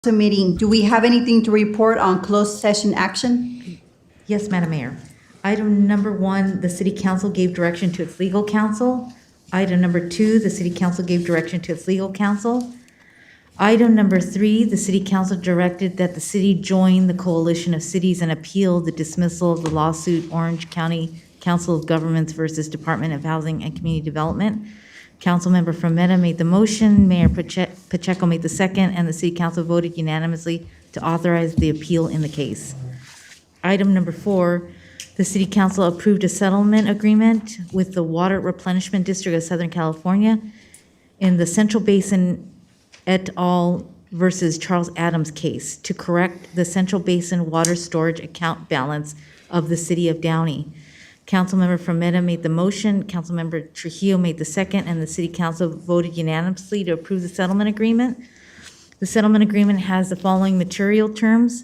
Meeting. Do we have anything to report on closed session action? Yes, Madam Mayor. Item number 1, the City Council gave direction to its legal counsel. Item number 2, the City Council gave direction to its legal counsel. Item number 3, the City Council directed that the city join the coalition of cities and appeal the dismissal of the lawsuit Orange County Council of Governments versus Department of Housing and Community Development. Councilmember Frometa made the motion, Mayor Pacheco made the second, and the City Council voted unanimously to authorize the appeal in the case. Item number 4, the City Council approved a settlement agreement with the Water Replenishment District of Southern California in the Central Basin et al. Versus Charles Adams case to correct the Central Basin water storage account balance of the City of Downey. Councilmember Frometa made the motion, Councilmember Trujillo made the second, and the City Council voted unanimously to approve the settlement agreement. The settlement agreement has the following material terms.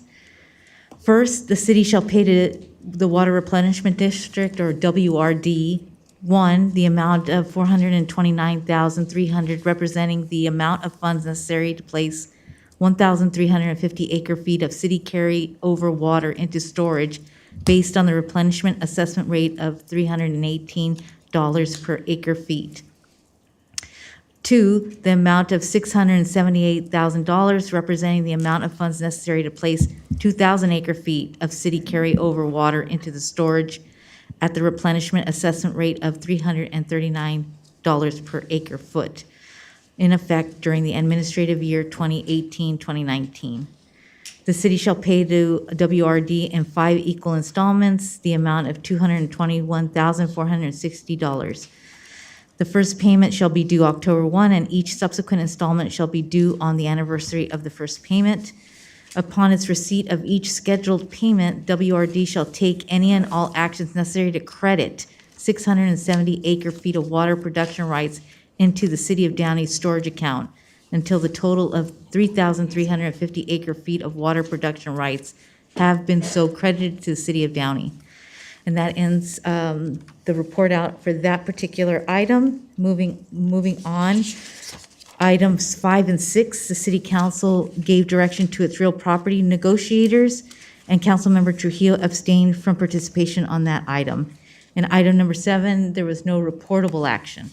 First, the city shall pay to the Water Replenishment District, or WRD, 1, the amount of $429,300, representing the amount of funds necessary to place 1,350 acre-feet of city carry-over water into storage based on the replenishment assessment rate of $318 per acre-feet. 2, the amount of $678,000, representing the amount of funds necessary to place 2,000 acre-feet of city carry-over water into the storage at the replenishment assessment rate of $339 per acre-foot, in effect during the administrative year 2018-2019. The city shall pay to WRD in 5 equal installments, the amount of $221,460. The first payment shall be due October 1, and each subsequent installment shall be due on the anniversary of the first payment. Upon its receipt of each scheduled payment, WRD shall take any and all actions necessary to credit 670 acre-feet of water production rights into the City of Downey's storage account until the total of 3,350 acre-feet of water production rights have been so credited to the City of Downey. And that ends the report out for that particular item. Moving on, items 5 and 6, the City Council gave direction to its real property negotiators, and Councilmember Trujillo abstained from participation on that item. And item number 7, there was no reportable action.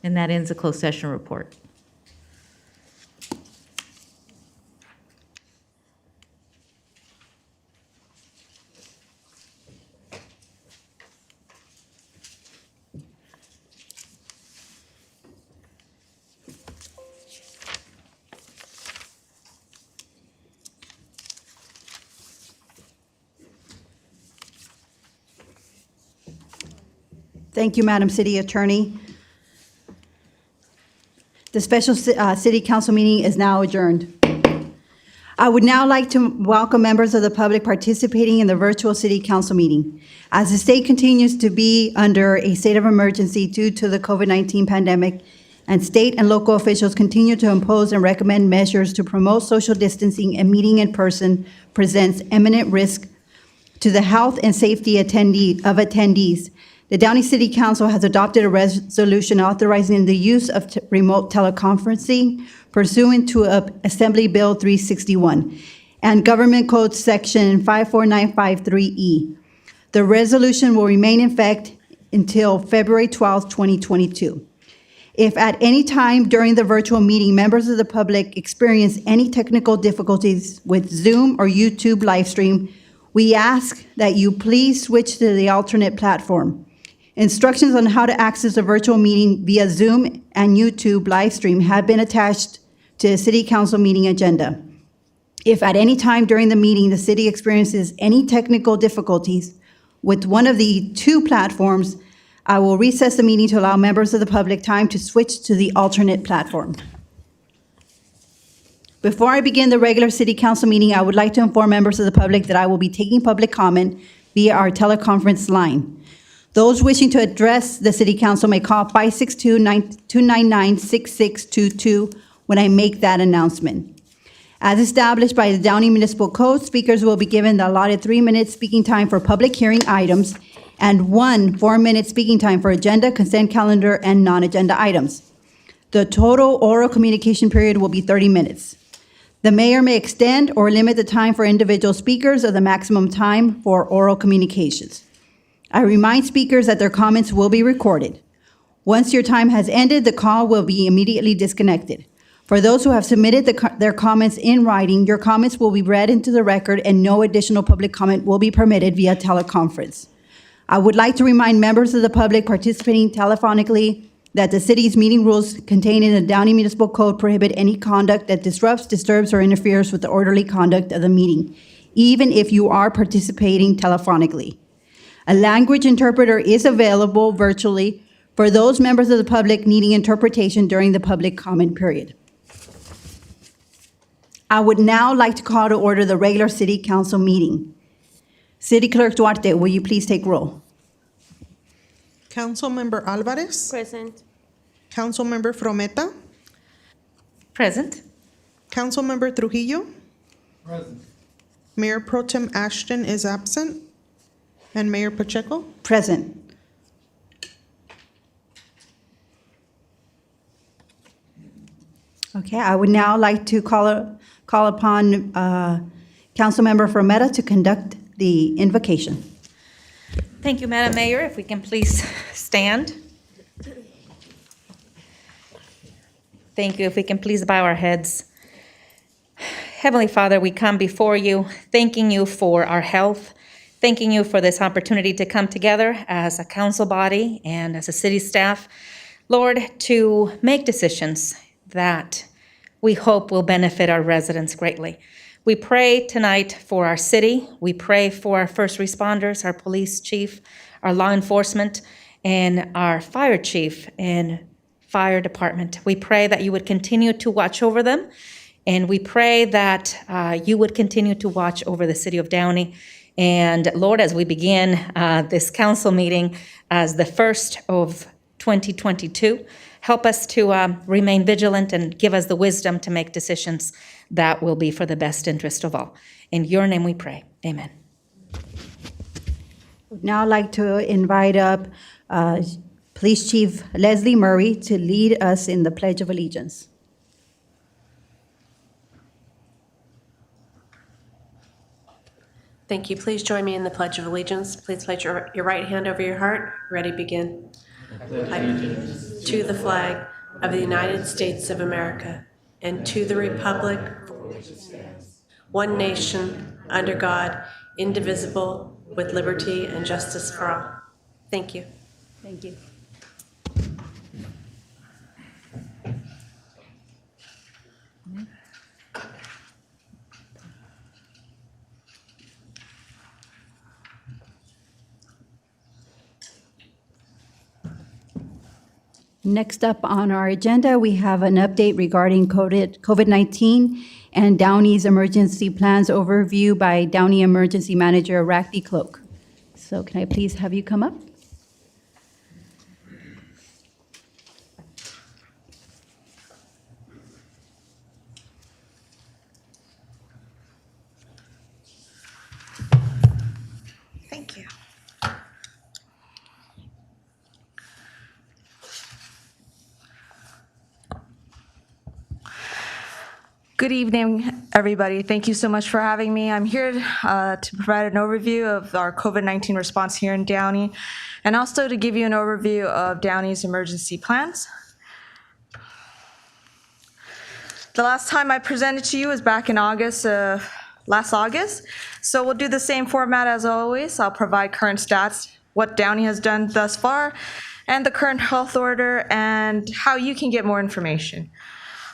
And that ends the closed session report. Thank you, Madam City Attorney. The special City Council meeting is now adjourned. I would now like to welcome members of the public participating in the virtual City Council meeting. As the state continues to be under a state of emergency due to the COVID-19 pandemic, and state and local officials continue to impose and recommend measures to promote social distancing and meeting in person presents imminent risk to the health and safety of attendees. The Downey City Council has adopted a resolution authorizing the use of remote teleconferencing pursuant to Assembly Bill 361 and Government Code Section 54953E. The resolution will remain in effect until February 12, 2022. If at any time during the virtual meeting, members of the public experience any technical difficulties with Zoom or YouTube live stream, we ask that you please switch to the alternate platform. Instructions on how to access a virtual meeting via Zoom and YouTube live stream have been attached to the City Council meeting agenda. If at any time during the meeting the city experiences any technical difficulties with one of the 2 platforms, I will recess the meeting to allow members of the public time to switch to the alternate platform. Before I begin the regular City Council meeting, I would like to inform members of the public that I will be taking public comment via our teleconference line. Those wishing to address the City Council may call 562-299-6622 when I make that announcement. As established by the Downey Municipal Code, speakers will be given the allotted 3-minute speaking time for public hearing items and 1 4-minute speaking time for agenda, consent calendar, and non-agenda items. The total oral communication period will be 30 minutes. The mayor may extend or limit the time for individual speakers or the maximum time for oral communications. I remind speakers that their comments will be recorded. Once your time has ended, the call will be immediately disconnected. For those who have submitted their comments in writing, your comments will be read into the record and no additional public comment will be permitted via teleconference. I would like to remind members of the public participating telephonically that the city's meeting rules contained in the Downey Municipal Code prohibit any conduct that disrupts, disturbs, or interferes with the orderly conduct of the meeting, even if you are participating telephonically. A language interpreter is available virtually for those members of the public needing interpretation during the public comment period. I would now like to call to order the regular City Council meeting. City Clerk Duarte, will you please take roll? Councilmember Alvarez. Present. Councilmember Frometa. Present. Councilmember Trujillo. Present. Mayor Pro Tem Ashton is absent. And Mayor Pacheco. Present. Okay, I would now like to call upon Councilmember Frometa to conduct the invocation. Thank you, Madam Mayor. If we can please stand. Thank you. If we can please bow our heads. Heavenly Father, we come before you, thanking you for our health, thanking you for this opportunity to come together as a council body and as a city staff, Lord, to make decisions that we hope will benefit our residents greatly. We pray tonight for our city. We pray for our first responders, our police chief, our law enforcement, and our fire chief and fire department. We pray that you would continue to watch over them, and we pray that you would continue to watch over the city of Downey. And Lord, as we begin this council meeting as the first of 2022, help us to remain vigilant and give us the wisdom to make decisions that will be for the best interest of all. In your name we pray. Amen. Now I'd like to invite up Police Chief Leslie Murray to lead us in the Pledge of Allegiance. Thank you. Please join me in the Pledge of Allegiance. Please place your right hand over your heart. Ready, begin. To the flag of the United States of America and to the republic for which it stands, one nation, under God, indivisible, with liberty and justice for all. Thank you. Thank you. Next up on our agenda, we have an update regarding COVID-19 and Downey's emergency plans overview by Downey Emergency Manager Ragdy Cloak. So can I please have you come up? Thank you. Good evening, everybody. Thank you so much for having me. I'm here to provide an overview of our COVID-19 response here in Downey, and also to give you an overview of Downey's emergency plans. The last time I presented to you was back in August, last August. So we'll do the same format as always. I'll provide current stats, what Downey has done thus far, and the current health order, and how you can get more information.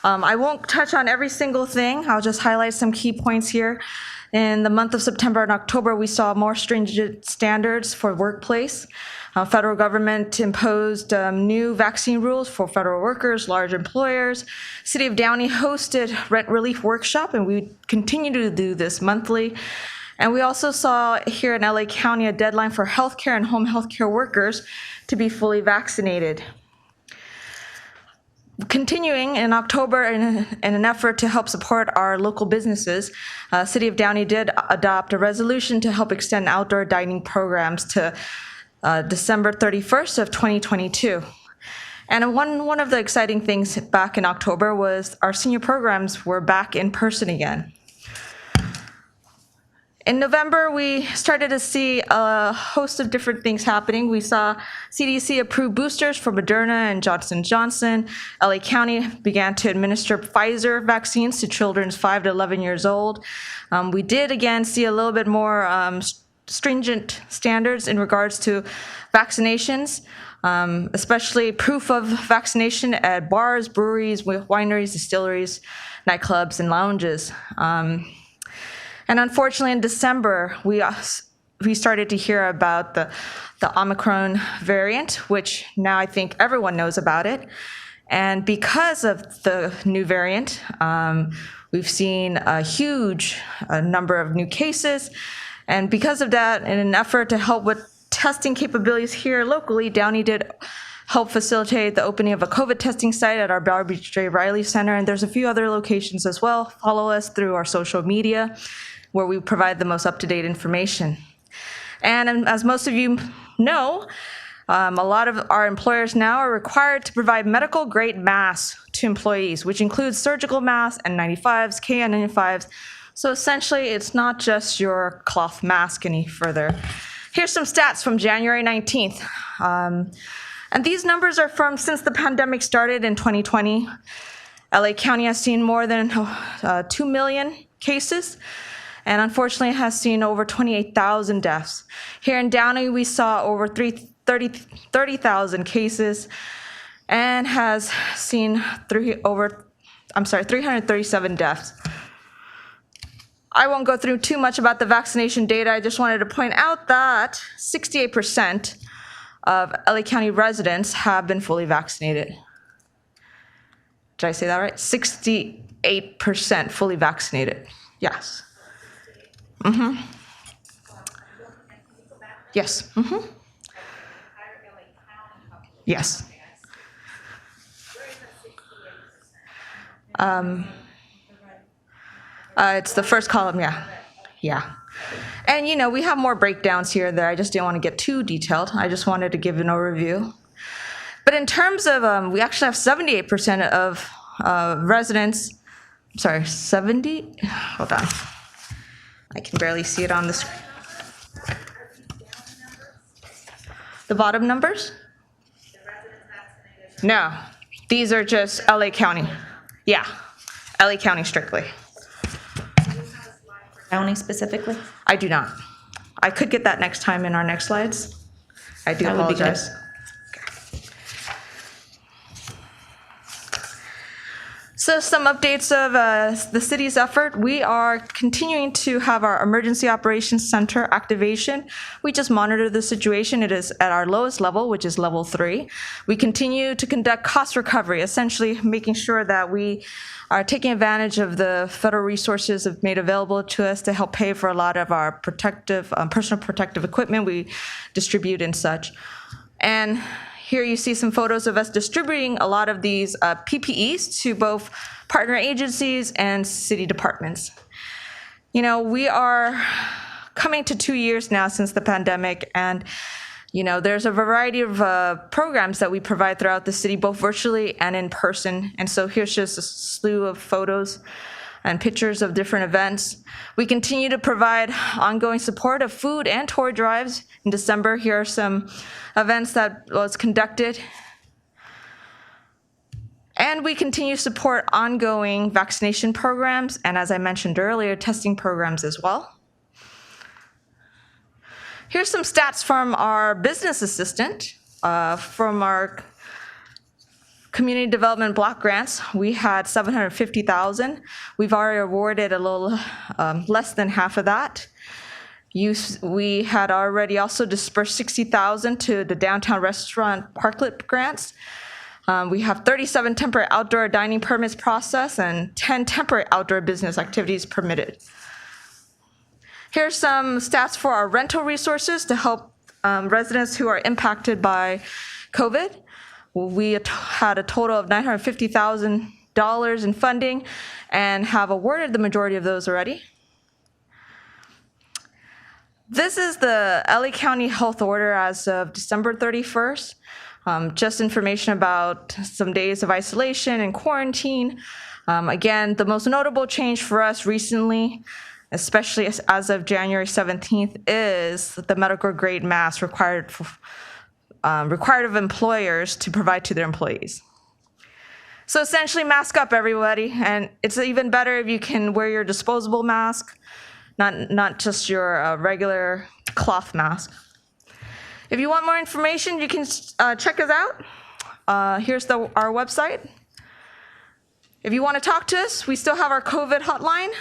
I won't touch on every single thing. I'll just highlight some key points here. In the month of September and October, we saw more stringent standards for workplace. Federal government imposed new vaccine rules for federal workers, large employers. City of Downey hosted rent relief workshop, and we continue to do this monthly. And we also saw here in LA County a deadline for healthcare and home healthcare workers to be fully vaccinated. Continuing in October, in an effort to help support our local businesses, City of Downey did adopt a resolution to help extend outdoor dining programs to December 31st of 2022. And one of the exciting things back in October was our senior programs were back in person again. In November, we started to see a host of different things happening. We saw CDC approve boosters for Moderna and Johnson & Johnson. LA County began to administer Pfizer vaccines to children 5 to 11 years old. We did again see a little bit more stringent standards in regards to vaccinations, especially proof of vaccination at bars, breweries, wineries, distilleries, nightclubs, and lounges. And unfortunately, in December, we started to hear about the Omicron variant, which now I think everyone knows about it. And because of the new variant, we've seen a huge number of new cases. And because of that, in an effort to help with testing capabilities here locally, Downey did help facilitate the opening of a COVID testing site at our Barbie J. Riley Center. And there's a few other locations as well. Follow us through our social media, where we provide the most up-to-date information. And as most of you know, a lot of our employers now are required to provide medical-grade masks to employees, which includes surgical masks, N95s, KN95s. So essentially, it's not just your cloth mask any further. Here's some stats from January 19th. And these numbers are from since the pandemic started in 2020. LA County has seen more than 2 million cases, and unfortunately has seen over 28,000 deaths. Here in Downey, we saw over 30,000 cases and has seen 337 deaths. I won't go through too much about the vaccination data. I just wanted to point out that 68% of LA County residents have been fully vaccinated. Did I say that right? 68% fully vaccinated. Yes. Mm-hmm. Yes. Mm-hmm. Yes. It's the first column, yeah. Yeah. And, you know, we have more breakdowns here and there. I just didn't want to get too detailed. I just wanted to give an overview. But in terms of, we actually have 78% of residents, 70? Hold on. I can barely see it on the screen. The bottom numbers? No, these are just LA County. Yeah, LA County strictly. Downey specifically? I do not. I could get that next time in our next slides. I do That would be good. apologize. So some updates of the city's effort. We are continuing to have our Emergency Operations Center activation. We just monitor the situation. It is at our lowest level, which is level 3. We continue to conduct cost recovery, essentially making sure that we are taking advantage of the federal resources made available to us to help pay for a lot of our protective, personal protective equipment we distribute and such. And here you see some photos of us distributing a lot of these PPEs to both partner agencies and city departments. You know, we are coming to 2 years now since the pandemic, and you know, there's a variety of programs that we provide throughout the city, both virtually and in person. And so here's just a slew of photos and pictures of different events. We continue to provide ongoing support of food and toy drives. In December, here are some events that was conducted. And we continue to support ongoing vaccination programs, and as I mentioned earlier, testing programs as well. Here's some stats from our business assistant, from our community development block grants. We had $750,000. We've already awarded a little less than half of that. We had already also dispersed $60,000 to the downtown restaurant parklet grants. We have 37 temporary outdoor dining permits processed and 10 temporary outdoor business activities permitted. Here's some stats for our rental resources to help residents who are impacted by COVID. We had a total of $950,000 in funding and have awarded the majority of those already. This is the LA County Health Order as of December 31st. Just information about some days of isolation and quarantine. Again, the most notable change for us recently, especially as of January 17th, is the medical grade mask required of employers to provide to their employees. So essentially, mask up, everybody, and it's even better if you can wear your disposable mask, not just your regular cloth mask. If you want more information, you can check us out. Here's our website. If you want to talk to us, we still have our COVID hotline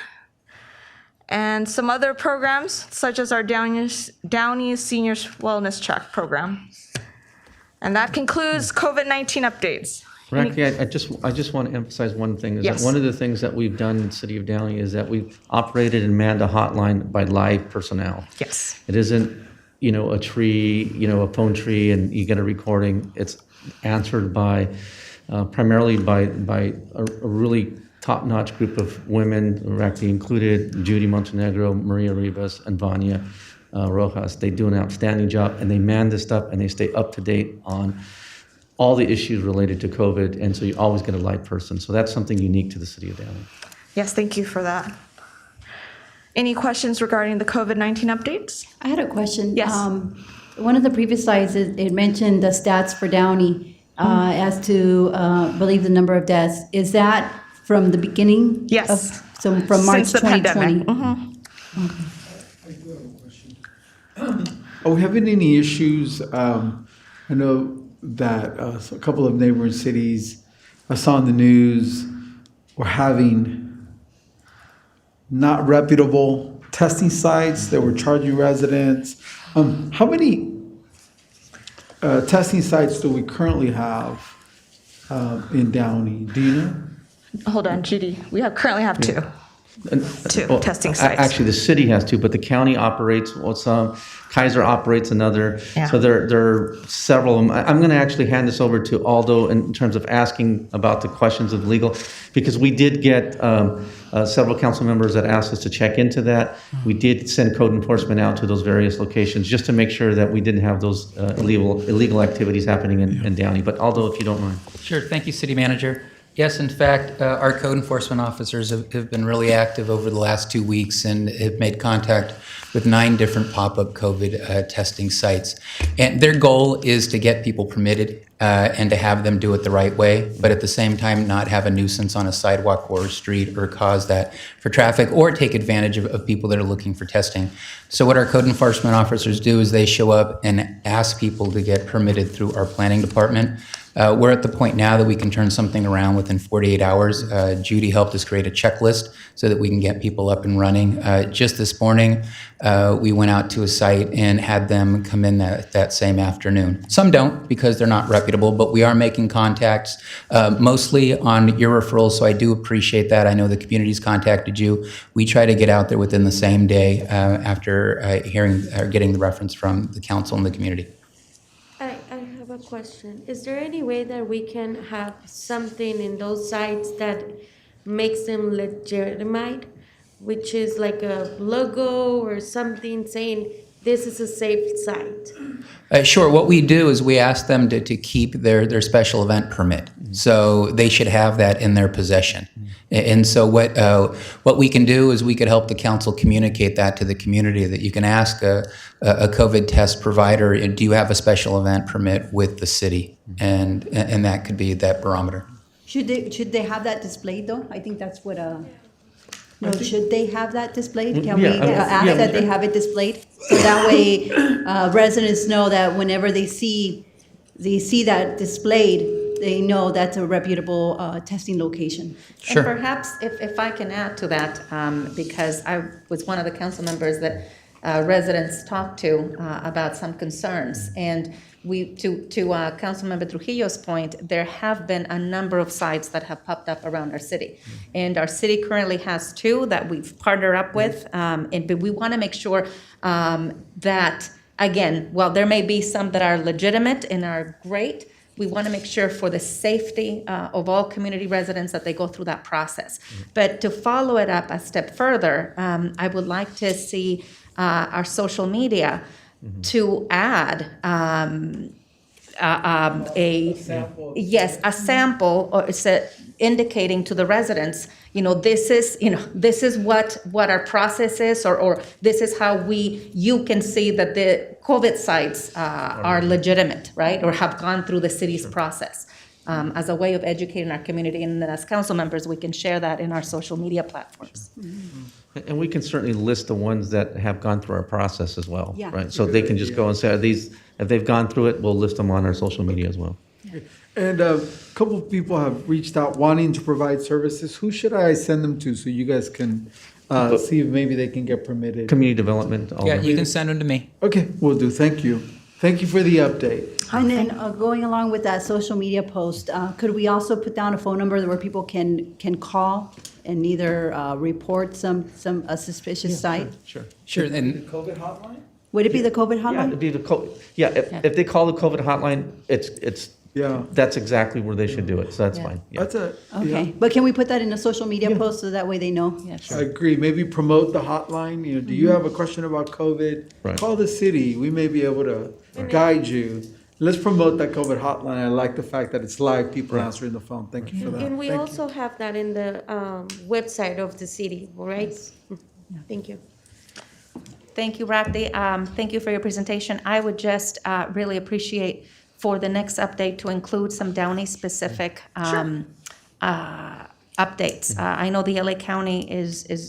and some other programs, such as our Downey Seniors Wellness Check program. And that concludes COVID-19 updates. Raki, I just want to emphasize one thing. Is Yes. that one of the things that we've done in the city of Downey is that we've operated and manned a hotline by live personnel. Yes. It isn't, a tree, a phone tree, and you get a recording. It's answered by primarily by a really top-notch group of women, Raki included, Judy Montenegro, Maria Rivas, and Vanya Rojas. They do an outstanding job, and they man this stuff, and they stay up to date on all the issues related to COVID, and so you always get a live person. So that's something unique to the city of Downey. Yes, thank you for that. Any questions regarding the COVID-19 updates? I had a question. Yes. One of the previous slides, it mentioned the stats for Downey as to, I believe, the number of deaths. Is that from the beginning? Yes. So from March Since the 2020? pandemic. Are we having any issues? I know that a couple of neighboring cities, I saw in the news, were having not reputable testing sites that were charging residents. How many testing sites do we currently have in Downey? Do you know? Hold on, Judy. We currently have two. Two Well, testing sites. Actually, the city has two, but the county operates some. Kaiser operates another. Yeah. So there are several of them. I'm going to actually hand this over to Aldo in terms of asking about the questions of legal, because we did get several council members that asked us to check into that. We did send code enforcement out to those various locations just to make sure that we didn't have those illegal activities happening in Downey. But Aldo, if you don't mind. Sure. Thank you, City Manager. Yes, in fact, our code enforcement officers have been really active over the last 2 weeks and have made contact with 9 different pop-up COVID testing sites. And their goal is to get people permitted and to have them do it the right way, but at the same time not have a nuisance on a sidewalk or a street or cause that for traffic or take advantage of people that are looking for testing. So what our code enforcement officers do is they show up and ask people to get permitted through our planning department. We're at the point now that we can turn something around within 48 hours. Judy helped us create a checklist so that we can get people up and running. Just this morning, we went out to a site and had them come in that same afternoon. Some don't because they're not reputable, but we are making contacts mostly on your referrals, so I do appreciate that. I know the community's contacted you. We try to get out there within the same day after hearing or getting the reference from the council and the community. I have a question. Is there any way that we can have something in those sites that makes them legitimate, which is like a logo or something saying this is a safe site? Sure. What we do is we ask them to keep their special event permit. So they should have that in their possession. And so what we can do is we could help the council communicate that to the community, that you can ask a COVID test provider, do you have a special event permit with the city? And that could be that barometer. Should they have that displayed, though? I think that's what, no, should they have that displayed? Can we ask that they have it displayed? So that way residents know that whenever they see that displayed, they know that's a reputable testing location. Sure. And perhaps if I can add to that, because I was one of the council members that residents talked to about some concerns. And to Councilmember Trujillo's point, there have been a number of sites that have popped up around our city. And our city currently has 2 that we've partnered up with. But we want to make sure that, again, while there may be some that are legitimate and are great, we want to make sure for the safety of all community residents that they go through that process. But to follow it up a step further, I would like to see our social media to add a sample, or indicating to the residents, this is what our process is, or this is how you can see that the COVID sites are legitimate, right? Or have gone through the city's process, as a way of educating our community. And then as council members, we can share that in our social media platforms. And we can certainly list the ones that have gone through our process as well, Yeah. right? So they can just go and say, if they've gone through it, we'll list them on our social media as well. And a couple of people have reached out wanting to provide services. Who should I send them to so you guys can see if maybe they can get permitted? Community development. all Yeah, that. you can send them to me. Okay, will do. Thank you. Thank you for the update. And then going along with that social media post, could we also put down a phone number where people can call and either report a suspicious site? Sure. Sure, and COVID hotline? Would it be the COVID Yeah, hotline? it'd be if they call the COVID hotline, it's Yeah. that's exactly where they should do it. So that's fine. Yeah. That's a, Okay, but can we put that in a social media post so that way they know? Yes. I agree. Maybe promote the hotline. Do you have a question about COVID? Right. Call the city. We may be able to guide you. Let's promote that COVID hotline. I like the fact that it's live, people answering the phone. Thank you for that. And we Thank you. also have that in the website of the city, right? Thank you. Thank you, Ragdi. Thank you for your presentation. I would just really appreciate for the next update to include some Downey-specific updates. I know the LA County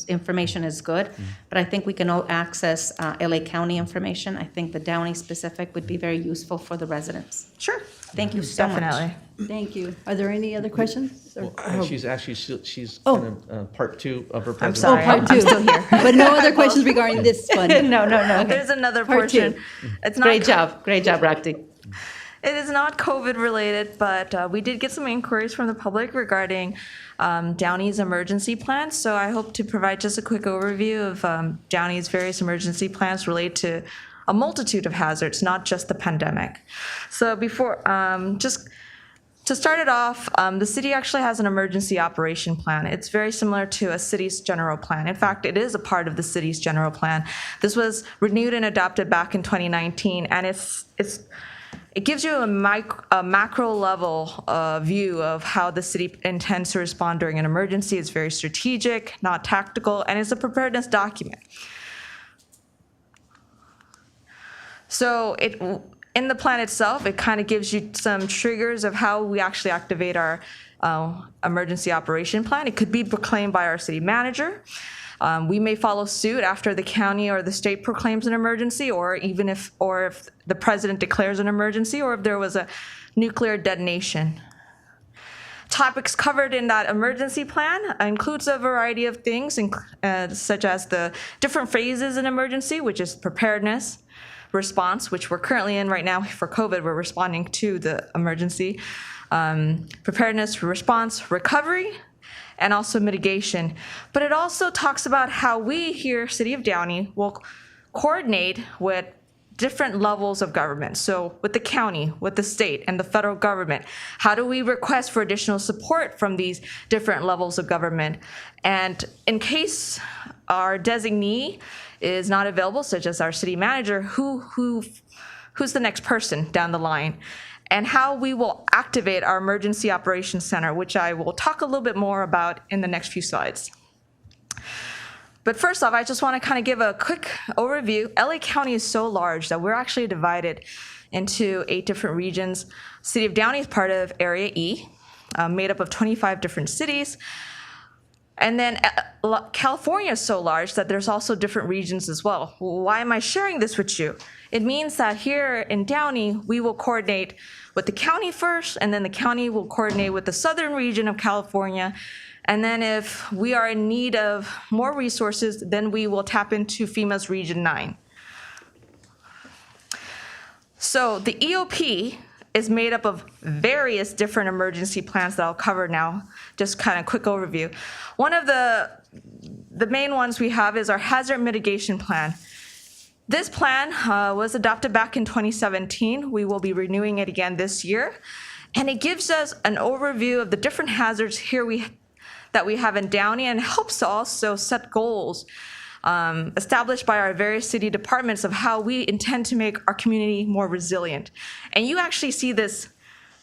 information is good, but I think we can all access LA County information. I think the Downey-specific would be very useful for the residents. Sure. Thank you so much. Definitely. Thank you. Are there any other questions? Or- She's Oh. kind of part two of her I'm presentation. sorry, part I'm two. still here. But no other questions regarding this one? No. There's another Part two. portion. It's not Great job, Ragdi. It is not COVID related, but we did get some inquiries from the public regarding Downey's emergency plan. So I hope to provide just a quick overview of Downey's various emergency plans related to a multitude of hazards, not just the pandemic. So before, just to start it off, the city actually has an emergency operation plan. It's very similar to a city's general plan. In fact, it is a part of the city's general plan. This was renewed and adopted back in 2019, and it gives you a macro level view of how the city intends to respond during an emergency. It's very strategic, not tactical, and it's a preparedness document. So in the plan itself, it kind of gives you some triggers of how we actually activate our emergency operation plan. It could be proclaimed by our city manager. We may follow suit after the county or the state proclaims an emergency, or if the president declares an emergency, or if there was a nuclear detonation. Topics covered in that emergency plan includes a variety of things, such as the different phases in emergency, which is preparedness, response, which we're currently in right now for COVID. We're responding to the emergency. Preparedness, response, recovery, and also mitigation. But it also talks about how we here, City of Downey, will coordinate with different levels of government. So with the county, with the state, and the federal government. How do we request for additional support from these different levels of government? And in case our designee is not available, such as our city manager, who's the next person down the line? And how we will activate our emergency operations center, which I will talk a little bit more about in the next few slides. But first off, I just want to kind of give a quick overview. LA County is so large that we're actually divided into 8 different regions. City of Downey is part of Area E, made up of 25 different cities. And then California is so large that there's also different regions as well. Why am I sharing this with you? It means that here in Downey, we will coordinate with the county first, and then the county will coordinate with the southern region of California. And then if we are in need of more resources, then we will tap into FEMA's Region 9. So the EOP is made up of various different emergency plans that I'll cover now. Just kind of quick overview. One of the main ones we have is our hazard mitigation plan. This plan was adopted back in 2017. We will be renewing it again this year. And it gives us an overview of the different hazards here that we have in Downey, and helps to also set goals established by our various city departments of how we intend to make our community more resilient. And you actually see this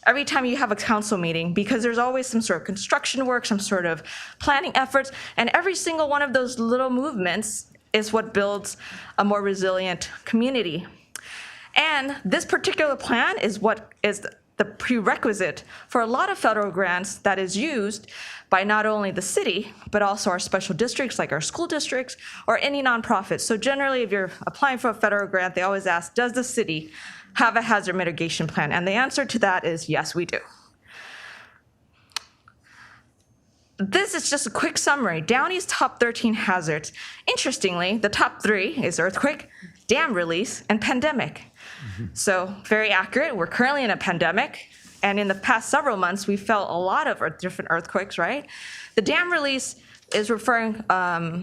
every time you have a council meeting, because there's always some sort of construction work, some sort of planning efforts, and every single one of those little movements is what builds a more resilient community. And this particular plan is what is the prerequisite for a lot of federal grants that is used by not only the city, but also our special districts, like our school districts, or any nonprofit. So generally, if you're applying for a federal grant, they always ask, does the city have a hazard mitigation plan? And the answer to that is yes, we do. This is just a quick summary. Downey's top 13 hazards. Interestingly, the top 3 is earthquake, dam release, and pandemic. So very accurate. We're currently in a pandemic, and in the past several months, we felt a lot of different earthquakes, right? The dam release is referring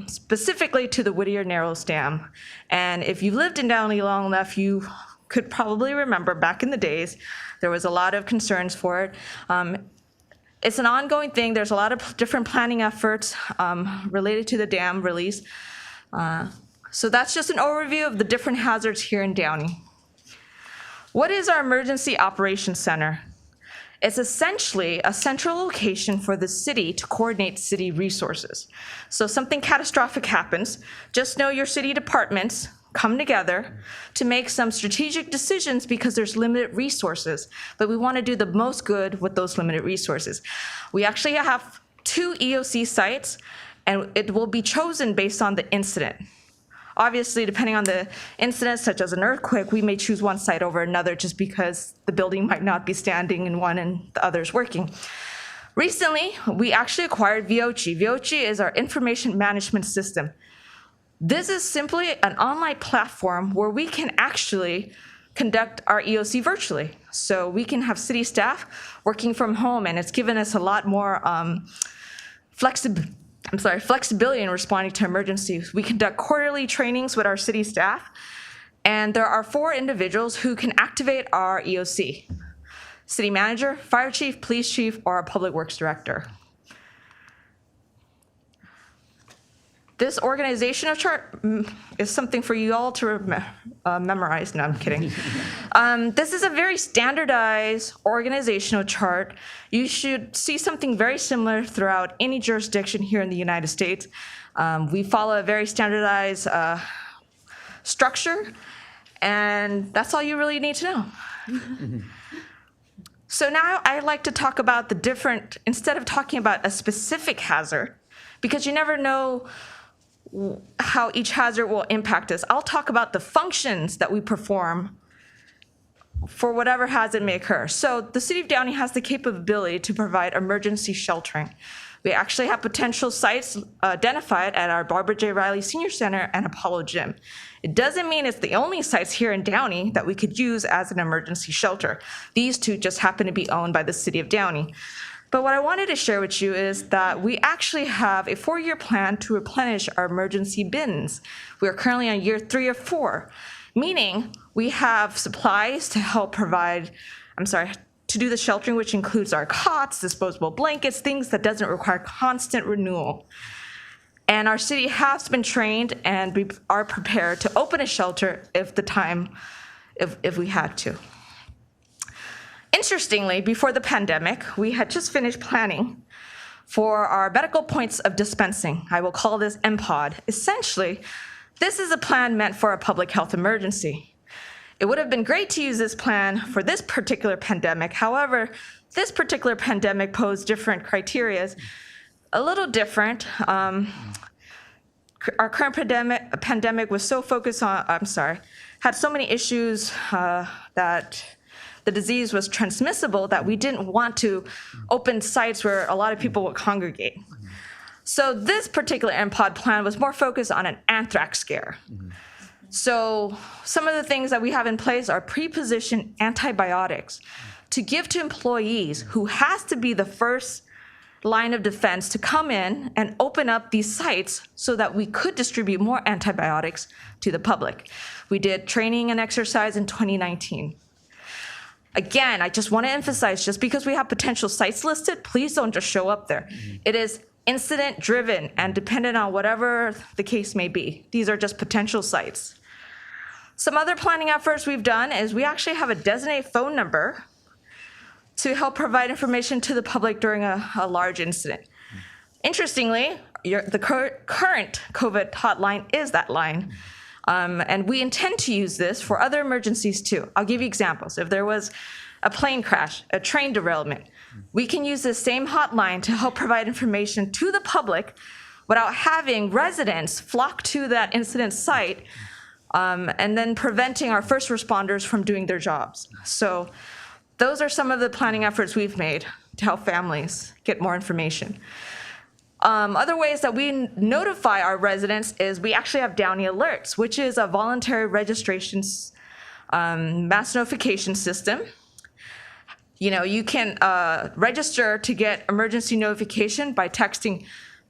specifically to the Whittier Narrows Dam. And if you've lived in Downey long enough, you could probably remember back in the days, there was a lot of concerns for it. It's an ongoing thing. There's a lot of different planning efforts related to the dam release. So that's just an overview of the different hazards here in Downey. What is our Emergency Operations Center? It's essentially a central location for the city to coordinate city resources. So something catastrophic happens, just know your city departments come together to make some strategic decisions because there's limited resources, but we want to do the most good with those limited resources. We actually have 2 EOC sites, and it will be chosen based on the incident. Obviously, depending on the incident, such as an earthquake, we may choose one site over another just because the building might not be standing in one and the other's working. Recently, we actually acquired Vaccination. Vaccination is our information management system. This is simply an online platform where we can actually conduct our EOC virtually. So we can have city staff working from home, and it's given us a lot more flexibility in responding to emergencies. We conduct quarterly trainings with our city staff, and there are 4 individuals who can activate our EOC: city manager, fire chief, police chief, or our public works director. This organizational chart is something for you all to memorize. No, I'm kidding. This is a very standardized organizational chart. You should see something very similar throughout any jurisdiction here in the United States. We follow a very standardized structure, and that's all you really need to know. So now I'd like to talk about the different, instead of talking about a specific hazard, because you never know how each hazard will impact us. I'll talk about the functions that we perform for whatever hazard may occur. So the City of Downey has the capability to provide emergency sheltering. We actually have potential sites identified at our Barbara J. Riley Senior Center and Apollo Gym. It doesn't mean it's the only sites here in Downey that we could use as an emergency shelter. These 2 just happen to be owned by the City of Downey. But what I wanted to share with you is that we actually have a 4-year plan to replenish our emergency bins. We are currently on year 3 of 4, meaning we have supplies to help provide, to do the sheltering, which includes our cots, disposable blankets, things that doesn't require constant renewal. And our city has been trained and we are prepared to open a shelter if we had to. Interestingly, before the pandemic, we had just finished planning for our medical points of dispensing. I will call this MPOD. Essentially, this is a plan meant for a public health emergency. It would have been great to use this plan for this particular pandemic. However, this particular pandemic posed different criteria, a little different. Our current pandemic was so focused on, had so many issues that the disease was transmissible that we didn't want to open sites where a lot of people would congregate. So this particular MPOD plan was more focused on an anthrax scare. So some of the things that we have in place are pre-positioned antibiotics to give to employees who has to be the first line of defense to come in and open up these sites so that we could distribute more antibiotics to the public. We did training and exercise in 2019. Again, I just want to emphasize, just because we have potential sites listed, please don't just show up there. It is incident-driven and dependent on whatever the case may be. These are just potential sites. Some other planning efforts we've done is we actually have a designated phone number to help provide information to the public during a large incident. Interestingly, the current COVID hotline is that line. And we intend to use this for other emergencies too. I'll give you examples. If there was a plane crash, a train derailment, we can use this same hotline to help provide information to the public without having residents flock to that incident site and then preventing our first responders from doing their jobs. So those are some of the planning efforts we've made to help families get more information. Other ways that we notify our residents is we actually have Downey Alerts, which is a voluntary registration mass notification system. You know, you can register to get emergency notification by texting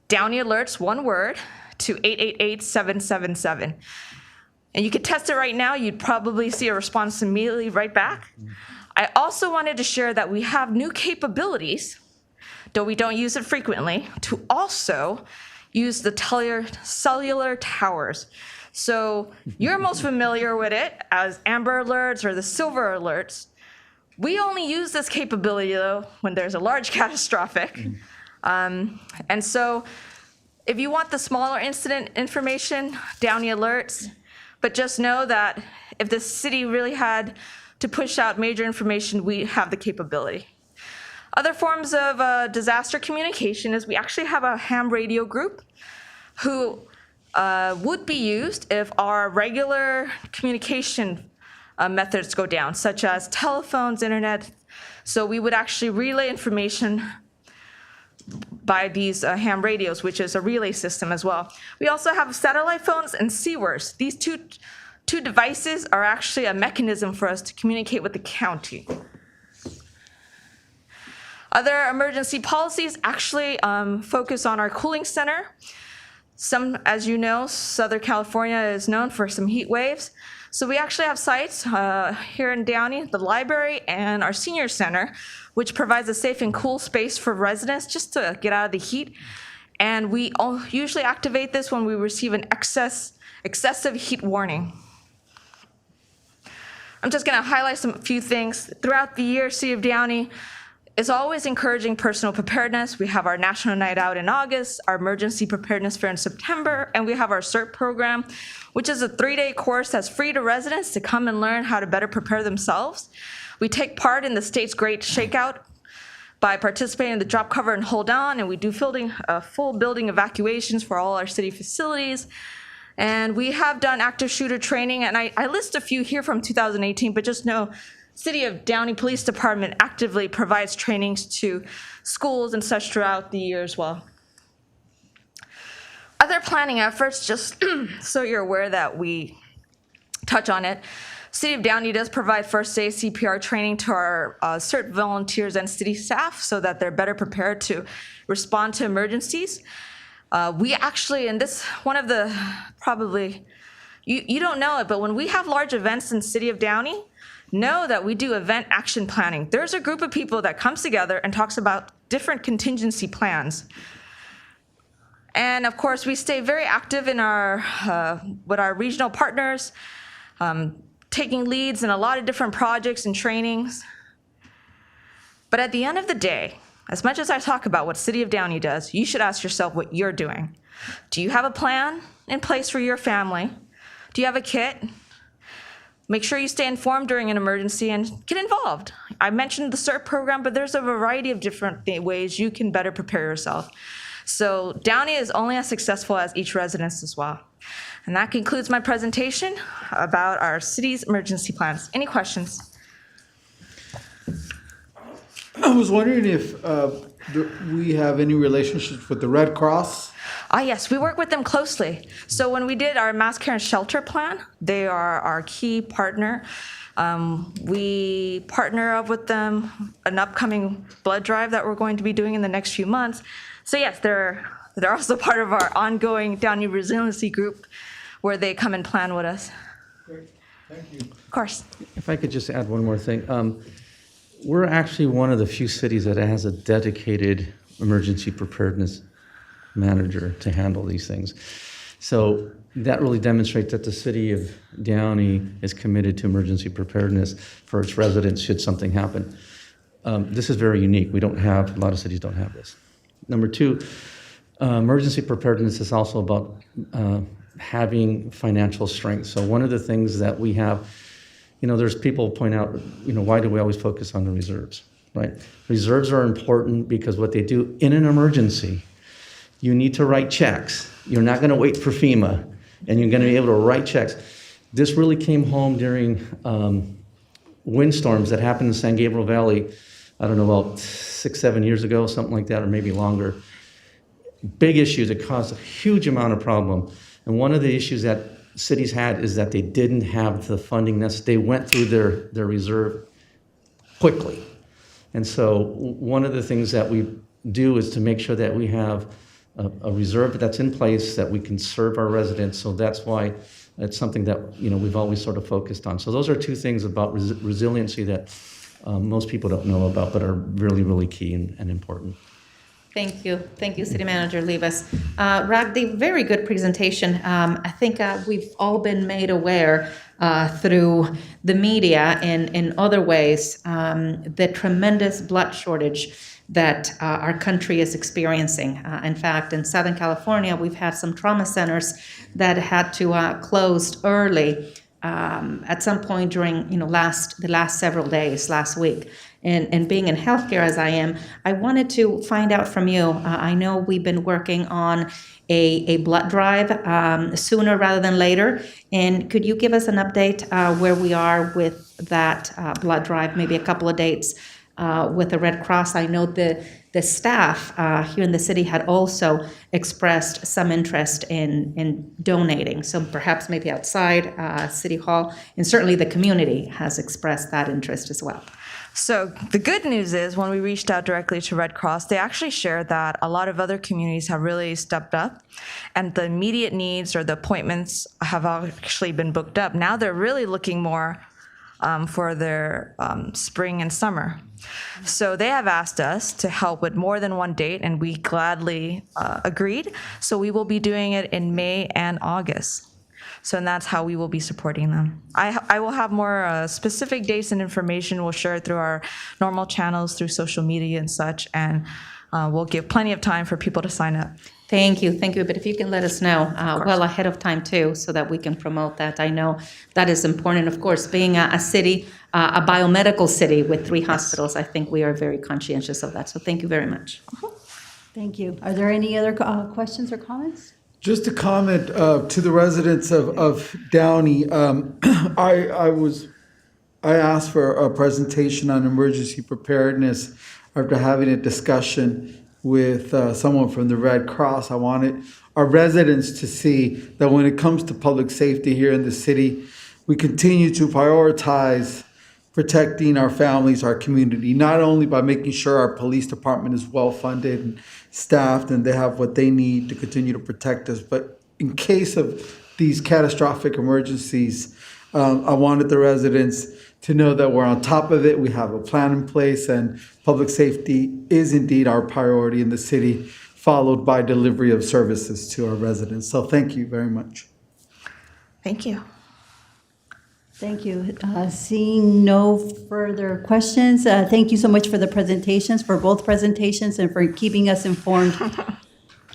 Downey Alerts, one word, to 888-777. And you could test it right now. You'd probably see a response immediately right back. I also wanted to share that we have new capabilities, though we don't use it frequently, to also use the cellular towers. So you're most familiar with it as Amber Alerts or the Silver Alerts. We only use this capability, though, when there's a large catastrophic. And so if you want the smaller incident information, Downey Alerts, but just know that if the city really had to push out major information, we have the capability. Other forms of disaster communication is we actually have a ham radio group who would be used if our regular communication methods go down, such as telephones, internet. So we would actually relay information by these ham radios, which is a relay system as well. We also have satellite phones and CWIRs. These two devices are actually a mechanism for us to communicate with the county. Other emergency policies actually focus on our cooling center. Some, as you know, Southern California is known for some heat waves. So we actually have sites here in Downey, the library and our senior center, which provides a safe and cool space for residents just to get out of the heat. And we usually activate this when we receive an excessive heat warning. I'm just gonna highlight some few things. Throughout the year, City of Downey is always encouraging personal preparedness. We have our National Night Out in August, our Emergency Preparedness Fair in September, and we have our CERT program, which is a 3-day course that's free to residents to come and learn how to better prepare themselves. We take part in the state's Great Shakeout by participating in the Drop, Cover, and Hold On, and we do full building evacuations for all our city facilities. And we have done active shooter training, and I list a few here from 2018, but just know City of Downey Police Department actively provides trainings to schools and such throughout the year as well. Other planning efforts, just so you're aware that we touch on it, City of Downey does provide first aid CPR training to our CERT volunteers and city staff so that they're better prepared to respond to emergencies. We actually, and this one of the probably, you don't know it, but when we have large events in City of Downey, know that we do event action planning. There's a group of people that comes together and talks about different contingency plans. And of course, we stay very active in with our regional partners, taking leads in a lot of different projects and trainings. But at the end of the day, as much as I talk about what City of Downey does, you should ask yourself what you're doing. Do you have a plan in place for your family? Do you have a kit? Make sure you stay informed during an emergency and get involved. I mentioned the CERT program, but there's a variety of different ways you can better prepare yourself. So Downey is only as successful as each resident as well. And that concludes my presentation about our city's emergency plans. Any questions? I was wondering if we have any relationships with the Red Cross? Yes, we work with them closely. So when we did our mass care and shelter plan, they are our key partner. We partner up with them an upcoming blood drive that we're going to be doing in the next few months. So yes, they're also part of our ongoing Downey Resiliency Group where they come and plan with us. Great, thank you. Of course. If I could just add one more thing. We're actually one of the few cities that has a dedicated emergency preparedness manager to handle these things. So that really demonstrates that the city of Downey is committed to emergency preparedness for its residents should something happen. This is very unique. A lot of cities don't have this. Number two, emergency preparedness is also about having financial strength. So one of the things that we have, there's people point out, why do we always focus on the reserves, right? Reserves are important because what they do in an emergency, you need to write checks. You're not going to wait for FEMA, and you're going to be able to write checks. This really came home during windstorms that happened in San Gabriel Valley, I don't know, about 6-7 years ago, something like that, or maybe longer. Big issues that caused a huge amount of problem. And one of the issues that cities had is that they didn't have the funding necessary. They went through their reserve quickly. And so one of the things that we do is to make sure that we have a reserve that's in place that we can serve our residents. So that's why it's something that we've always sort of focused on. So those are two things about resiliency that most people don't know about, but are really, really key and important. Thank you. Thank you, City Manager Rivas. Ragdi, very good presentation. I think we've all been made aware through the media and in other ways the tremendous blood shortage that our country is experiencing. In fact, in Southern California, we've had some trauma centers that had to close early at some point during the last several days, last week. And being in healthcare as I am, I wanted to find out from you. I know we've been working on a blood drive sooner rather than later. And could you give us an update where we are with that blood drive, maybe a couple of dates with the Red Cross? I know the staff here in the city had also expressed some interest in donating. So perhaps maybe outside City Hall, and certainly the community has expressed that interest as well. So the good news is when we reached out directly to Red Cross, they actually shared that a lot of other communities have really stepped up and the immediate needs or the appointments have actually been booked up. Now they're really looking more for their spring and summer. So they have asked us to help with more than one date, and we gladly agreed. So we will be doing it in May and August. So and that's how we will be supporting them. I will have more specific dates and information. We'll share it through our normal channels, through social media and such, and we'll give plenty of time for people to sign up. Thank you. But if you can let us know well ahead of time too, so that we can promote that. I know that is important. Of course, being a city, a biomedical city with 3 hospitals, I think we are very conscientious of that. So thank you very much. Thank you. Are there any other questions or comments? Just a comment to the residents of Downey. I asked for a presentation on emergency preparedness after having a discussion with someone from the Red Cross. I wanted our residents to see that when it comes to public safety here in the city, we continue to prioritize protecting our families, our community, not only by making sure our police department is well-funded and staffed and they have what they need to continue to protect us, but in case of these catastrophic emergencies, I wanted the residents to know that we're on top of it. We have a plan in place, and public safety is indeed our priority in the city, followed by delivery of services to our residents. So thank you very much. Thank you. Thank you. Seeing no further questions, thank you so much for the presentations, for both presentations, and for keeping us informed.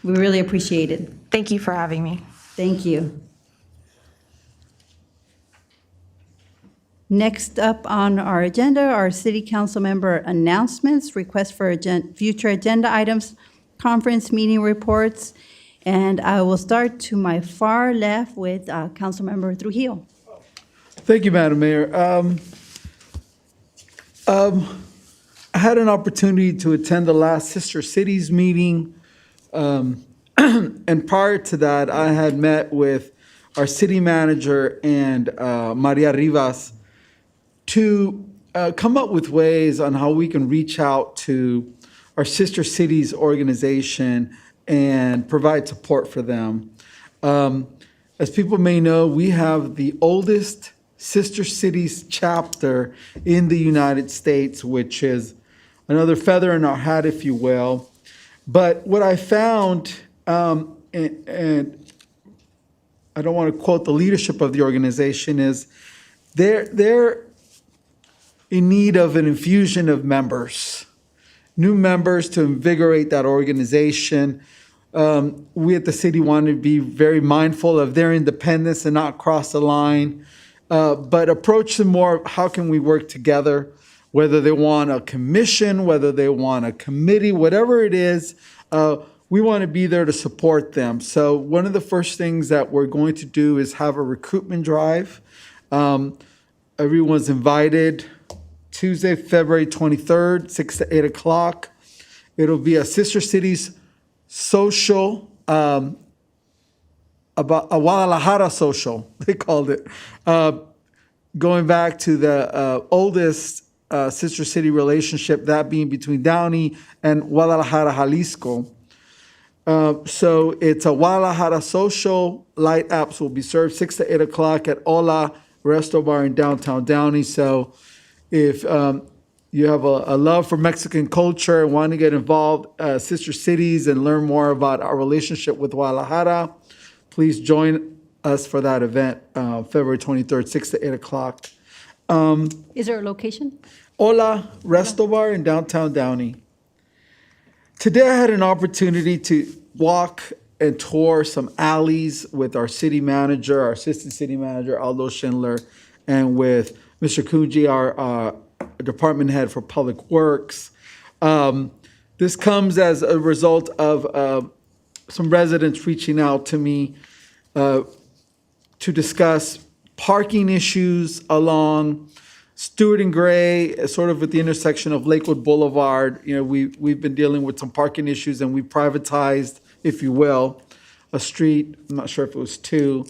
We really appreciate it. Thank you for having me. Thank you. Next up on our agenda are City Council member announcements, requests for future agenda items, conference meeting reports, and I will start to my far left with Councilmember Trujillo. Thank you, Madam Mayor. I had an opportunity to attend the last Sister Cities meeting. And prior to that, I had met with our city manager and Maria Rivas to come up with ways on how we can reach out to our Sister Cities organization and provide support for them. As people may know, we have the oldest Sister Cities chapter in the United States, which is another feather in our hat, if you will. But what I found and I don't want to quote the leadership of the organization, is they're in need of an infusion of members, new members to invigorate that organization. We at the city want to be very mindful of their independence and not cross the line, but approach them more, how can we work together? Whether they want a commission, whether they want a committee, whatever it is, we want to be there to support them. So one of the first things that we're going to do is have a recruitment drive. Everyone's invited. Tuesday, February 23rd, 6 to 8 o'clock. It'll be a Sister Cities social, about a Guadalajara social, they called it, going back to the oldest sister city relationship, that being between Downey and Guadalajara, Jalisco. So it's a Guadalajara social. Light apps will be served 6 to 8 o'clock at Hola Resto Bar in downtown Downey. So if you have a love for Mexican culture and want to get involved, sister cities, and learn more about our relationship with Guadalajara, please join us for that event, February 23rd, 6 to 8 o'clock. Is there a location? Hola Resto Bar in downtown Downey. Today I had an opportunity to walk and tour some alleys with our city manager, our assistant city manager, Aldo Schindler, and with Mr. Kuji, our department head for public works. This comes as a result of some residents reaching out to me to discuss parking issues along Stewart and Gray, sort of at the intersection of Lakewood Boulevard. You know, we've been dealing with some parking issues, and we privatized, if you will, a street. I'm not sure if it was two.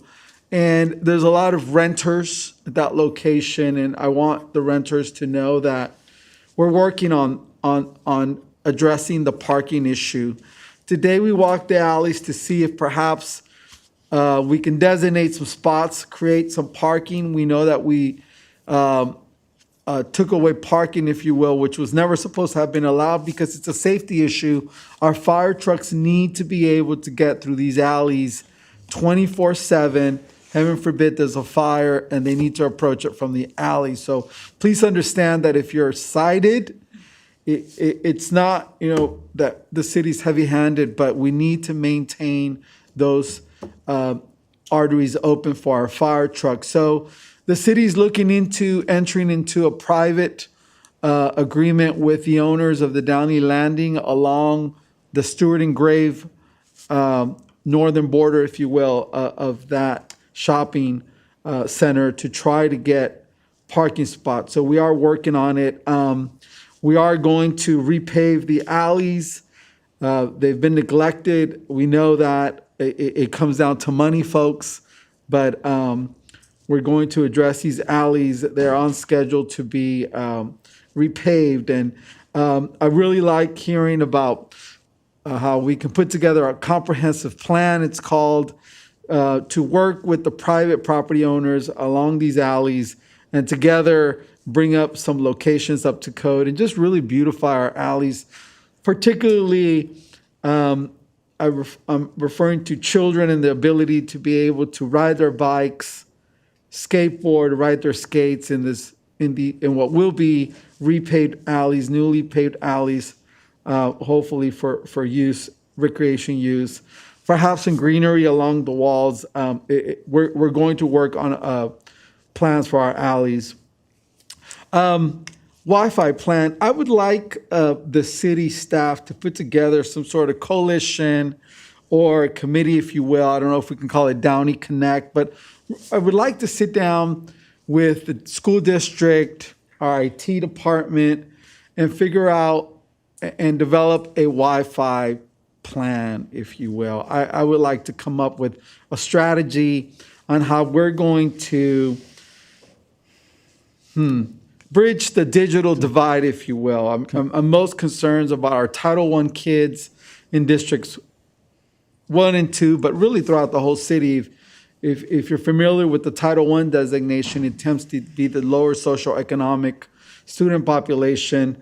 And there's a lot of renters at that location, and I want the renters to know that we're working on addressing the parking issue. Today we walked the alleys to see if perhaps we can designate some spots, create some parking. We know that we took away parking, if you will, which was never supposed to have been allowed because it's a safety issue. Our fire trucks need to be able to get through these alleys 24/7. Heaven forbid there's a fire and they need to approach it from the alley. So please understand that if you're sighted, it's not, you know, that the city's heavy-handed, but we need to maintain those arteries open for our fire trucks. So the city's looking into entering into a private agreement with the owners of the Downey Landing along the Stewart and Grave northern border, if you will, of that shopping center to try to get parking spots. So we are working on it. We are going to repave the alleys. They've been neglected. We know that it comes down to money, folks, but we're going to address these alleys. They're on schedule to be repaved. And I really like hearing about how we can put together a comprehensive plan, it's called, to work with the private property owners along these alleys and together bring up some locations up to code and just really beautify our alleys. Particularly, I'm referring to children and the ability to be able to ride their bikes, skateboard, ride their skates in what will be repaved alleys, newly paved alleys, hopefully for use, recreation use. Perhaps some greenery along the walls. We're going to work on plans for our alleys. Wi-Fi plan. I would like the city staff to put together some sort of coalition or a committee, if you will. I don't know if we can call it Downey Connect, but I would like to sit down with the school district, our IT department, and figure out and develop a Wi-Fi plan, if you will. I would like to come up with a strategy on how we're going to bridge the digital divide, if you will. I'm most concerned about our Title I kids in districts 1 and 2, but really throughout the whole city. If you're familiar with the Title I designation, it tends to be the lower socioeconomic student population.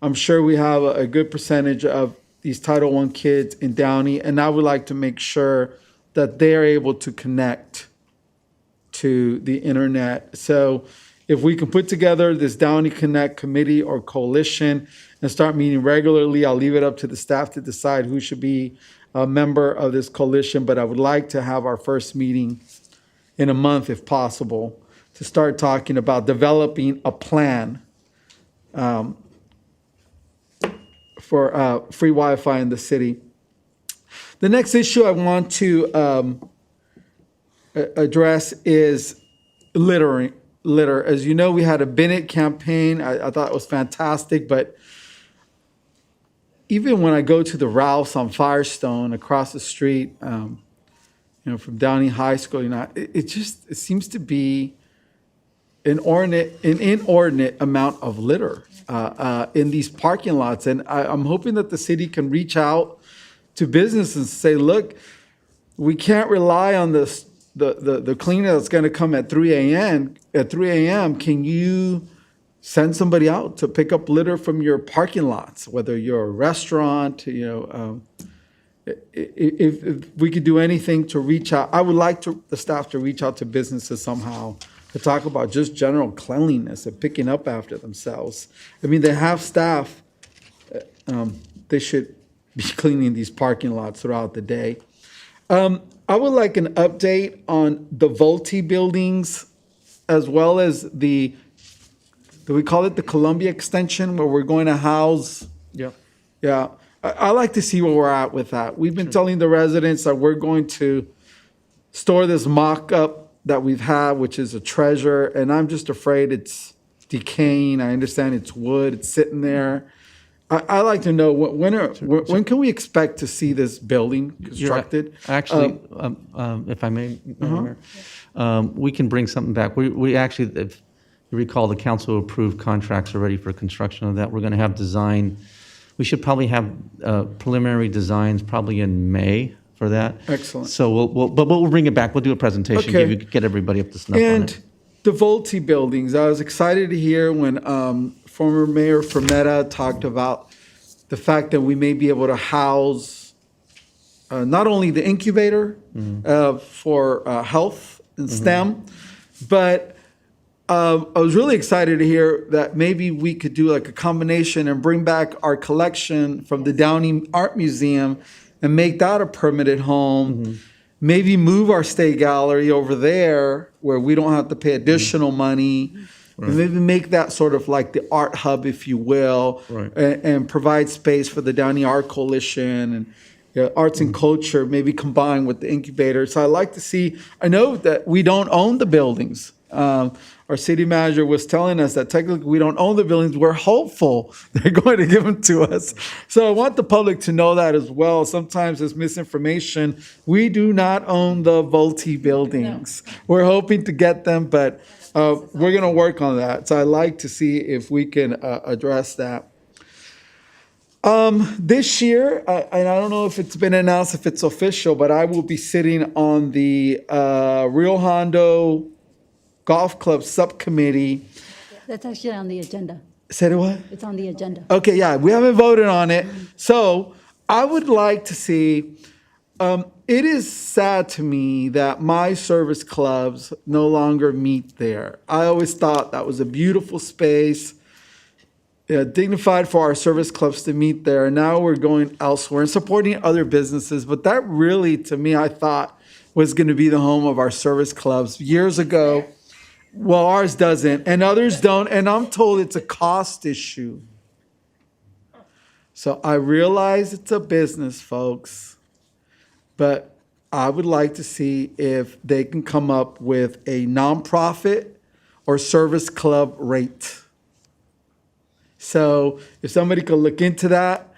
I'm sure we have a good percentage of these Title I kids in Downey, and I would like to make sure that they're able to connect to the internet. So if we can put together this Downey Connect committee or coalition and start meeting regularly, I'll leave it up to the staff to decide who should be a member of this coalition, but I would like to have our first meeting in a month if possible to start talking about developing a plan for free Wi-Fi in the city. The next issue I want to address is litter. As you know, we had a Bennett campaign. I thought it was fantastic, but even when I go to the Ralphs on Firestone across the street, from Downey High School, it seems to be an inordinate amount of litter in these parking lots. And I'm hoping that the city can reach out to businesses and say, look, we can't rely on this the cleaner that's going to come at 3 a.m. Can you send somebody out to pick up litter from your parking lots, whether you're a restaurant, if we could do anything to reach out. I would like the staff to reach out to businesses somehow to talk about just general cleanliness and picking up after themselves. I mean, they have staff. They should be cleaning these parking lots throughout the day. I would like an update on the Volti buildings, as well as do we call it the Columbia Extension, where we're going to house? Yeah. I like to see where we're at with that. We've been telling the residents that we're going to store this mock-up that we've had, which is a treasure, and I'm just afraid it's decaying. I understand it's wood, it's sitting there. I like to know when can we expect to see this building constructed? Actually, if I may, Mayor, we can bring something back. We actually, if you recall, the council approved contracts already for construction of that. We're going to have design. We should probably have preliminary designs probably in May for that. Excellent. So we'll bring it back. We'll do a presentation, Okay. get everybody up to snuff on And it. the Volti buildings, I was excited to hear when former Mayor Fermetta talked about the fact that we may be able to house not only the incubator for health and STEM, but I was really excited to hear that maybe we could do like a combination and bring back our collection from the Downey Art Museum and make that a permanent home. Maybe move our state gallery over there where we don't have to pay additional money. And maybe make that sort of like the art hub, if you will, and provide space for the Downey Art Coalition and arts and culture, maybe combined with the incubator. So I like to see, I know that we don't own the buildings. Our city manager was telling us that technically we don't own the buildings. We're hopeful they're going to give them to us. So I want the public to know that as well. Sometimes there's misinformation. We do not own the Volti buildings. No. We're hoping to get them, but we're going to work on that. So I'd like to see if we can address that. This year, and I don't know if it's been announced, if it's official, but I will be sitting on the Rio Hondo Golf Club Subcommittee. That's actually on the agenda. Said what? It's on the agenda. Okay, yeah, we haven't voted on it. So I would like to see, it is sad to me that my service clubs no longer meet there. I always thought that was a beautiful space, dignified for our service clubs to meet there. Now we're going elsewhere and supporting other businesses. But that really, to me, I thought was going to be the home of our service clubs years ago. Well, ours doesn't, and others don't, and I'm told it's a cost issue. So I realize it's a business, folks, but I would like to see if they can come up with a nonprofit or service club rate. So if somebody could look into that,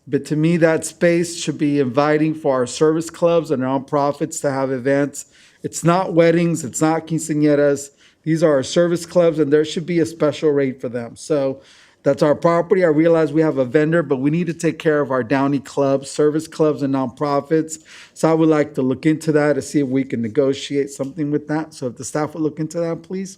but to me, that space should be inviting for our service clubs and nonprofits to have events. It's not weddings, it's not quinceañeras. These are our service clubs, and there should be a special rate for them. So that's our property. I realize we have a vendor, but we need to take care of our Downey clubs, service clubs, and nonprofits. So I would like to look into that to see if we can negotiate something with that. So if the staff would look into that, please.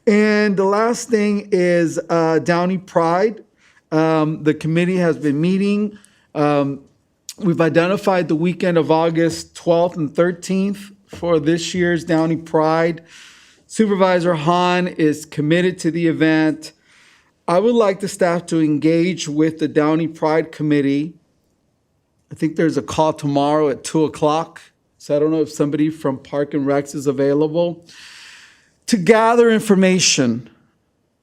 And the last thing is Downey Pride. The committee has been meeting. We've identified the weekend of August 12th and 13th for this year's Downey Pride. Supervisor Hahn is committed to the event. I would like the staff to engage with the Downey Pride Committee. I think there's a call tomorrow at 2 o'clock. So I don't know if somebody from Park and Recs is available to gather information.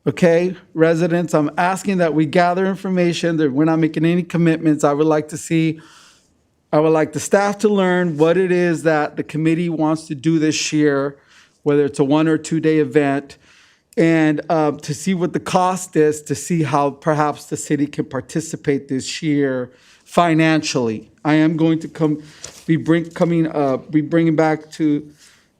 Okay, residents, I'm asking that we gather information, that we're not making any commitments. I would like the staff to learn what it is that the committee wants to do this year, whether it's a 1 or 2 day event, and to see what the cost is, to see how perhaps the city can participate this year financially. I am going to be bringing back to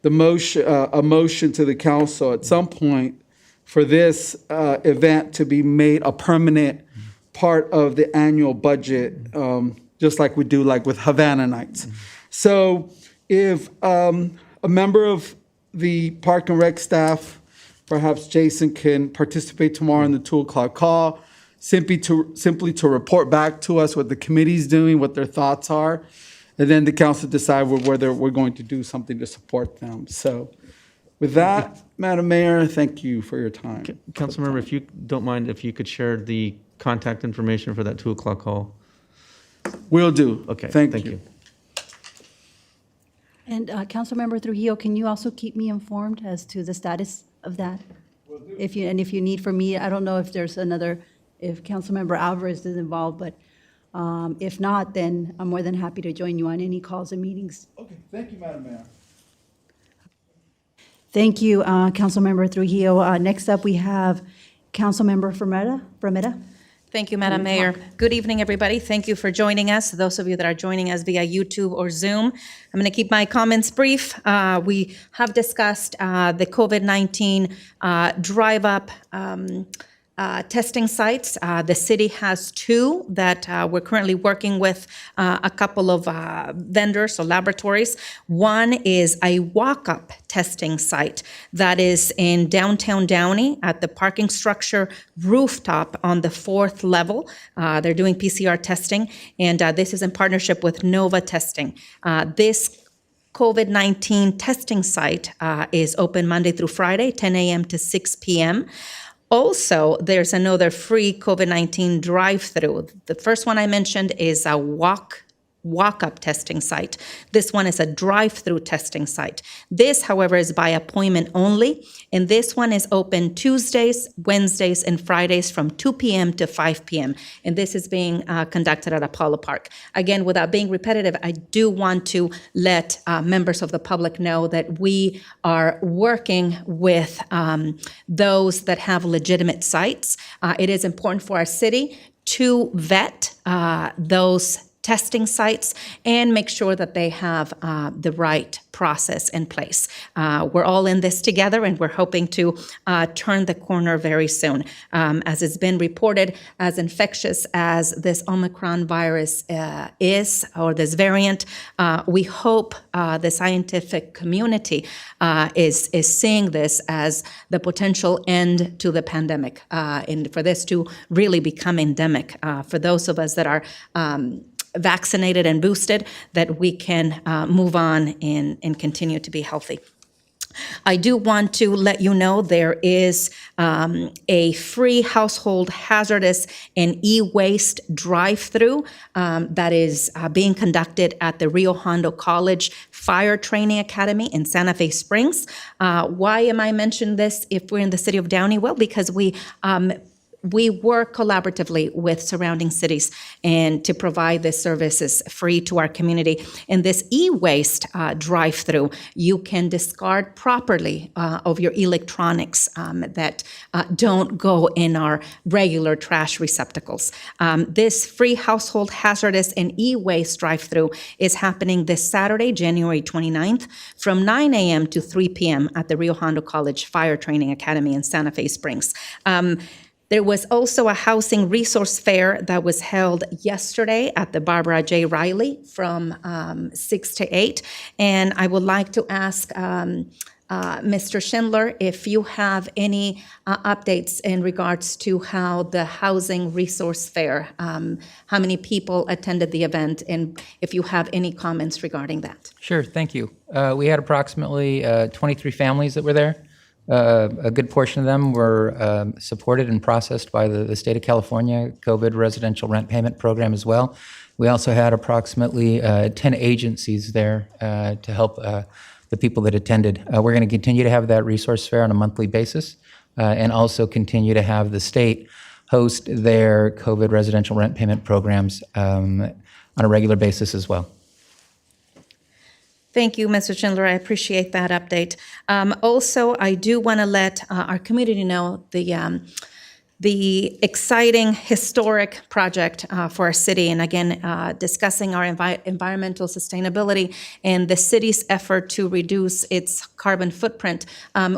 the motion, a motion to the council at some point for this event to be made a permanent part of the annual budget, just like we do like with Havana Nights. So if a member of the Park and Rec staff, perhaps Jason, can participate tomorrow in the 2 o'clock call, simply to report back to us what the committee's doing, what their thoughts are, and then the council decide whether we're going to do something to support them. So with that, Madam Mayor, thank you for your time. Councilmember, if you don't mind, if you could share the contact information for that 2 o'clock call. Will do. Okay, Thank you. And Councilmember Trujillo, can you also keep me informed as to the status of that? If you need for me, I don't know if there's if Councilmember Alvarez is involved, but if not, then I'm more than happy to join you on any calls and meetings. Okay, thank you, Madam Mayor. Thank you, Councilmember Trujillo. Next up, we have Councilmember Frometa. Thank you, Madam Mayor. Good evening, everybody. Thank you for joining us. Those of you that are joining us via YouTube or Zoom, I'm going to keep my comments brief. We have discussed the COVID-19 drive-up testing sites. The city has 2 that we're currently working with a couple of vendors or laboratories. One is a walk-up testing site that is in downtown Downey at the parking structure rooftop on the 4th level. They're doing PCR testing, and this is in partnership with Nova Testing. This COVID-19 testing site is open Monday through Friday, 10 a.m. to 6 p.m. Also, there's another free COVID-19 drive-through. The first one I mentioned is a walk-up testing site. This one is a drive-through testing site. This, however, is by appointment only, and this one is open Tuesdays, Wednesdays, and Fridays from 2 p.m. to 5 p.m., and this is being conducted at Apollo Park. Again, without being repetitive, I do want to let members of the public know that we are working with those that have legitimate sites. It is important for our city to vet those testing sites and make sure that they have the right process in place. We're all in this together, and we're hoping to turn the corner very soon. As it's been reported, as infectious as this Omicron virus is, or this variant, we hope the scientific community is seeing this as the potential end to the pandemic, and for this to really become endemic. For those of us that are vaccinated and boosted, that we can move on and continue to be healthy. I do want to let you know there is a free household hazardous and e-waste drive-through that is being conducted at the Rio Hondo College Fire Training Academy in Santa Fe Springs. Why am I mentioning this if we're in the city of Downey? Well, because we work collaboratively with surrounding cities and to provide this services free to our community. In this e-waste drive-through, you can discard properly of your electronics that don't go in our regular trash receptacles. This free household hazardous and e-waste drive-through is happening this Saturday, January 29th, from 9 a.m. to 3 p.m. at the Rio Hondo College Fire Training Academy in Santa Fe Springs. There was also a housing resource fair that was held yesterday at the Barbara J. Riley from 6 to 8. And I would like to ask Mr. Schindler, if you have any updates in regards to how the housing resource fair, how many people attended the event, and if you have any comments regarding that. Sure, thank you. We had approximately 23 families that were there. A good portion of them were supported and processed by the state of California COVID residential rent payment program as well. We also had approximately 10 agencies there to help the people that attended. We're going to continue to have that resource fair on a monthly basis and also continue to have the state host their COVID residential rent payment programs on a regular basis as well. Thank you, Mr. Schindler. I appreciate that update. Also, I do want to let our community know the exciting historic project for our city, and again, discussing our environmental sustainability and the city's effort to reduce its carbon footprint.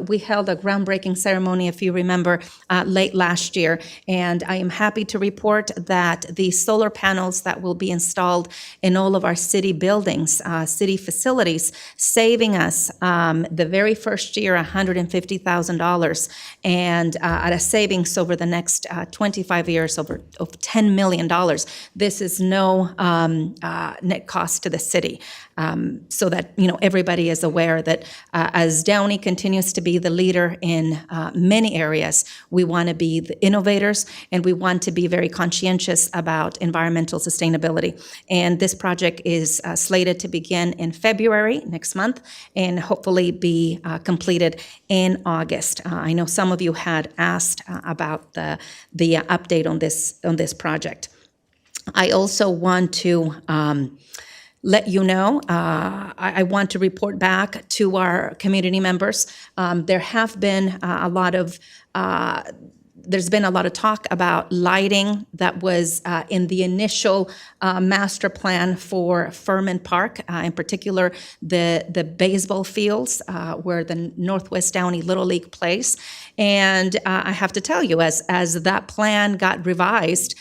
We held a groundbreaking ceremony, if you remember, late last year, and I am happy to report that the solar panels that will be installed in all of our city buildings, city facilities, saving us the very first year $150,000, and at a savings over the next 25 years of $10 million. This is no net cost to the city, so that everybody is aware that as Downey continues to be the leader in many areas, we want to be the innovators and we want to be very conscientious about environmental sustainability. And this project is slated to begin in February next month and hopefully be completed in August. I know some of you had asked about the update on this project. I also want to let you know, I want to report back to our community members. There have been there's been a lot of talk about lighting that was in the initial master plan for Furman Park, in particular the baseball fields where the Northwest Downey Little League plays. And I have to tell you, as that plan got revised,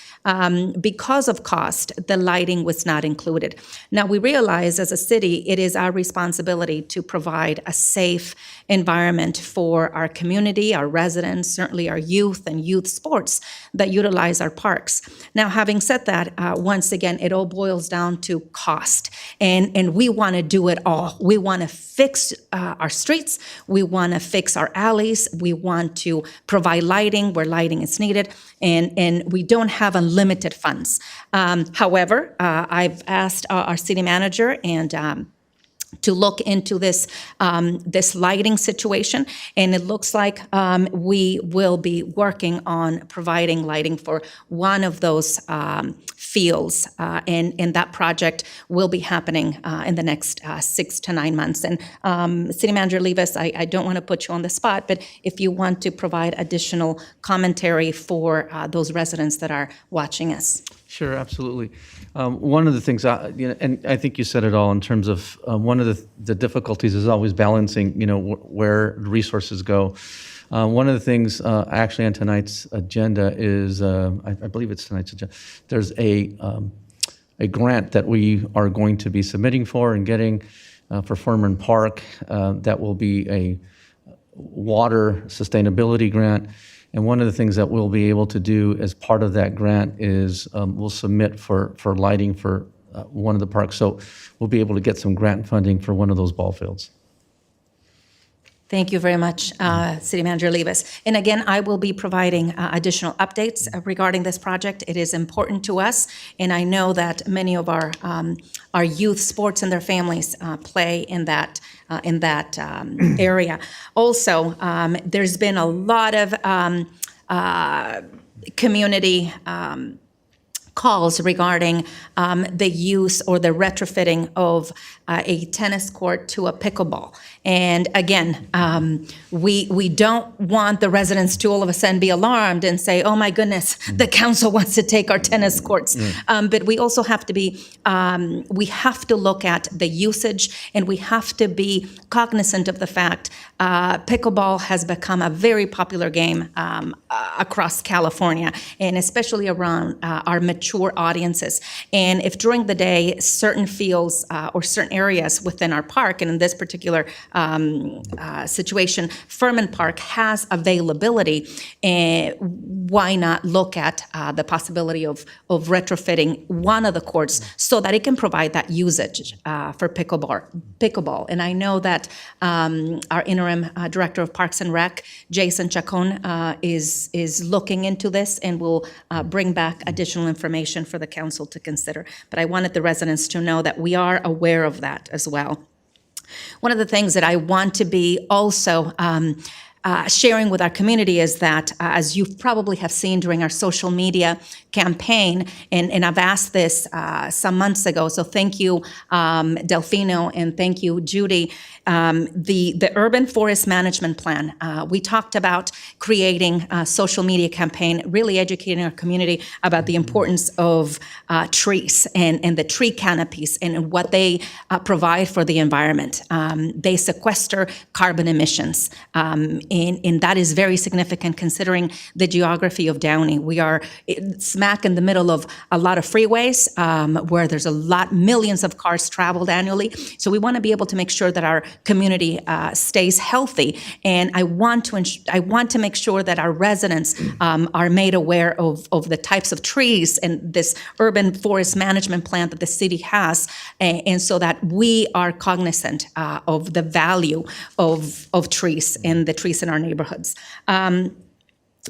because of cost, the lighting was not included. Now, we realize as a city, it is our responsibility to provide a safe environment for our community, our residents, certainly our youth and youth sports that utilize our parks. Now, having said that, once again, it all boils down to cost. And we want to do it all. We want to fix our streets. We want to fix our alleys. We want to provide lighting where lighting is needed. And we don't have unlimited funds. However, I've asked our city manager and to look into this lighting situation, and it looks like we will be working on providing lighting for one of those fields, and that project will be happening in the next 6 to 9 months. And City Manager Levis, I don't want to put you on the spot, but if you want to provide additional commentary for those residents that are watching us. Sure, absolutely. One of the things, and I think you said it all in terms of one of the difficulties is always balancing, where resources go. One of the things actually on tonight's agenda is, I believe it's tonight's agenda, there's a grant that we are going to be submitting for and getting for Furman Park that will be a water sustainability grant. And one of the things that we'll be able to do as part of that grant is we'll submit for lighting for one of the parks. So we'll be able to get some grant funding for one of those ball fields. Thank you very much, City Manager Levis. And again, I will be providing additional updates regarding this project. It is important to us, and I know that many of our youth sports and their families play in that area. Also, there's been a lot of community calls regarding the use or the retrofitting of a tennis court to a pickleball. And again, we don't want the residents to all of a sudden be alarmed and say, oh my goodness, the council wants to take our tennis courts. But we also have to be, we have to look at the usage, and we have to be cognizant of the fact pickleball has become a very popular game across California, and especially around our mature audiences. And if during the day certain fields or certain areas within our park, and in this particular situation, Furman Park has availability, why not look at the possibility of retrofitting one of the courts so that it can provide that usage for pickleball. And I know that our interim director of Parks and Rec, Jason Chacon, is looking into this and will bring back additional information for the council to consider. But I wanted the residents to know that we are aware of that as well. One of the things that I want to be also sharing with our community is that, as you probably have seen during our social media campaign, and I've asked this some months ago, so thank you, Delfino, and thank you, Judy. The Urban Forest Management Plan, we talked about creating a social media campaign, really educating our community about the importance of trees and the tree canopies and what they provide for the environment. They sequester carbon emissions, and that is very significant considering the geography of Downey. We are smack in the middle of a lot of freeways where there's millions of cars traveled annually. So we want to be able to make sure that our community stays healthy. And I want to make sure that our residents are made aware of the types of trees and this urban forest management plan that the city has, and so that we are cognizant of the value of trees and the trees in our neighborhoods.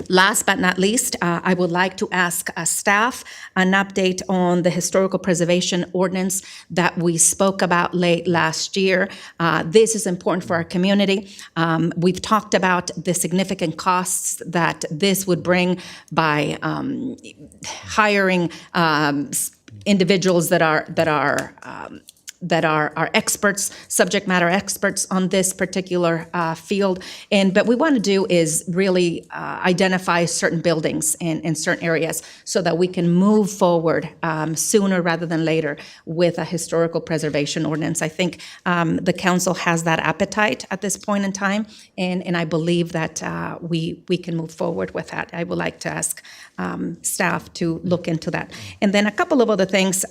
Last but not least, I would like to ask staff an update on the historical preservation ordinance that we spoke about late last year. This is important for our community. We've talked about the significant costs that this would bring by hiring individuals that are experts, subject matter experts on this particular field. But we want to do is really identify certain buildings in certain areas so that we can move forward sooner rather than later with a historical preservation ordinance. I think the council has that appetite at this point in time, and I believe that we can move forward with that. I would like to ask staff to look into that. And then a couple of other things.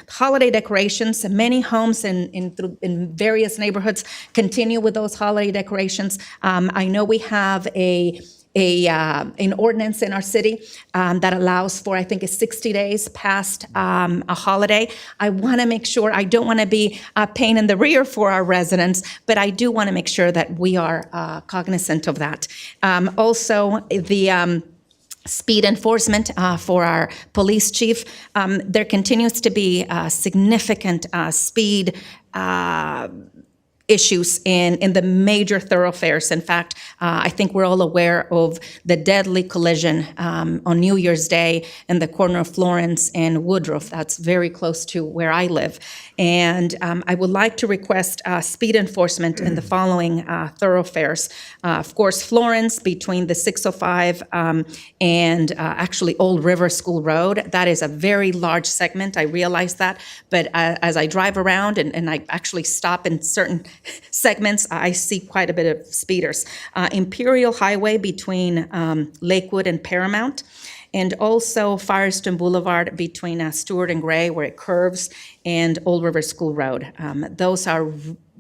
Holiday decorations. Many homes in various neighborhoods continue with those holiday decorations. I know we have an ordinance in our city that allows for, I think it's 60 days past a holiday. I want to make sure, I don't want to be a pain in the rear for our residents, but I do want to make sure that we are cognizant of that. Also, the speed enforcement for our police chief. There continues to be significant speed issues in the major thoroughfares. In fact, I think we're all aware of the deadly collision on New Year's Day in the corner of Florence and Woodruff. That's very close to where I live. And I would like to request speed enforcement in the following thoroughfares. Of course, Florence between the 605 and actually Old River School Road. That is a very large segment. I realize that. But as I drive around and I actually stop in certain segments, I see quite a bit of speeders. Imperial Highway between Lakewood and Paramount, and also Firestone Boulevard between Stewart and Gray, where it curves, and Old River School Road. Those are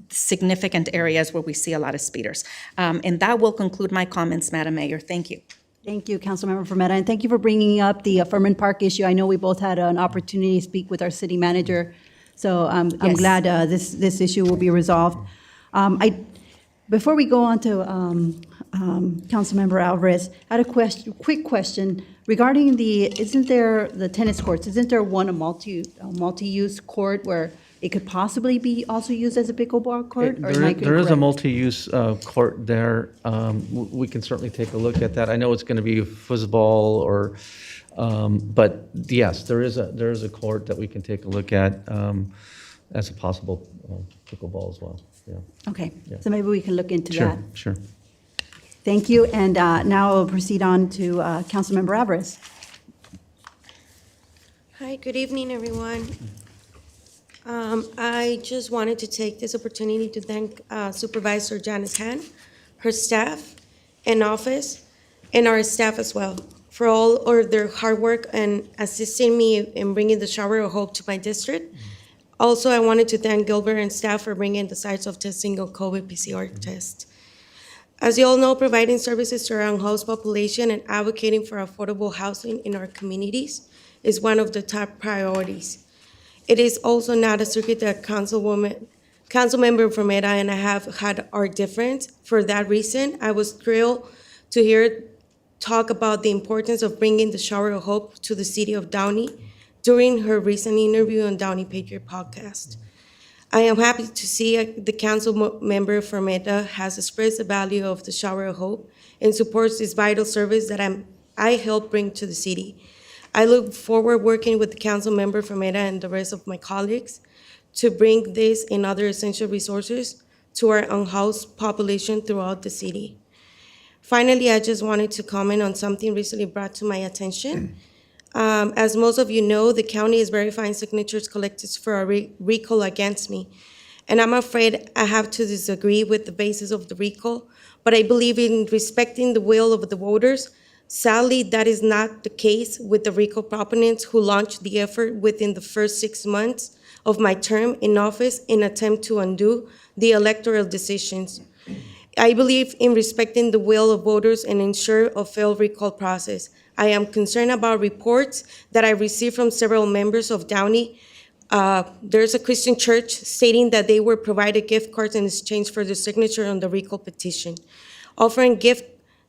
significant areas where we see a lot of speeders. And that will conclude my comments, Madam Mayor. Thank you. Thank you, Councilmember Fermetta, and thank you for bringing up the Furman Park issue. I know we both had an opportunity to speak with our city manager, so I'm glad this issue will be resolved. Before we go on to Councilmember Alvarez, I had a quick question regarding the tennis courts? Isn't there one a multi-use court where it could possibly be also used as a pickleball court? There is a multi-use court there. We can certainly take a look at that. I know it's going to be foosball or. But yes, there is a court that we can take a look at as a possible pickleball as well. Yeah. Okay, Yeah. so maybe we can look into that. Sure. Thank you, and now I'll proceed on to Councilmember Alvarez. Hi, good evening, everyone. I just wanted to take this opportunity to thank Supervisor Janice Han, her staff and office, and our staff as well for all of their hard work and assisting me in bringing the shower of hope to my district. Also, I wanted to thank Gilbert and staff for bringing the sites of testing of COVID PCR test. As you all know, providing services to our unhoused population and advocating for affordable housing in our communities is one of the top priorities. It is also not a secret that Councilmember Fometa and I have had our difference. For that reason, I was thrilled to hear talk about the importance of bringing the shower of hope to the city of Downey during her recent interview on Downey Patriot podcast. I am happy to see the council member Fometa has expressed the value of the shower of hope and supports this vital service that I help bring to the city. I look forward working with the council member Fometa and the rest of my colleagues to bring this and other essential resources to our unhoused population throughout the city. Finally, I just wanted to comment on something recently brought to my attention. As most of you know, the county is verifying signatures collected for a recall against me. And I'm afraid I have to disagree with the basis of the recall, but I believe in respecting the will of the voters. Sadly, that is not the case with the recall proponents who launched the effort within the first 6 months of my term in office in an attempt to undo the electoral decisions. I believe in respecting the will of voters and ensure a fair recall process. I am concerned about reports that I received from several members of Downey. There's a Christian church stating that they were provided gift cards in exchange for their signature on the recall petition. Offering gift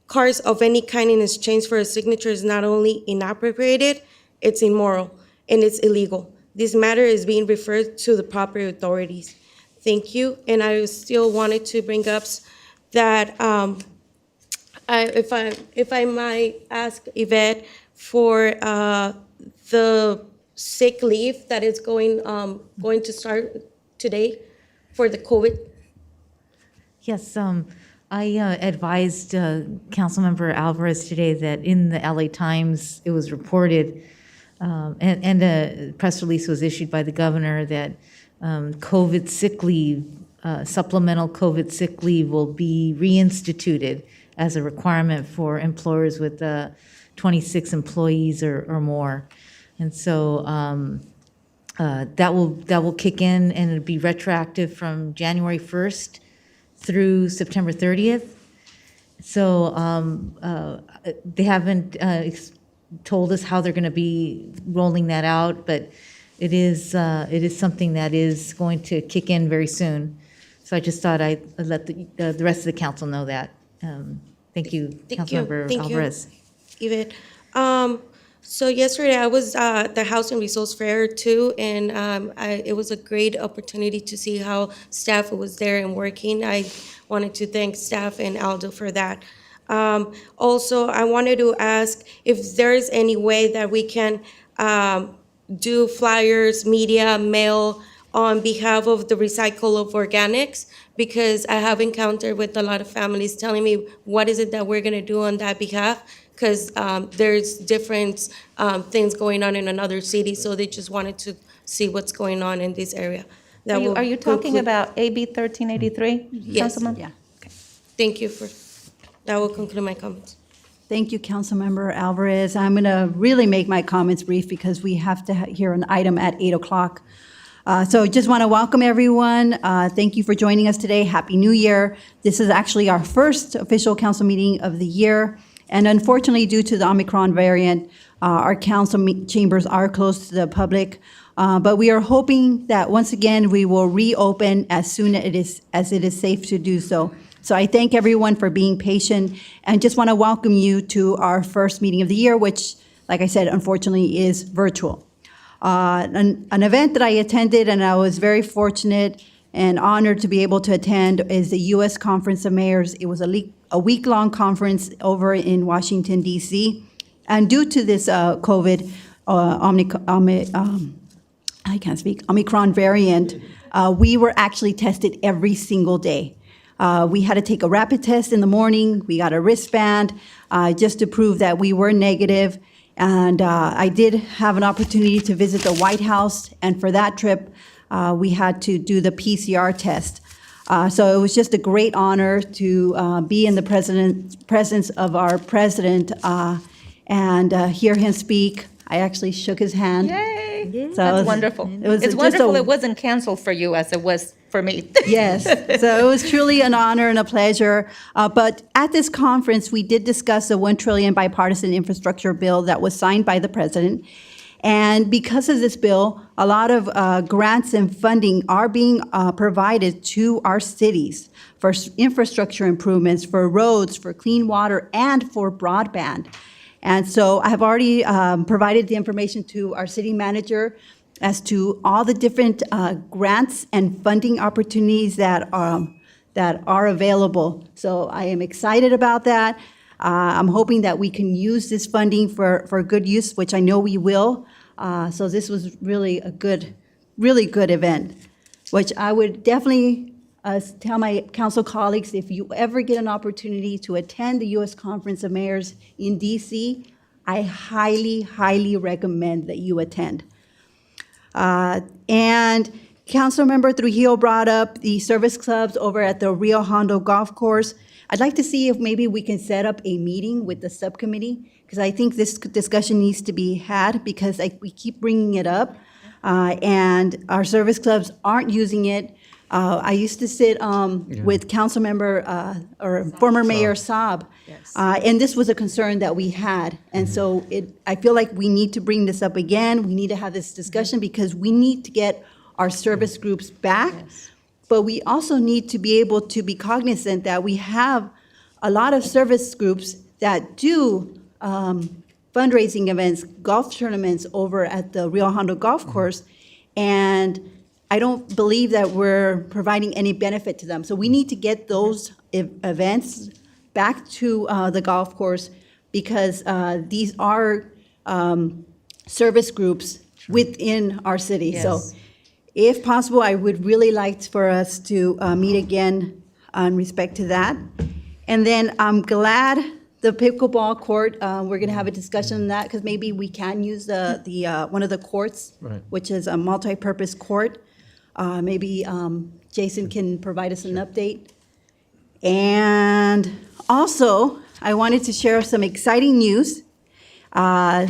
cards of any kind in exchange for a signature is not only inappropriate, it's immoral, and it's illegal. This matter is being referred to the proper authorities. Thank you, and I still wanted to bring up that if I might ask Yvette for the sick leave that is going to start today for the COVID. Yes, I advised Councilmember Alvarez today that in the LA Times, it was reported, and a press release was issued by the governor that COVID sick leave, supplemental COVID sick leave will be reinstituted as a requirement for employers with 26 employees or more. And so that will kick in, and it'll be retroactive from January 1st through September 30th. So they haven't told us how they're going to be rolling that out, but it is something that is going to kick in very soon. So I just thought I'd let the rest of the council know that. Thank you, Councilmember Alvarez. Yvette. So yesterday I was at the Housing Resource Fair too, and it was a great opportunity to see how staff was there and working. I wanted to thank staff and Aldo for that. Also, I wanted to ask if there is any way that we can do flyers, media, mail on behalf of the recycle of organics, because I have encountered with a lot of families telling me what is it that we're gonna do on that behalf, because there's different things going on in another city, so they just wanted to see what's going on in this area. Are you talking about AB 1383? Yes. Councilmember? Yeah. Thank you that will conclude my comments. Thank you, Councilmember Alvarez. I'm going to really make my comments brief because we have to hear an item at 8 o'clock. So just want to welcome everyone. Thank you for joining us today. Happy New Year. This is actually our first official council meeting of the year. And unfortunately, due to the Omicron variant, our council chambers are closed to the public. But we are hoping that once again, we will reopen as soon as it is safe to do so. So I thank everyone for being patient and just want to welcome you to our first meeting of the year, which, like I said, unfortunately is virtual. An event that I attended and I was very fortunate and honored to be able to attend is the U.S. Conference of Mayors. It was a week-long conference over in Washington, D.C. And due to this COVID, Omicron variant, we were actually tested every single day. We had to take a rapid test in the morning. We got a wristband just to prove that we were negative. And I did have an opportunity to visit the White House. And for that trip, we had to do the PCR test. So it was just a great honor to be in the presence of our president and hear him speak. I actually shook his hand. Yay! So That's wonderful. it was It's just wonderful a- it wasn't canceled for you as it was for me. Yes, so it was truly an honor and a pleasure. But at this conference, we did discuss the 1 trillion bipartisan infrastructure bill that was signed by the president. And because of this bill, a lot of grants and funding are being provided to our cities for infrastructure improvements, for roads, for clean water, and for broadband. And so I have already provided the information to our city manager as to all the different grants and funding opportunities that are available. So I am excited about that. I'm hoping that we can use this funding for good use, which I know we will. So this was really a really good event, which I would definitely tell my council colleagues, if you ever get an opportunity to attend the U.S. Conference of Mayors in D.C., I highly, highly recommend that you attend. And Councilmember Trujillo brought up the service clubs over at the Rio Hondo Golf Course. I'd like to see if maybe we can set up a meeting with the subcommittee, because I think this discussion needs to be had, because we keep bringing it up, and our service clubs aren't using it. I used to sit with Councilmember or former Mayor Saab, and this was a concern that we had. And so I feel like we need to bring this up again. We need to have this discussion because we need to get our service groups back. But we also need to be able to be cognizant that we have a lot of service groups that do fundraising events, golf tournaments over at the Rio Hondo Golf Course, and I don't believe that we're providing any benefit to them. So we need to get those events back to the golf course, because these are service groups within our city. Yes. So if possible, I would really like for us to meet again in respect to that. And then I'm glad the pickleball court, we're going to have a discussion on that, because maybe we can use the one of the courts, Right. which is a multi-purpose court. Maybe Jason can provide us an update. And also, I wanted to share some exciting news. I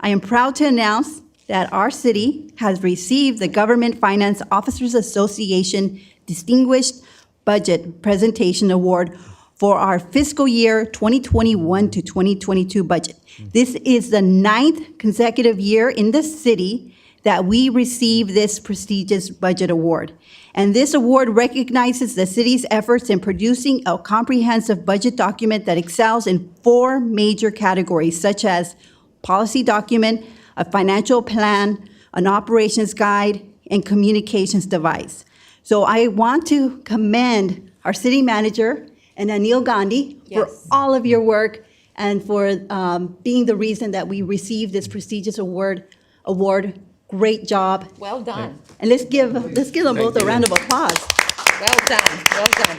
am proud to announce that our city has received the Government Finance Officers Association Distinguished Budget Presentation Award for our fiscal year 2021 to 2022 budget. This is the 9th consecutive year in the city that we receive this prestigious budget award. And this award recognizes the city's efforts in producing a comprehensive budget document that excels in 4 major categories, such as policy document, a financial plan, an operations guide, and communications device. So I want to commend our city manager and Anil Gandhi for all of your work and for being the reason that we received this prestigious award. Great job. Well done. And let's give them both a round of applause. Well done. Well done.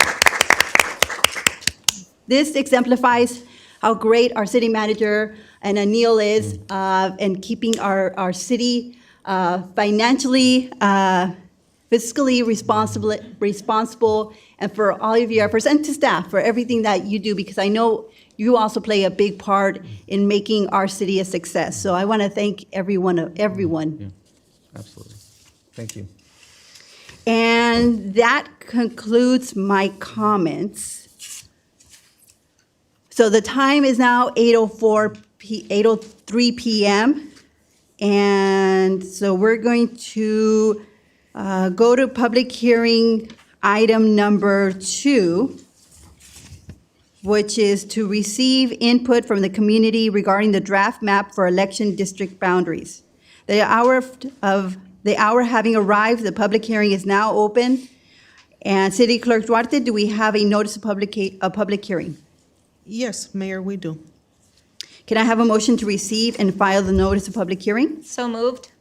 This exemplifies how great our city manager and Anil is in keeping our city financially, fiscally responsible, and for all of your efforts, and to staff for everything that you do, because I know you also play a big part in making our city a success. So I want to thank everyone. Yeah, absolutely. Thank you. And that concludes my comments. So the time is now 8:03 p.m. And so we're going to go to public hearing item number 2, which is to receive input from the community regarding the draft map for election district boundaries. The hour having arrived, the public hearing is now open. And City Clerk Duarte, do we have a notice of public hearing? Yes, Mayor, we do. Can I have a motion to receive and file the notice of public hearing? So moved.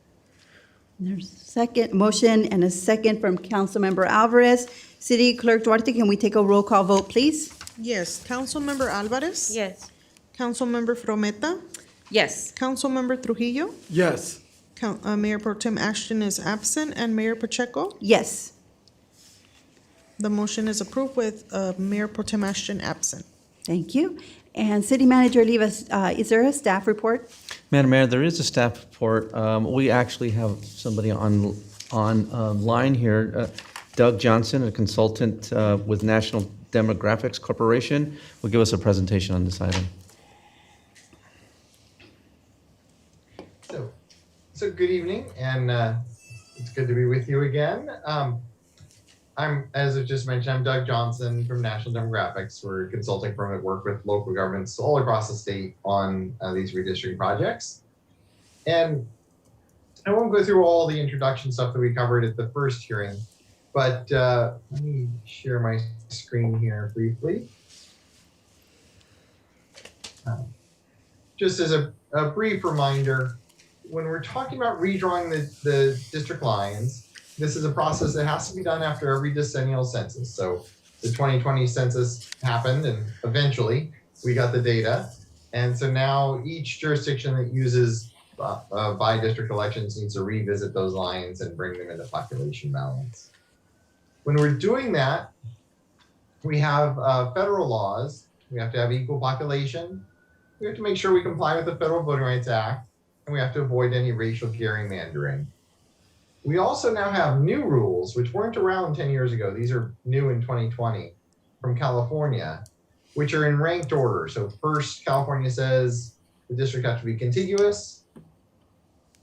There's a motion and a second from Councilmember Alvarez. City Clerk Duarte, can we take a roll call vote, please? Yes, Councilmember Alvarez? Yes. Councilmember Frometa? Yes. Councilmember Trujillo? Yes. Mayor Pro Tem Ashton is absent, and Mayor Pacheco? Yes. The motion is approved with Mayor Pro Tem Ashton absent. Thank you. And City Manager Olivas, is there a staff report? Madam Mayor, there is a staff report. We actually have somebody on line here, Doug Johnson, a consultant with National Demographics Corporation, will give us a presentation on this item. So good evening, and it's good to be with you again. As I just mentioned, I'm Doug Johnson from National Demographics. We're a consulting firm that work with local governments all across the state on these redistricting projects. And I won't go through all the introduction stuff that we covered at the first hearing, but let me share my screen here briefly. Just as a brief reminder, when we're talking about redrawing the district lines, this is a process that has to be done after every decennial census. So the 2020 census happened, and eventually we got the data. And so now each jurisdiction that uses by-district elections needs to revisit those lines and bring them into population balance. When we're doing that, we have federal laws. We have to have equal population. We have to make sure we comply with the Federal Voting Rights Act, and we have to avoid any racial gerrymandering. We also now have new rules, which weren't around 10 years ago. These are new in 2020 from California, which are in ranked order. So first, California says the district has to be contiguous.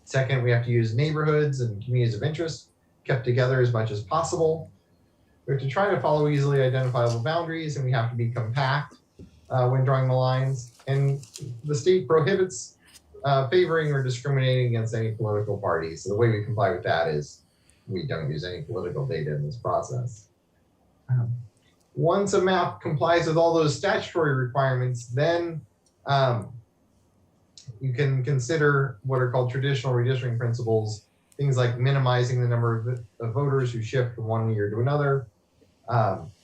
Second, we have to use neighborhoods and communities of interest kept together as much as possible. We have to try to follow easily identifiable boundaries, and we have to be compact when drawing the lines. And the state prohibits favoring or discriminating against any political party. So the way we comply with that is we don't use any political data in this process. Once a map complies with all those statutory requirements, then you can consider what are called traditional redistricting principles, things like minimizing the number of voters who shift from one year to another,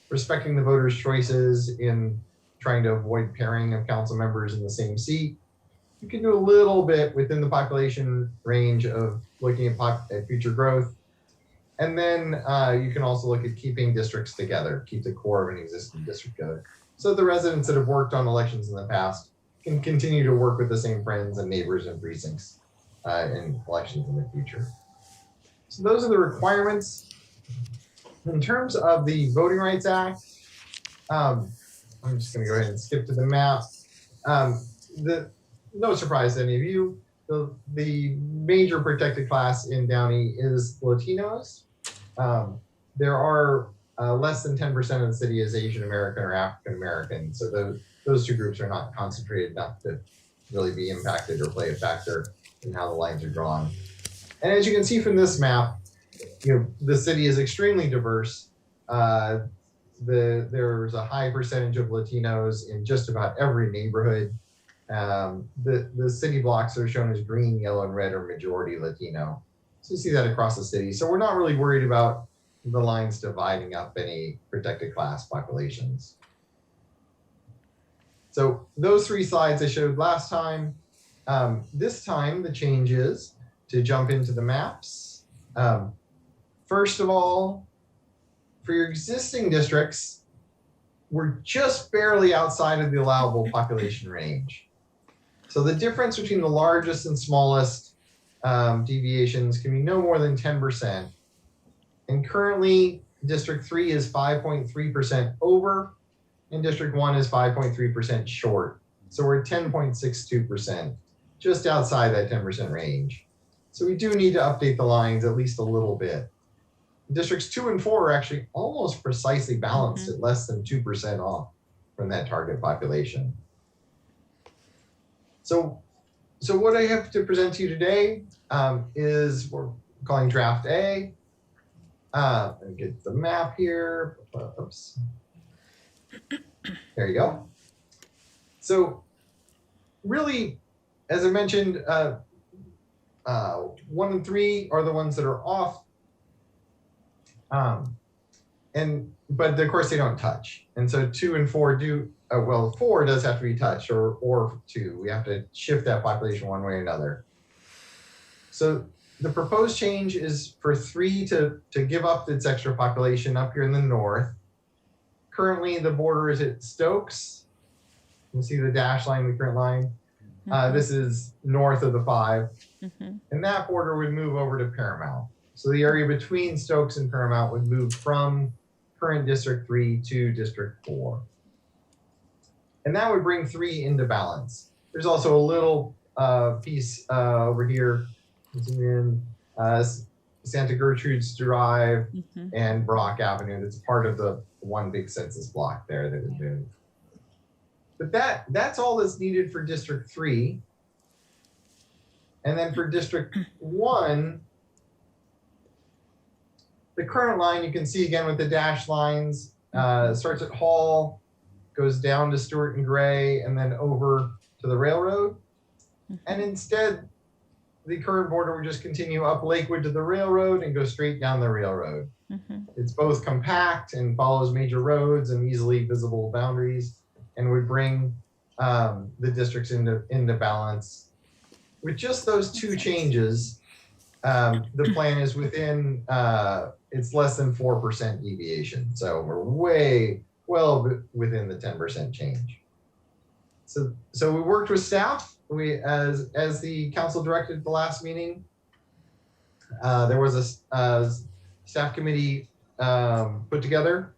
respecting the voters' choices in trying to avoid pairing of council members in the same seat. You can do a little bit within the population range of looking at future growth. And then you can also look at keeping districts together, keep the core of an existing district together. So the residents that have worked on elections in the past can continue to work with the same friends and neighbors and precincts in elections in the future. So those are the requirements. In terms of the Voting Rights Act, I'm just gonna go ahead and skip to the map. No surprise to any of you, the major protected class in Downey is Latinos. There are less than 10% of the city is Asian American or African American. So those two groups are not concentrated enough to really be impacted or play a factor in how the lines are drawn. And as you can see from this map, the city is extremely diverse. There's a high percentage of Latinos in just about every neighborhood. The city blocks that are shown as green, yellow, and red are majority Latino. So you see that across the city. So we're not really worried about the lines dividing up any protected class populations. So those three slides I showed last time. This time the change is to jump into the maps. First of all, for your existing districts, we're just barely outside of the allowable population range. So the difference between the largest and smallest deviations can be no more than 10%. And currently, District 3 is 5.3% over, and District 1 is 5.3% short. So we're 10.62%, just outside that 10% range. So we do need to update the lines at least a little bit. Districts 2 and 4 are actually almost precisely balanced at less than 2% off from that target population. So what I have to present to you today is we're calling Draft A. Let me get the map here. Oops. There you go. So really, as I mentioned, 1 and 3 are the ones that are off. But of course they don't touch. And so 2 and 4 do, well, 4 does have to be touched, or 2. We have to shift that population one way or another. So the proposed change is for 3 to give up its extra population up here in the north. Currently the border is at Stokes, You can see the dash line, the current line. This is north of the 5. And that border would move over to Paramount. So the area between Stokes and Paramount would move from current District 3 to District 4. And that would bring 3 into balance. There's also a little piece over here in Santa Gertrude's Drive and Brock Avenue. That's part of the one big census block there that would move. But that's all that's needed for District 3. And then for District 1, the current line you can see again with the dashed lines starts at Hall, goes down to Stewart and Gray, and then over to the railroad. And instead, the current border would just continue up Lakewood to the railroad and go straight down the railroad. It's both compact and follows major roads and easily visible boundaries, and would bring the districts into balance. With just those 2 changes, the plan is within, it's less than 4% deviation. So we're well within the 10% change. So we worked with staff. As the council directed at the last meeting, there was a staff committee put together.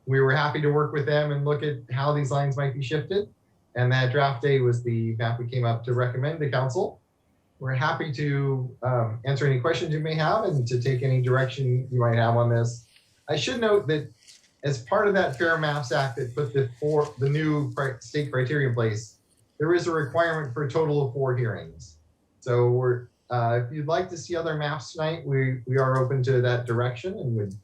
We were happy to work with them and look at how these lines might be shifted. And that draft day was the map we came up to recommend to council. We're happy to answer any questions you may have and to take any direction you might have on this. I should note that as part of that Fair Maps Act that put the new state criteria in place, there is a requirement for a total of 4 hearings. So if you'd like to see other maps tonight, we are open to that direction and would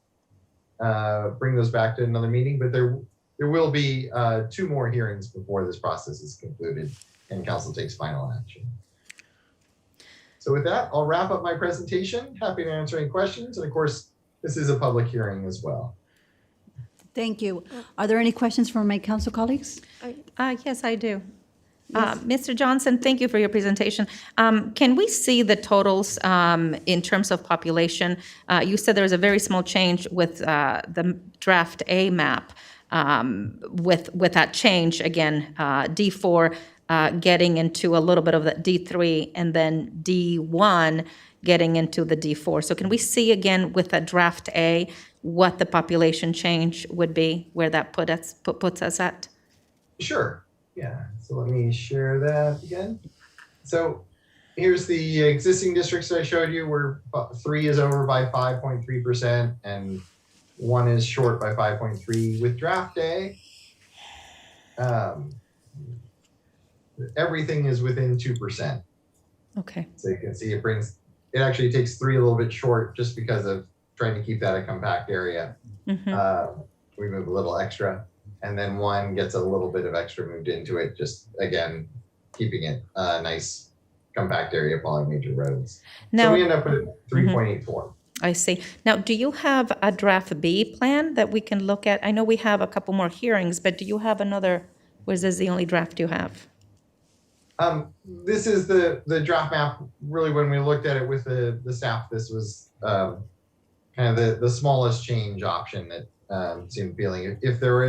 bring those back to another meeting. But there will be 2 more hearings before this process is concluded and council takes final action. So with that, I'll wrap up my presentation. Happy to answer any questions. And of course, this is a public hearing as well. Thank you. Are there any questions from my council colleagues? Yes, I do. Mr. Johnson, thank you for your presentation. Can we see the totals in terms of population? You said there was a very small change with the draft A map. With that change, again, D4 getting into a little bit of the D3 and then D1 getting into the D4. So can we see again with that draft A what the population change would be, where that puts us at? Sure. Yeah. So let me share that again. So here's the existing districts I showed you where 3 is over by 5.3% and 1 is short by 5.3. With draft A, everything is within 2%. Okay. So you can see it actually takes 3 a little bit short just because of trying to keep that a compact area. We move a little extra, and then 1 gets a little bit of extra moved into it, just again, keeping it a nice compact area following major roads. Now, so we end up with 3.84. I see. Now, do you have a draft B plan that we can look at? I know we have a couple more hearings, but do you have another, or is this the only draft you have? This is the draft map. Really, when we looked at it with the staff, this was kind of the smallest change option that seemed appealing. If there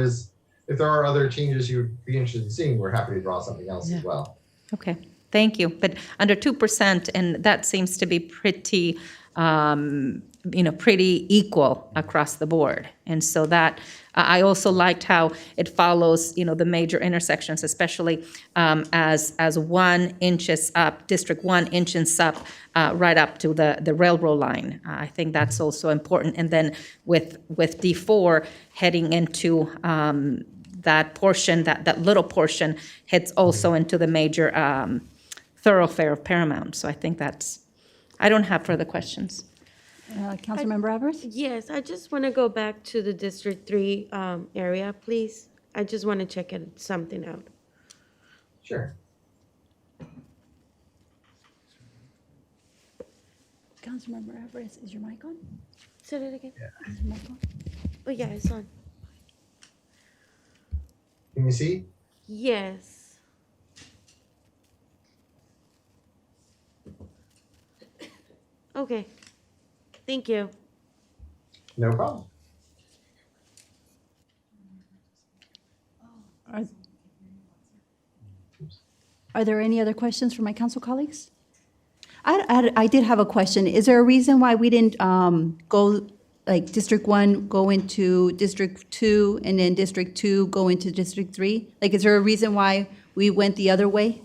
are other changes you would be interested in seeing, we're happy to draw something else as well. Okay, thank you. But under 2%, and that seems to be pretty, pretty equal across the board. And so that, I also liked how it follows, the major intersections, especially as 1 inches up, District 1 inches up, right up to the railroad line. I think that's also important. And then with D4 heading into that portion, that little portion heads also into the major thoroughfare of Paramount. So I think I don't have further questions. Councilmember Evers? Yes, I just want to go back to the District 3 area, please. I just want to check something out. Sure. Councilmember Evers, is your mic on? Say that again. Is your mic on? Oh, yeah, it's on. Can you see? Yes. Okay. Thank you. No problem. Are there any other questions from my council colleagues? I did have a question. Is there a reason why we didn't go, like, District 1 go into District 2, and then District 2 go into District 3? Like, is there a reason why we went the other way?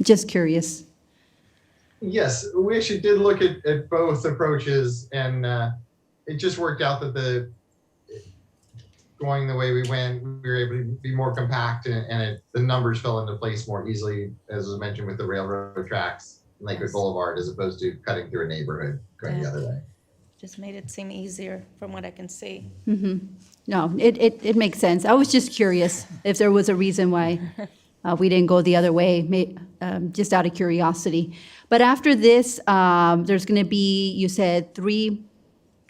Just curious. Yes, we actually did look at both approaches, and it just worked out that going the way we went, we were able to be more compact, and the numbers fell into place more easily, as was mentioned with the railroad tracks and Lakewood Boulevard, as opposed to cutting through a neighborhood going the other way. Just made it seem easier from what I can see. No, it makes sense. I was just curious if there was a reason why we didn't go the other way, just out of curiosity. But after this, there's going to be, you said, three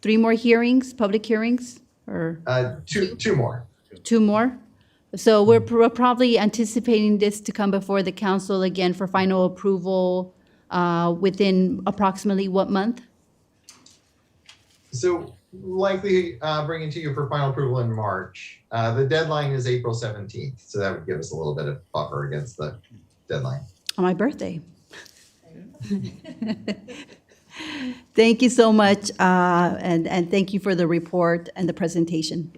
more hearings, public hearings, or? Two more. Two more? So we're probably anticipating this to come before the council again for final approval within approximately what month? So likely bringing to you for final approval in March. The deadline is April 17th, so that would give us a little bit of buffer against the deadline. On my birthday. Thank you so much, and thank you for the report and the presentation.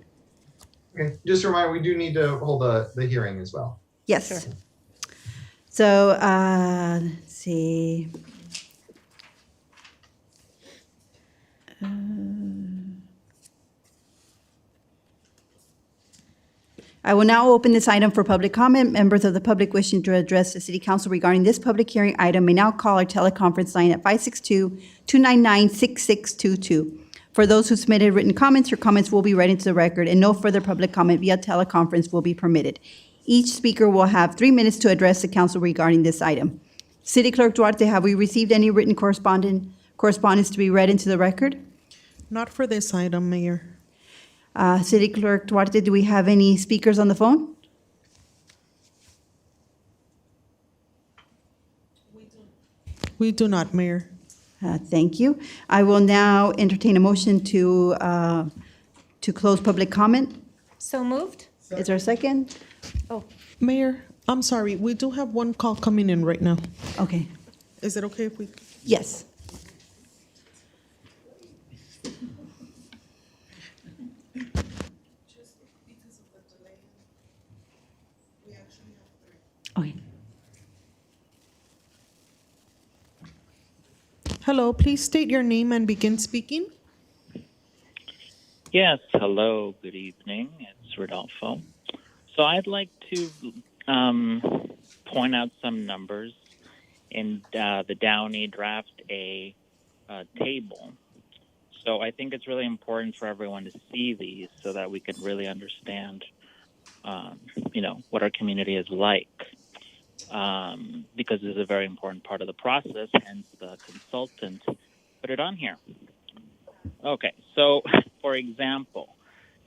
Okay, just a reminder, we do need to hold the hearing as well. Yes. Sure. So, let's see. I will now open this item for public comment. Members of the public wishing to address the city council regarding this public hearing item may now call our teleconference line at 562-299-6622. For those who submitted written comments, your comments will be read into the record, and no further public comment via teleconference will be permitted. Each speaker will have 3 minutes to address the council regarding this item. City Clerk Duarte, have we received any written correspondence to be read into the record? Not for this item, Mayor. City Clerk Duarte, do we have any speakers on the phone? We do not, Mayor. Thank you. I will now entertain a motion to close public comment. So moved? Is there a second? Oh, Mayor, I'm sorry, we do have one call coming in right now. Okay. Is it okay if we? Yes. Okay. Hello, please state your name and begin speaking. Yes, hello, good evening. It's Rodolfo. So I'd like to point out some numbers in the Downey Draft A table. So I think it's really important for everyone to see these so that we can really understand, what our community is like. Because this is a very important part of the process, hence the consultant put it on here. Okay, so for example,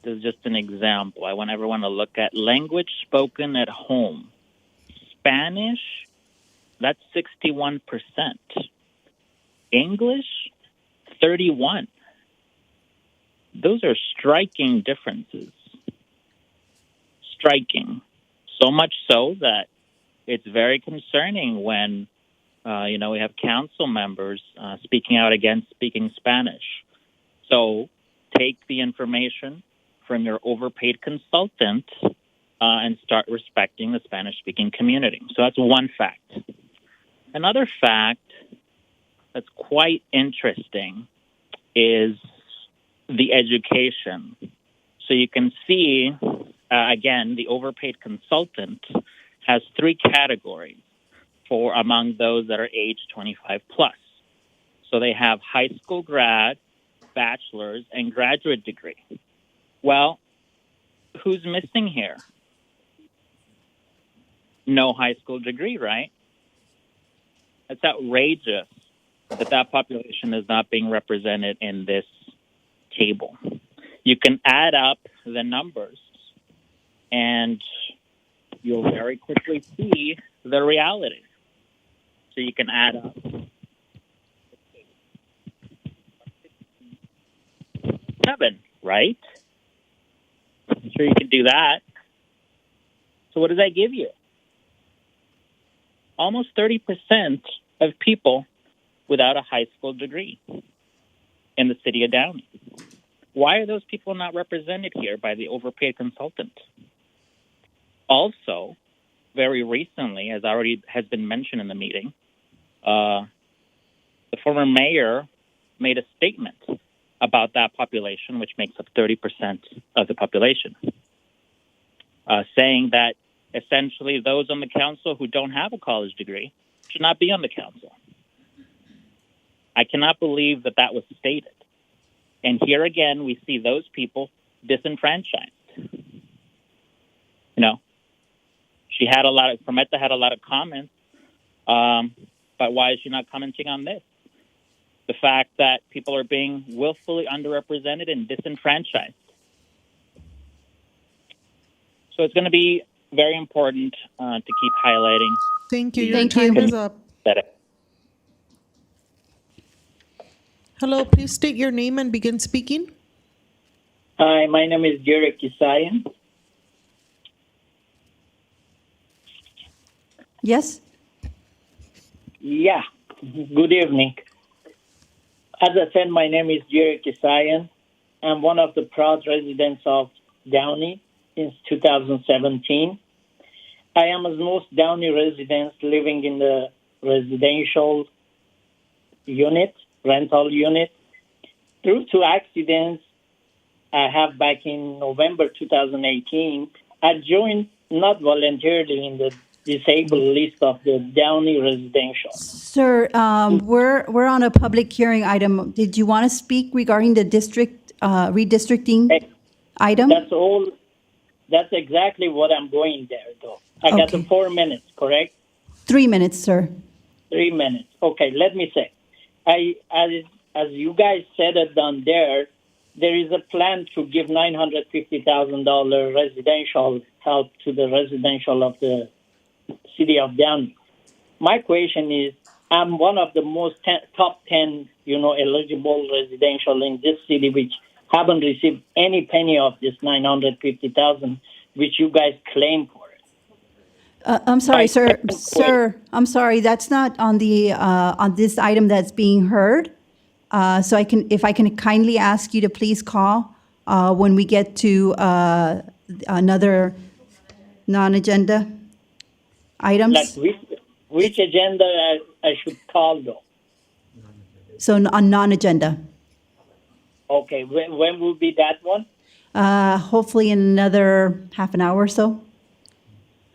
this is just an example. I want everyone to look at language spoken at home. Spanish, that's 61%. English, 31%. Those are striking differences. Striking. So much so that it's very concerning when, we have council members speaking out against speaking Spanish. So take the information from your overpaid consultant and start respecting the Spanish-speaking community. So that's one fact. Another fact that's quite interesting is the education. So you can see, again, the overpaid consultant has 3 categories for among those that are age 25 plus. So they have high school grad, bachelor's, and graduate degree. Well, who's missing here? No high school degree, right? It's outrageous that population is not being represented in this table. You can add up the numbers and you'll very quickly see the reality. So you can add up. 7, right? I'm sure you can do that. So what does that give you? almost 30% of people without a high school degree in the city of Downey. Why are those people not represented here by the overpaid consultant? Also, very recently, as already has been mentioned in the meeting, the former mayor made a statement about that population, which makes up 30% of the population, saying that essentially those on the council who don't have a college degree should not be on the council. I cannot believe that that was stated. And here again, we see those people disenfranchised. Prometta had a lot of comments, but why is she not commenting on this? The fact that people are being willfully underrepresented and disenfranchised. So it's going to be very important to keep highlighting. Thank you. Your Thank time you. is up. That Hello, please state your name and begin speaking. Hi, my name is Eoc Sites. Yes? Yeah, good evening. As I said, my name is Eoc Sites. I'm one of the proud residents of Downey since 2017. I am as most Downey residents living in the residential unit, rental unit. Through two accidents I have back in November 2018, I joined not voluntarily in the disabled list of the Downey residential. Sir, we're on a public hearing item. Did you want to speak regarding the district redistricting item? That's all. That's exactly what I'm going there, though. I got the Okay. 4 minutes, correct? 3 minutes, sir. 3 minutes. Okay, let me say. As you guys said it down there is a plan to give $950,000 residential help to the residential of the city of Downey. My question is, I'm one of the top 10, eligible residential in this city, which haven't received any penny of this $950,000, which you guys claim for it. I'm sorry, sir. Sir, I'm sorry. That's not on the on this item that's being heard. So if I can kindly ask you to please call when we get to another non-agenda items. Like which agenda I should call, though? So on non-agenda. Okay, when will be that one? Hopefully in another half an hour or so.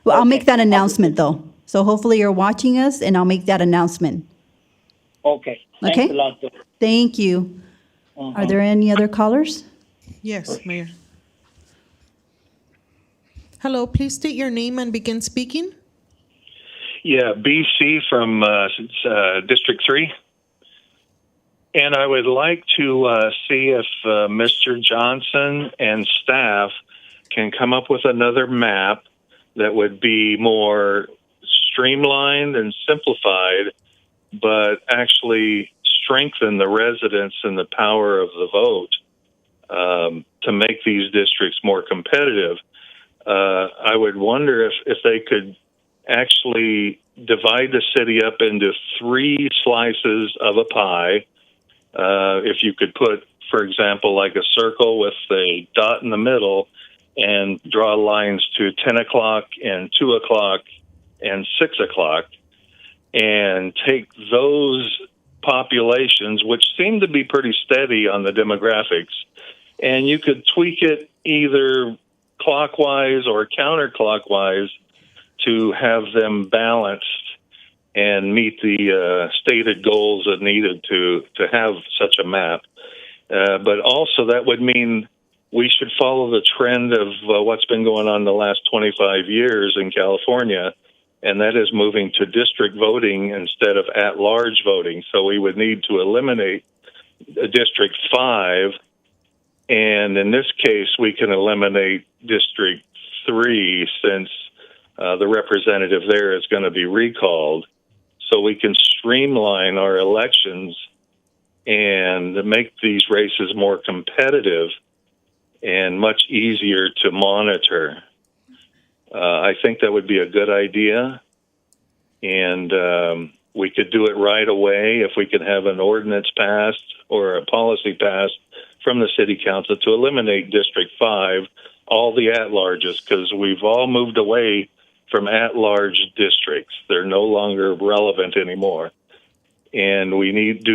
Well, I'll Okay. make that announcement, though. So hopefully you're watching us, and I'll make that announcement. Okay, thanks Okay. a lot, though. Thank you. Are there any other callers? Yes, Mayor. Hello, please state your name and begin speaking. Yeah, BC from District 3. And I would like to see if Mr. Johnson and staff can come up with another map that would be more streamlined and simplified, but actually strengthen the residents and the power of the vote to make these districts more competitive. I would wonder if they could actually divide the city up into 3 slices of a pie. If you could put, for example, like a circle with a dot in the middle and draw lines to 10 o'clock and 2 o'clock and 6 o'clock, and take those populations, which seem to be pretty steady on the demographics, and you could tweak it either clockwise or counterclockwise to have them balanced and meet the stated goals that needed to have such a map. But also that would mean we should follow the trend of what's been going on the last 25 years in California, and that is moving to district voting instead of at-large voting. So we would need to eliminate District 5, and in this case, we can eliminate District 3 since the representative there is going to be recalled. So we can streamline our elections and make these races more competitive and much easier to monitor. I think that would be a good idea. And we could do it right away if we could have an ordinance passed or a policy passed from the city council to eliminate District 5, all the at-larges, because we've all moved away from at-large districts. They're no longer relevant anymore. And we need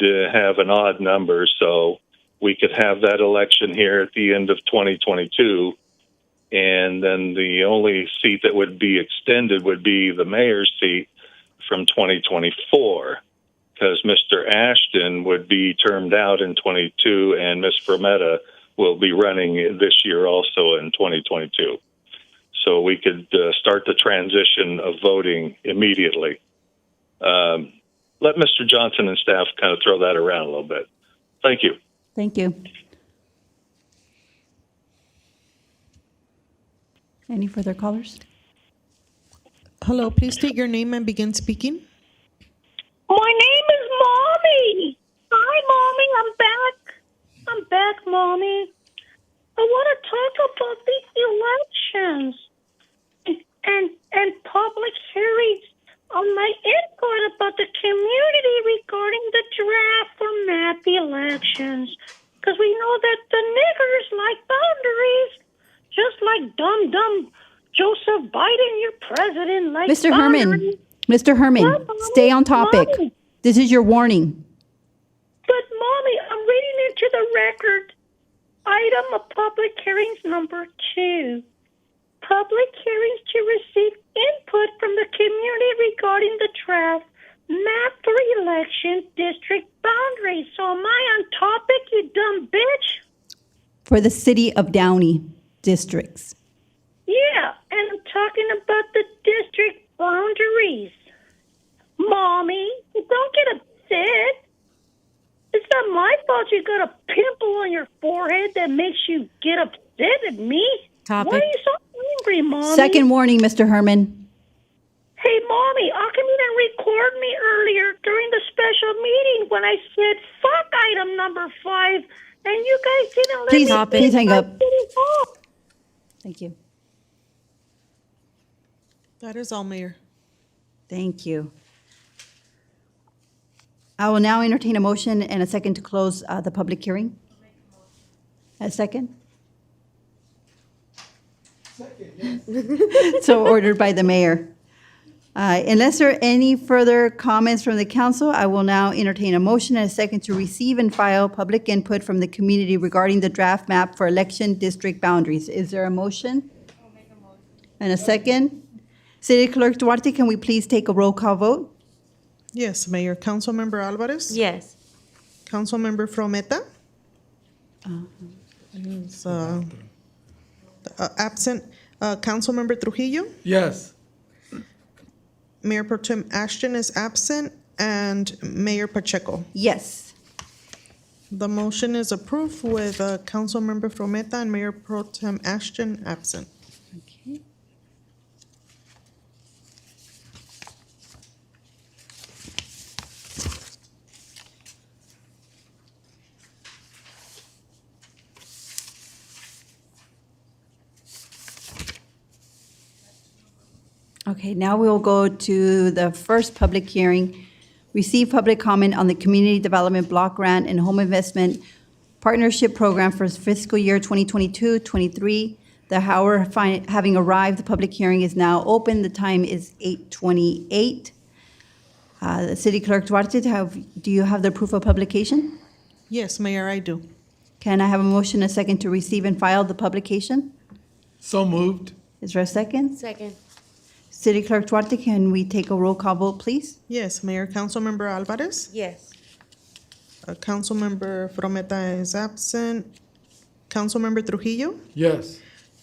to have an odd number so we could have that election here at the end of 2022. And then the only seat that would be extended would be the mayor's seat from 2024, because Mr. Ashton would be termed out in 22 and Ms. Frometta will be running this year also in 2022. So we could start the transition of voting immediately. Let Mr. Johnson and staff kind of throw that around a little bit. Thank you. Thank you. Any further callers? Hello, please state your name and begin speaking. My name is Mommy. Hi, Mommy. I'm back, Mommy. I want to talk about the elections and public hearings on my input about the community regarding the draft for map elections. Because we know that the niggers like boundaries, just like dumb Joseph Biden, your president, like Mr. boundaries. Mr. Herman, Well, Mommy, stay on topic. Mommy. This is your warning. But, Mommy, I'm reading into the record. Item of public hearings number 2. Public hearings to receive input from the community regarding the draft map for election district boundaries. So am I on topic, you dumb bitch? For the city of Downey districts. Yeah, and I'm talking about the district boundaries. Mommy, don't get upset. It's not my fault you got a pimple on your forehead that makes you get upset at me. Topic. Why are you so angry, Mommy? Second warning, Mr. Herman. Hey, Mommy, how come you didn't record me earlier during the special meeting when I said fuck item number 5 and you guys didn't let me Please hang up. City Hall? Thank you. That is all, Mayor. Thank you. I will now entertain a motion and a second to close the public hearing. A second? So ordered by the mayor. Unless there are any further comments from the council, I will now entertain a motion and a second to receive and file public input from the community regarding the draft map for election district boundaries. Is there a motion? I'll make a motion. And a second? City Clerk Duarte, can we please take a roll call vote? Yes, Mayor. Councilmember Alvarez? Yes. Councilmember Frometta? Is, absent. Councilmember Trujillo? Yes. Mayor Pro Tem Ashton is absent, and Mayor Pacheco. Yes. The motion is approved with Councilmember Frometta and Mayor Pro Tem Ashton absent. Okay. Okay, now we'll go to the first public hearing. Receive public comment on the Community Development Block Grant and Home Investment Partnership Program for fiscal year 2022-23. The hour having arrived, the public hearing is now open. The time is 8:28. The City Clerk Duarte, do you have the proof of publication? Yes, Mayor, I do. Can I have a motion, a second, to receive and file the publication? So moved. Is there a second? Second. City Clerk Duarte, can we take a roll call vote, please? Yes, Mayor. Councilmember Alvarez? Yes. Councilmember Frometta is absent. Councilmember Trujillo? Yes.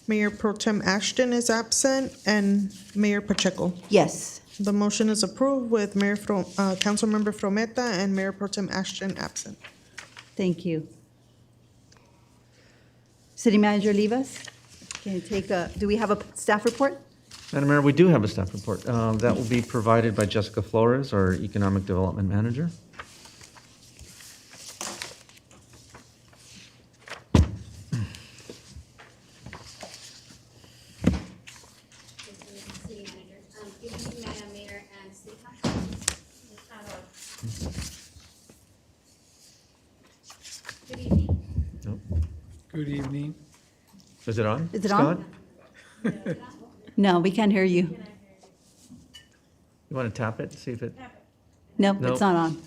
Mayor Pro Tem Ashton is absent, and Mayor Pacheco. Yes. The motion is approved with Councilmember Frometta and Mayor Pro Tem Ashton absent. Thank you. City Manager Rivas, can you take do we have a staff report? Madam Mayor, we do have a staff report. That will be provided by Jessica Flores, our Economic Development Manager. City Manager. Good evening, Madam Mayor and Good evening. Is it on? Is it on? No, we can't hear you. You want to tap it, see if it? Nope, Nope. it's not on.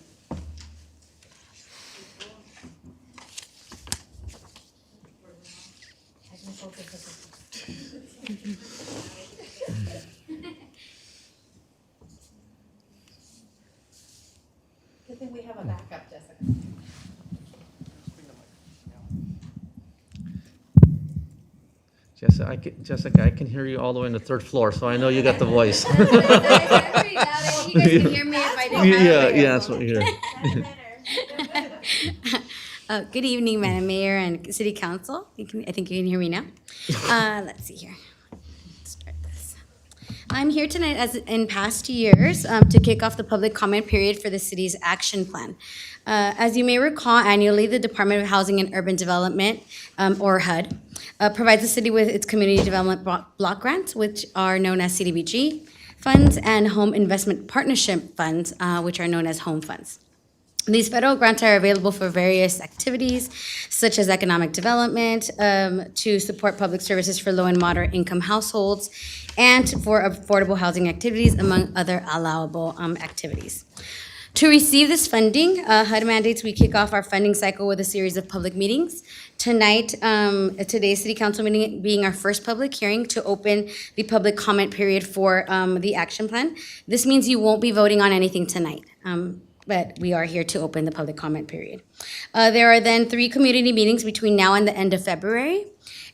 Good thing we have a backup, Jessica. Jessica, I can hear you all the way on the third floor, so I know you got the voice. You guys can hear me if I didn't have Yeah, that's what we hear. Good evening, Madam Mayor and City Council. I think you can hear me now. Let's see here. Let's start this. I'm here tonight, as in past years, to kick off the public comment period for the city's action plan. As you may recall, annually, the Department of Housing and Urban Development, or HUD, provides the city with its community development block grants, which are known as CDBG funds, and home investment partnership funds, which are known as home funds. These federal grants are available for various activities, such as economic development, to support public services for low and moderate income households, and for affordable housing activities, among other allowable activities. To receive this funding, HUD mandates we kick off our funding cycle with a series of public meetings. Tonight, today's City Council meeting being our first public hearing to open the public comment period for the action plan. This means you won't be voting on anything tonight. But we are here to open the public comment period. There are then 3 community meetings between now and the end of February.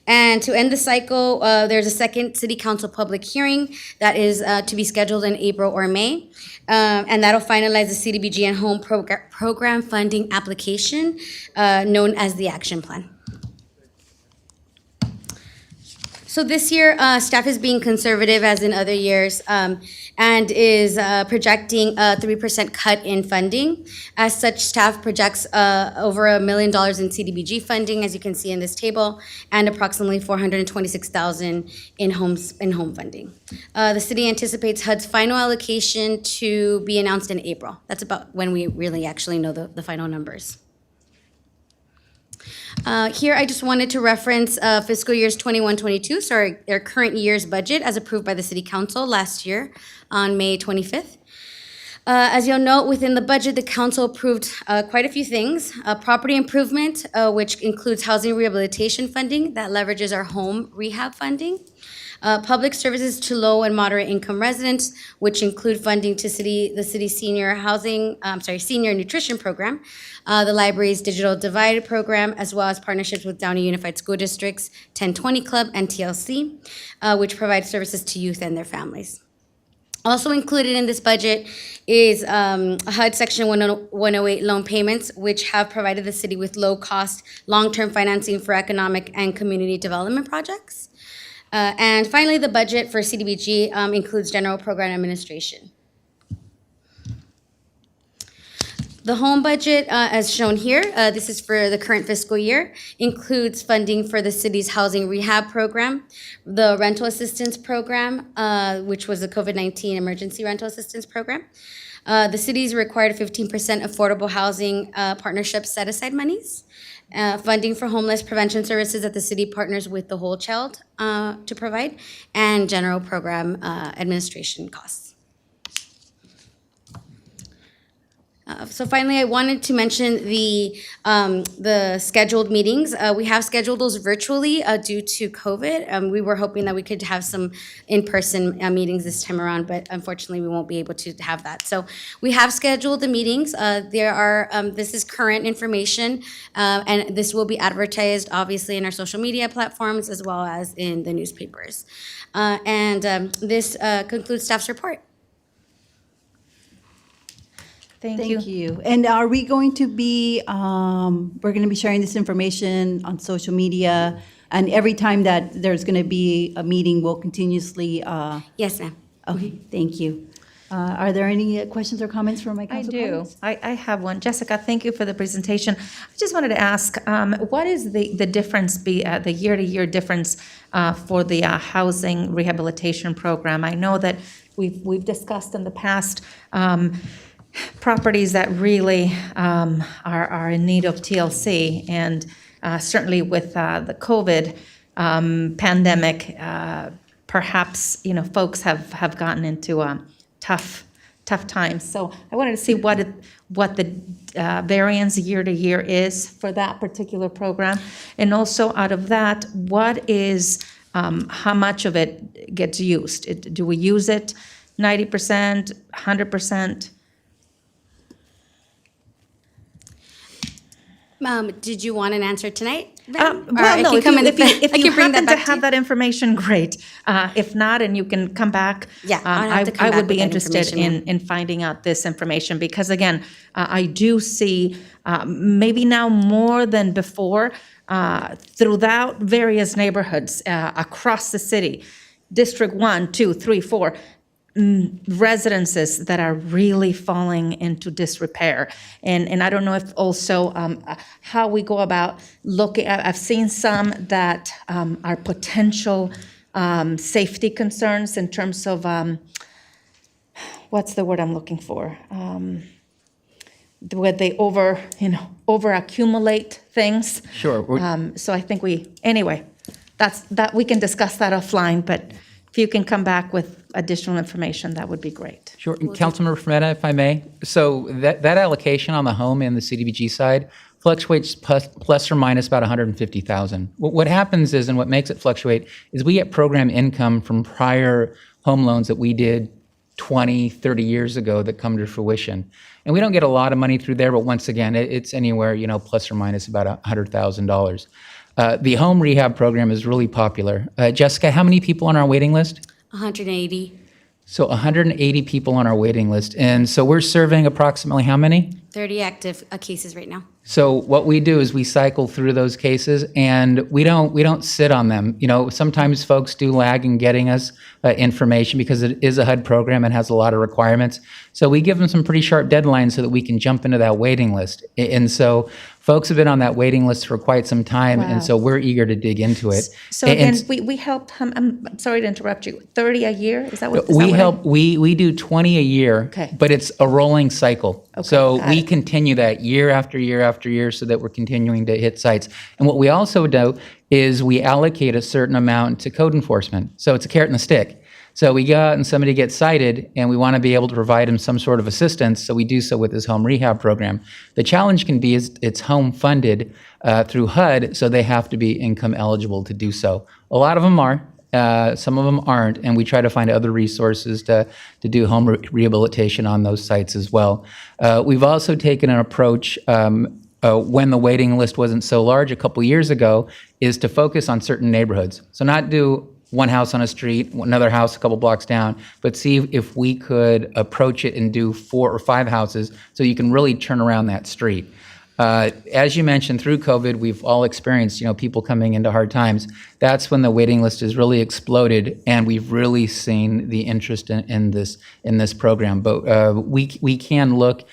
And to end the cycle, there's a second City Council public hearing that is to be scheduled in April or May. And that'll finalize the CDBG and home program funding application known as the action plan. So this year, staff is being conservative as in other years, and is projecting a 3% cut in funding. As such, staff projects over $1 million in CDBG funding, as you can see in this table, and approximately $426,000 in home funding. The city anticipates HUD's final allocation to be announced in April. That's about when we really actually know the final numbers. Here, I just wanted to reference fiscal years 21-22, so our current year's budget as approved by the City Council last year on May 25th. As you'll note, within the budget, the council approved quite a few things. Property improvement, which includes housing rehabilitation funding that leverages our home rehab funding. Public services to low and moderate income residents, which include funding to the city's senior nutrition program, the library's digital divide program, as well as partnerships with Downey Unified School District's 1020 Club and TLC, which provide services to youth and their families. Also included in this budget is HUD Section 108 loan payments, which have provided the city with low-cost, long-term financing for economic and community development projects. And finally, the budget for CDBG includes general program administration. The home budget, as shown here, this is for the current fiscal year, includes funding for the city's housing rehab program, the rental assistance program, which was the COVID-19 emergency rental assistance program. The city's required 15% affordable housing partnership set-aside monies. Funding for homeless prevention services that the city partners with the Whole Child to provide, and general program administration costs. So finally, I wanted to mention the scheduled meetings. We have scheduled those virtually due to COVID. We were hoping that we could have some in-person meetings this time around, but unfortunately, we won't be able to have that. So we have scheduled the meetings. This is current information, and this will be advertised, obviously, in our social media platforms as well as in the newspapers. This concludes staff's report. Thank you. And are we going to be, we're going to be sharing this information on social media, and every time that there's going to be a meeting, we'll continuously? Yes, ma'am. Okay, thank you. Are there any questions or comments from my council colleagues? I have one. Jessica, thank you for the presentation. I just wanted to ask, what is the difference, the year-to-year difference for the housing rehabilitation program? I know that we've discussed in the past properties that really are in need of TLC. And certainly with the COVID pandemic, perhaps, folks have gotten into tough times. So I wanted to see what the variance year to year is for that particular program. And also out of that, what is, how much of it gets used? Do we use it 90%, 100%? Did you want an answer tonight? Well, no, if you happen to have that information, great. If not, and you can come back, I would be interested in finding out this information, because again, I do see maybe now more than before throughout various neighborhoods across the city, District 1, 2, 3, 4, residences that are really falling into disrepair. And I don't know if also how we go about looking, I've seen some that are potential safety concerns in terms of, what's the word I'm looking for? Where they over accumulate things. Sure. So I think we can discuss that offline, but if you can come back with additional information, that would be great. Sure. Councilmember Fermetta, if I may. So that allocation on the home and the CDBG side fluctuates plus or minus about 150,000. What happens is, and what makes it fluctuate, is we get program income from prior home loans that we did 20, 30 years ago that come to fruition. And we don't get a lot of money through there, but once again, it's anywhere, plus or minus about $100,000. The home rehab program is really popular. Jessica, how many people on our waiting list? 180. So 180 people on our waiting list. And so we're serving approximately how many? 30 active cases right now. So what we do is we cycle through those cases, and we don't sit on them. Sometimes folks do lag in getting us information because it is a HUD program and has a lot of requirements. So we give them some pretty sharp deadlines so that we can jump into that waiting list. And so folks have been on that waiting list for quite some time, and so we're eager to dig into it. So again, we help, I'm sorry to interrupt you, 30 a year? Is that what? We do 20 a year, but it's a rolling cycle. So we continue that year after year after year so that we're continuing to hit sites. And what we also do is we allocate a certain amount to code enforcement. So it's a carrot and a stick. So we go out and somebody gets cited, and we want to be able to provide them some sort of assistance, so we do so with this home rehab program. The challenge can be is it's home funded through HUD, so they have to be income eligible to do so. A lot of them are. Some of them aren't, and we try to find other resources to do home rehabilitation on those sites as well. We've also taken an approach when the waiting list wasn't so large a couple years ago, is to focus on certain neighborhoods. So not do one house on a street, another house a couple blocks down, but see if we could approach it and do 4 or 5 houses so you can really turn around that street. As you mentioned, through COVID, we've all experienced, people coming into hard times. That's when the waiting list has really exploded, and we've really seen the interest in this program. But we can look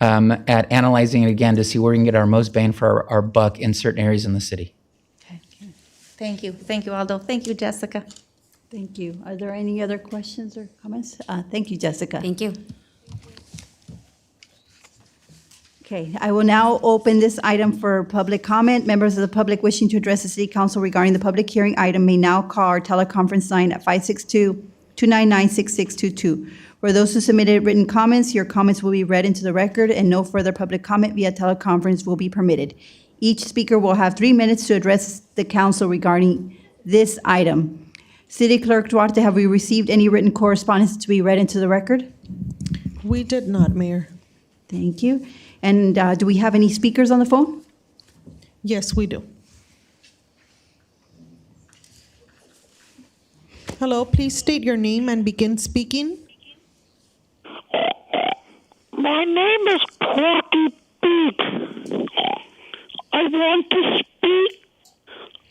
at analyzing it again to see where we can get our most bang for our buck in certain areas in the city. Thank you. Thank you, Aldo. Thank you, Jessica. Thank you. Are there any other questions or comments? Thank you, Jessica. Thank you. Okay, I will now open this item for public comment. Members of the public wishing to address the City Council regarding the public hearing item may now call our teleconference line at 562-299-6622. For those who submitted written comments, your comments will be read into the record, and no further public comment via teleconference will be permitted. Each speaker will have 3 minutes to address the council regarding this item. City Clerk Duarte, have we received any written correspondence to be read into the record? We did not, Mayor. Thank you. And do we have any speakers on the phone? Yes, we do. Hello, please state your name and begin speaking. My name is Porky Pig. I want to speak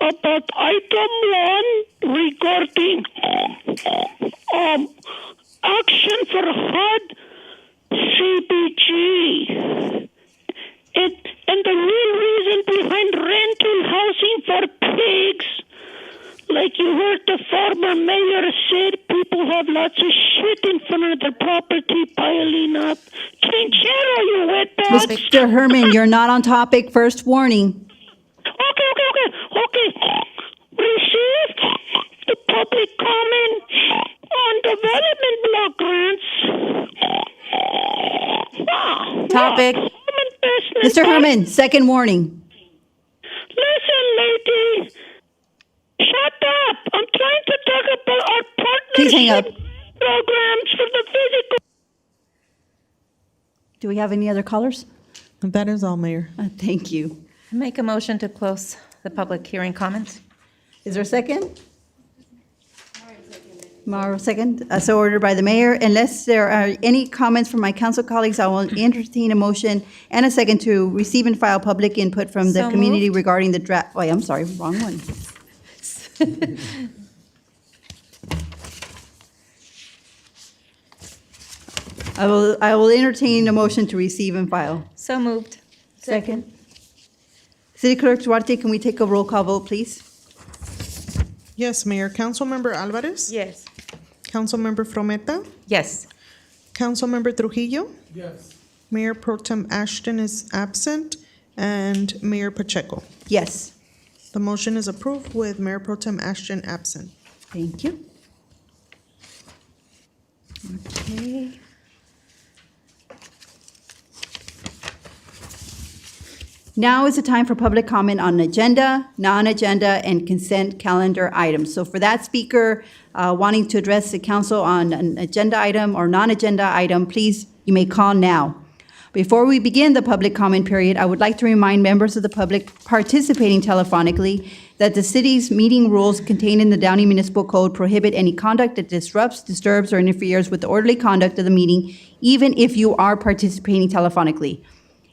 about item 1 regarding action for HUD CBG. And the real reason behind rental housing for pigs, like you heard the former mayor said, people have lots of shit in front of their property. keep piling up. Trinchero, you wetbacks. Mr. Herman, you're not on topic. First warning. Okay. Received the public comment on development block grants. Topic. Mr. Herman, second warning. Listen, lady. Shut up. I'm trying to talk about our Please hang up. partnership programs for the physical. Do we have any other callers? That is all, Mayor. Thank you. Make a motion to close the public hearing comments. Is there a second? Morrow, second. So ordered by the mayor. Unless there are any comments from my council colleagues, I will entertain a motion and a second to receive and file public input from the So community moved. regarding the draft. Oh, I'm sorry, wrong one. I will entertain a motion to receive and file. So moved. Second. City Clerk Duarte, can we take a roll call vote, please? Yes, Mayor. Councilmember Alvarez? Yes. Councilmember Frometa? Yes. Councilmember Trujillo? Yes. Mayor Pro Tem Ashton is absent, and Mayor Pacheco. Yes. The motion is approved with Mayor Pro Tem Ashton absent. Thank you. Okay. Now is the time for public comment on agenda, non-agenda, and consent calendar items. So for that speaker wanting to address the council on an agenda item or non-agenda item, please, you may call now. Before we begin the public comment period, I would like to remind members of the public participating telephonically that the city's meeting rules contained in the Downey Municipal Code prohibit any conduct that disrupts, disturbs, or interferes with the orderly conduct of the meeting, even if you are participating telephonically.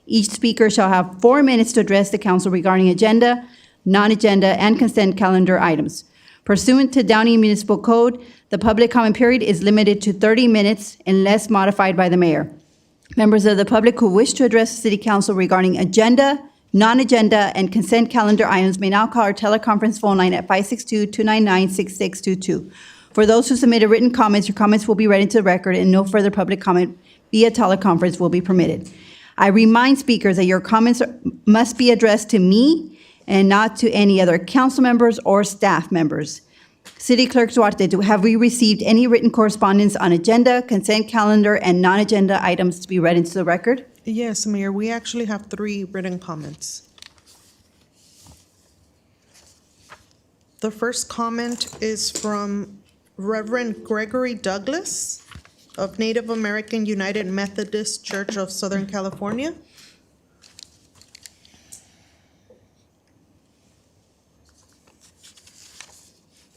Each speaker shall have 4 minutes to address the council regarding agenda, non-agenda, and consent calendar items. Pursuant to Downey Municipal Code, the public comment period is limited to 30 minutes unless modified by the mayor. Members of the public who wish to address the city council regarding agenda, non-agenda, and consent calendar items may now call our teleconference phone line at 562-299-6622. For those who submitted written comments, your comments will be read into the record and no further public comment via teleconference will be permitted. I remind speakers that your comments must be addressed to me and not to any other council members or staff members. City Clerk Duarte, have we received any written correspondence on agenda, consent calendar, and non-agenda items to be read into the record? Yes, Mayor, we actually have 3 written comments. The first comment is from Reverend Gregory Douglas of Native American United Methodist Church of Southern California.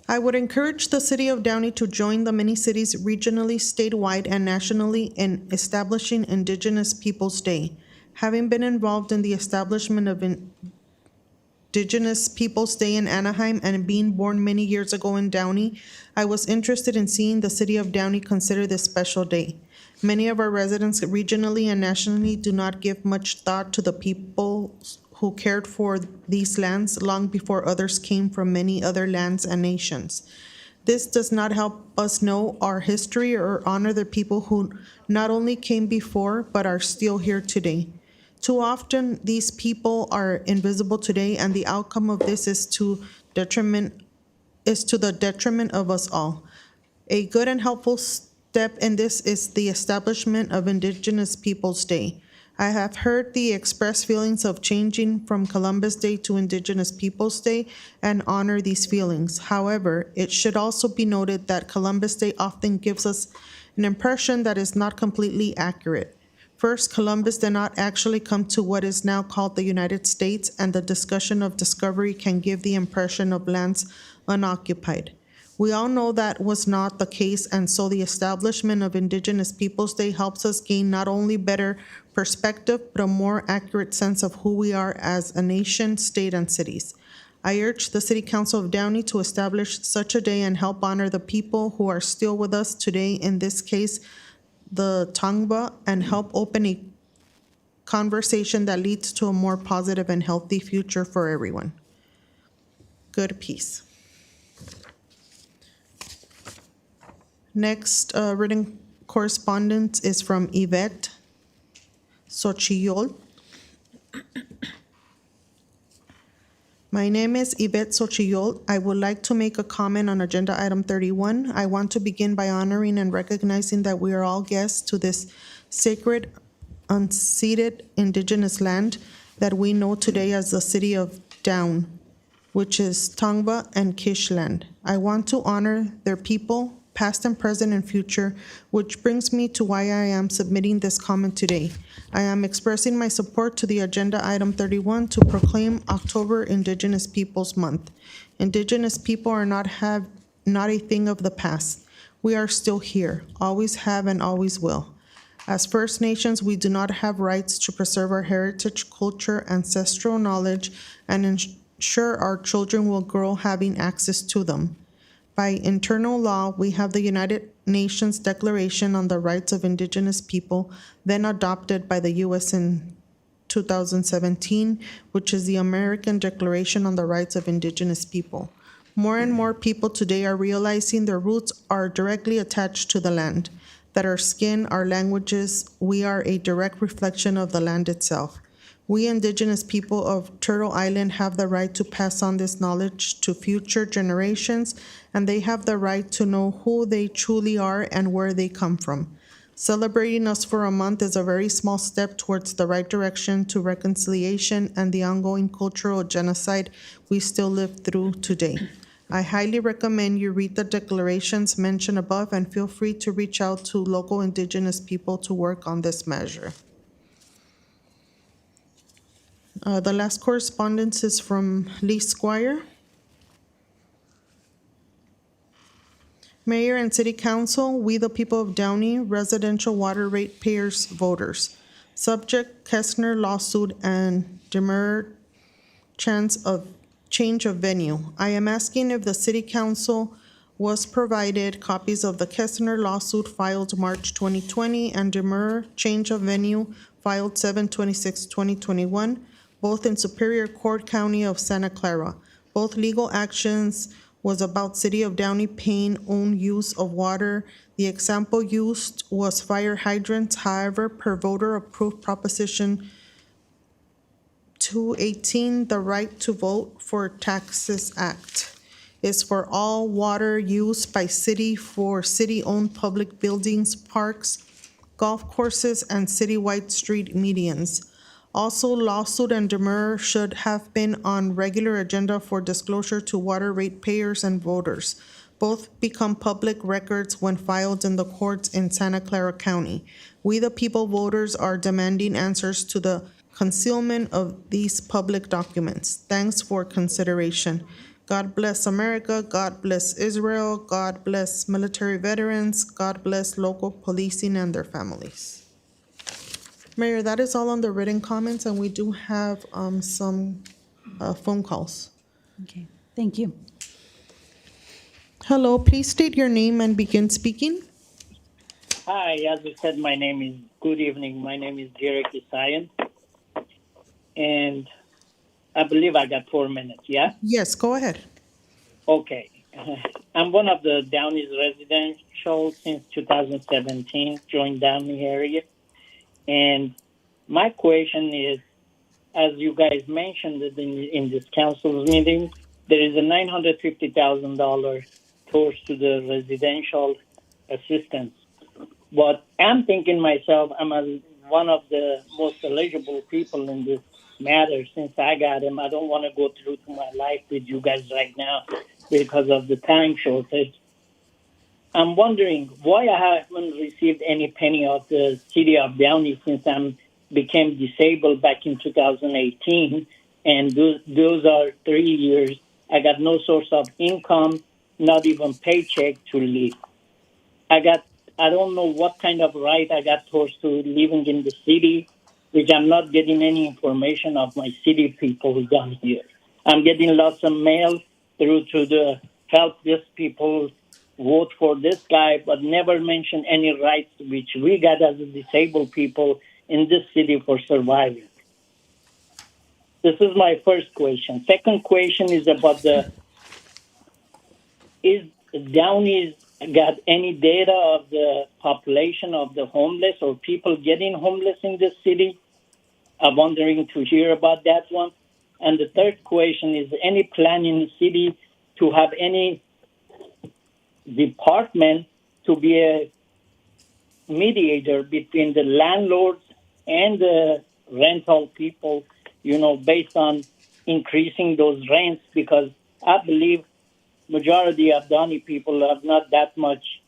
I would encourage the city of Downey to join the many cities regionally, statewide, and nationally in establishing Indigenous Peoples Day. Having been involved in the establishment of Indigenous Peoples Day in Anaheim and being born many years ago in Downey, I was interested in seeing the city of Downey consider this special day. Many of our residents regionally and nationally do not give much thought to the people who cared for these lands long before others came from many other lands and nations. This does not help us know our history or honor the people who not only came before but are still here today. Too often, these people are invisible today, and the outcome of this is to the detriment of us all. A good and helpful step in this is the establishment of Indigenous Peoples Day. I have heard the expressed feelings of changing from Columbus Day to Indigenous Peoples Day and honor these feelings. However, it should also be noted that Columbus Day often gives us an impression that is not completely accurate. First, Columbus did not actually come to what is now called the United States, and the discussion of discovery can give the impression of lands unoccupied. We all know that was not the case, and so the establishment of Indigenous Peoples Day helps us gain not only better perspective, but a more accurate sense of who we are as a nation, state, and cities. I urge the City Council of Downey to establish such a day and help honor the people who are still with us today, in this case, the Tongva, and help open a conversation that leads to a more positive and healthy future for everyone. Good peace. Next written correspondence is from Yvette Xochitl. My name is Yvette Xochitl. I would like to make a comment on agenda item 31. I want to begin by honoring and recognizing that we are all guests to this sacred, unceded Indigenous land that we know today as the city of Down, which is Tongva and Kish land. I want to honor their people, past and present and future, which brings me to why I am submitting this comment today. I am expressing my support to the agenda item 31 to proclaim October Indigenous Peoples Month. Indigenous people are not a thing of the past. We are still here, always have and always will. As First Nations, we do not have rights to preserve our heritage, culture, ancestral knowledge, and ensure our children will grow having access to them. By internal law, we have the United Nations Declaration on the Rights of Indigenous People, then adopted by the U.S. in 2017, which is the American Declaration on the Rights of Indigenous People. More and more people today are realizing their roots are directly attached to the land, that our skin, our languages, we are a direct reflection of the land itself. We Indigenous people of Turtle Island have the right to pass on this knowledge to future generations, and they have the right to know who they truly are and where they come from. Celebrating us for a month is a very small step towards the right direction to reconciliation and the ongoing cultural genocide we still live through today. I highly recommend you read the declarations mentioned above and feel free to reach out to local Indigenous people to work on this measure. The last correspondence is from Lee Squire. Mayor and City Council, we the people of Downey, residential water rate payers, voters. Subject, Kestner lawsuit and demurred chance of change of venue. I am asking if the City Council was provided copies of the Kestner lawsuit filed March 2020 and demur change of venue filed 7/26/2021, both in Superior Court County of Santa Clara. Both legal actions was about City of Downey paying own use of water. The example used was fire hydrants. However, per voter approved Proposition 218, the Right to Vote for Taxes Act is for all water used by city for city-owned public buildings, parks, golf courses, and citywide street medians. Also, lawsuit and demur should have been on regular agenda for disclosure to water rate payers and voters. Both become public records when filed in the courts in Santa Clara County. We the people voters are demanding answers to the concealment of these public documents. Thanks for consideration. God bless America. God bless Israel. God bless military veterans. God bless local policing and their families. Mayor, that is all on the written comments, and we do have some phone calls. Okay, thank you. Hello, please state your name and begin speaking. Hi, as I said, good evening. My name is Eoc Sites, and I believe I got 4 minutes, yeah? Yes, go ahead. Okay. I'm one of the Downey's residential since 2017, joined Downey area. And my question is, as you guys mentioned in this council's meeting, there is a $950,000 towards to the residential assistance. But I'm thinking myself, one of the most eligible people in this matter since I got him. I don't want to go through to my life with you guys right now because of the time shortage. I'm wondering why I haven't received any penny of the city of Downey since I became disabled back in 2018. And those are 3 years. I got no source of income, not even paycheck to live. I don't know what kind of right I got towards to living in the city, which I'm not getting any information of my city people down here. I'm getting lots of mail through to the help these people vote for this guy, but never mention any rights which we got as a disabled people in this city for surviving. This is my first question. Second question is about is Downey's got any data of the population of the homeless or people getting homeless in the city? I'm wondering to hear about that one. And the third question is, any plan in the city to have any department to be a mediator between the landlords and the rental people, based on increasing those rents? Because I believe majority of Downey people are not that much,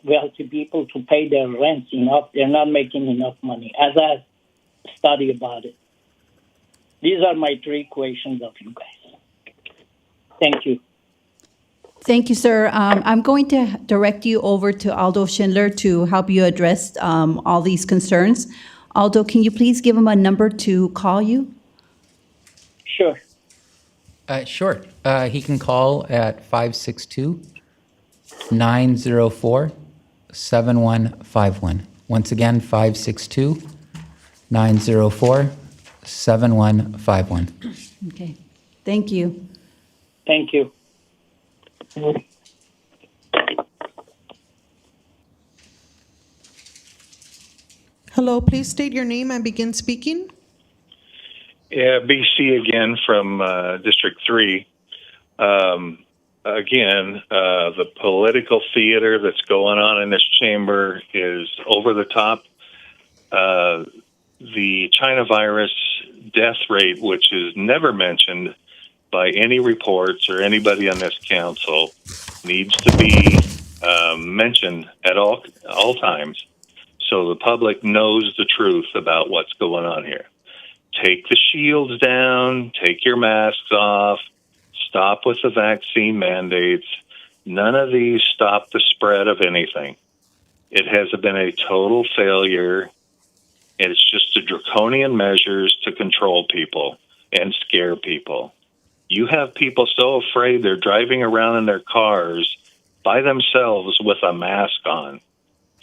wealthy people to pay their rents enough. They're not making enough money, as I study about it. These are my three questions of you guys. Thank you. Thank you, sir. I'm going to direct you over to Aldo Schindler to help you address all these concerns. Aldo, can you please give him a number to call you? Sure. Sure. He can call at 562-904-7151. Once again, 562-904-7151. Okay. Thank you. Thank you. Hello, please state your name and begin speaking. Yeah, BC again from District 3. The political theater that's going on in this chamber is over the top. The China virus death rate, which is never mentioned by any reports or anybody on this council, needs to be mentioned at all times so the public knows the truth about what's going on here. Take the shields down, take your masks off, stop with the vaccine mandates. None of these stop the spread of anything. It has been a total failure. It's just a draconian measures to control people and scare people. You have people so afraid they're driving around in their cars by themselves with a mask on.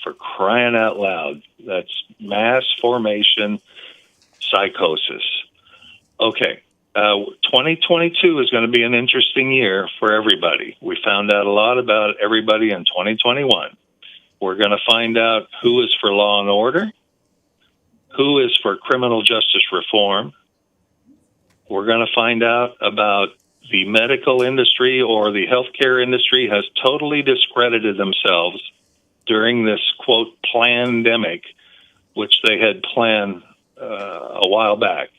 For crying out loud. That's mass formation psychosis. Okay, 2022 is going to be an interesting year for everybody. We found out a lot about everybody in 2021. We're going to find out who is for law and order, who is for criminal justice reform. We're going to find out about the medical industry or the healthcare industry has totally discredited themselves during this, quote, plandemic, which they had planned a while back.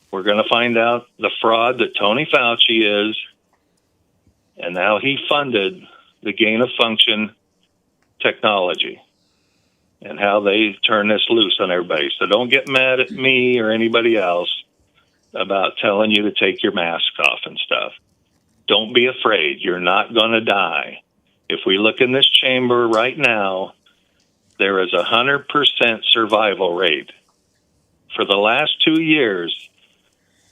We're going to find out the fraud that Tony Fauci is and how he funded the gain-of-function technology and how they turn this loose on everybody. So don't get mad at me or anybody else about telling you to take your mask off and stuff. Don't be afraid. You're not going to die. If we look in this chamber right now, there is 100% survival rate. For the last 2 years,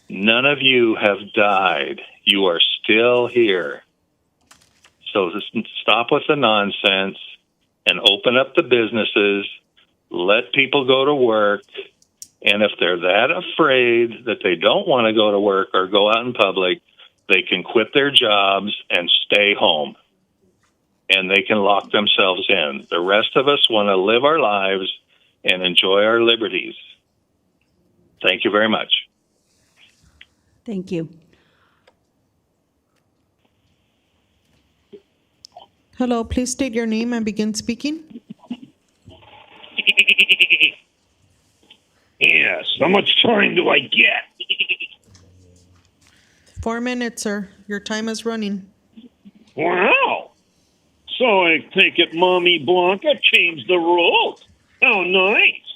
none of you have died. You are still here. So stop with the nonsense and open up the businesses. Let people go to work. And if they're that afraid that they don't want to go to work or go out in public, they can quit their jobs and stay home. And they can lock themselves in. The rest of us want to live our lives and enjoy our liberties. Thank you very much. Thank you. Hello, please state your name and begin speaking. Yes, how much time do I get? 4 minutes, sir. Your time is running. Wow. So I take it Mommy Blanca changed the rules. How nice.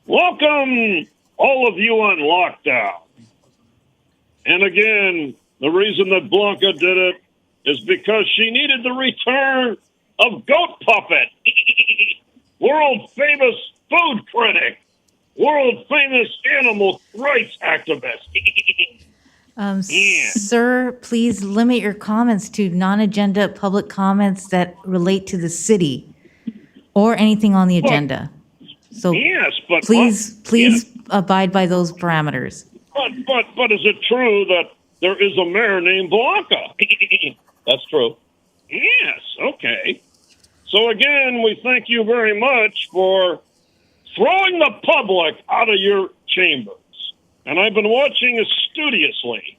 Welcome, all of you on lockdown. And again, the reason that Blanca did it is because she needed the return of Goat Puppet, world famous food critic, world famous animal rights activist. Yeah. Sir, please limit your comments to non-agenda public comments that relate to the city or anything on the agenda. So Yes, but please abide by those parameters. But is it true that there is a mayor named Blanca? That's true. Yes, okay. So again, we thank you very much for throwing the public out of your chambers. And I've been watching studiously.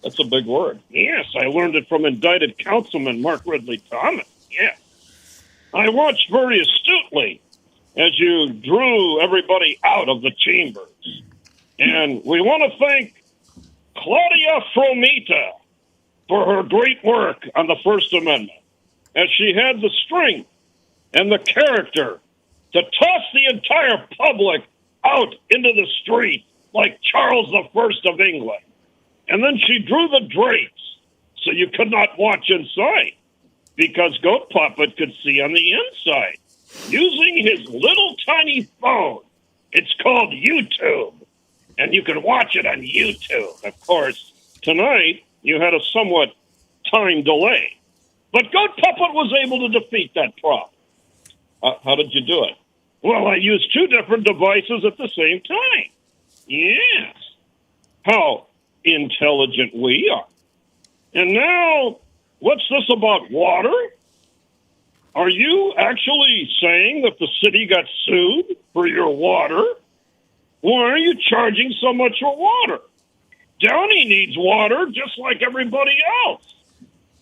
That's a big word. Yes, I learned it from indicted councilman Mark Ridley Thomas. Yeah. I watched very astutely as you drew everybody out of the chambers. And we want to thank Claudia Fromita for her great work on the First Amendment, as she had the strength and the character to toss the entire public out into the street like Charles I of England. And then she drew the drapes so you could not watch inside, because Goat Puppet could see on the inside using his little tiny phone. It's called YouTube, and you can watch it on YouTube. Of course, tonight you had a somewhat time delay, but Goat Puppet was able to defeat that problem. How did you do it? Well, I used two different devices at the same time. Yes. How intelligent we are. And now, what's this about water? Are you actually saying that the city got sued for your water? Why are you charging so much for water? Downey needs water just like everybody else.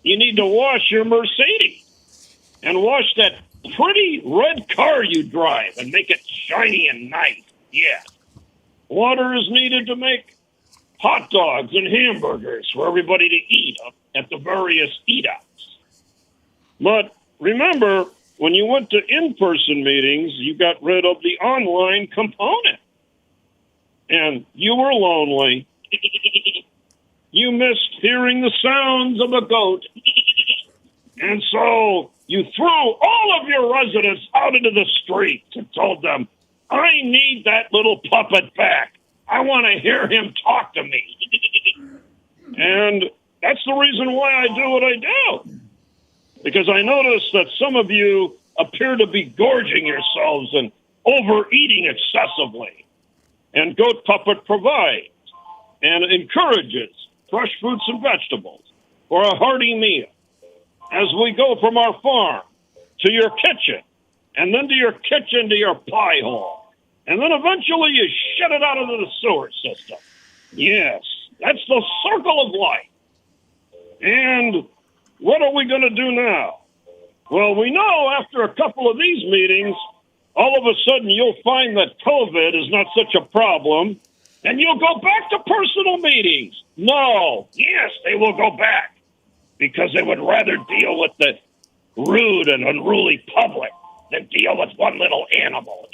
You need to wash your Mercedes and wash that pretty red car you drive and make it shiny and nice. Yeah. Water is needed to make hot dogs and hamburgers for everybody to eat at the various eat-outs. But remember, when you went to in-person meetings, you got rid of the online component. And you were lonely. You missed hearing the sounds of a goat. And so you threw all of your residents out into the streets and told them, I need that little puppet back. I want to hear him talk to me. And that's the reason why I do what I do. Because I notice that some of you appear to be gorging yourselves and overeating excessively. And Goat Puppet provides and encourages fresh fruits and vegetables for a hearty meal as we go from our farm to your kitchen, and then to your kitchen to your pie hole. And then eventually you shut it out into the sewer system. Yes, that's the circle of life. And what are we going to do now? Well, we know after a couple of these meetings, all of a sudden you'll find that COVID is not such a problem, and you'll go back to personal meetings. No, yes, they will go back, because they would rather deal with the rude and unruly public than deal with one little animal.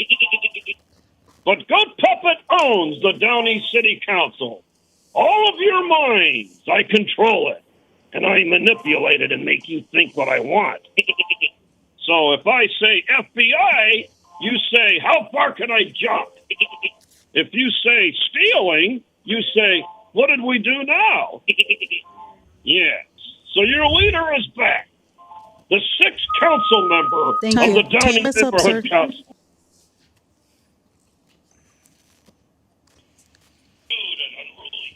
But Goat Puppet owns the Downey City Council. All of your minds, I control it, and I manipulate it and make you think what I want. So if I say FBI, you say, how far can I jump? If you say stealing, you say, what did we do now? Yes. So your leader is back. The sixth council member of the Downey Neighborhood Council.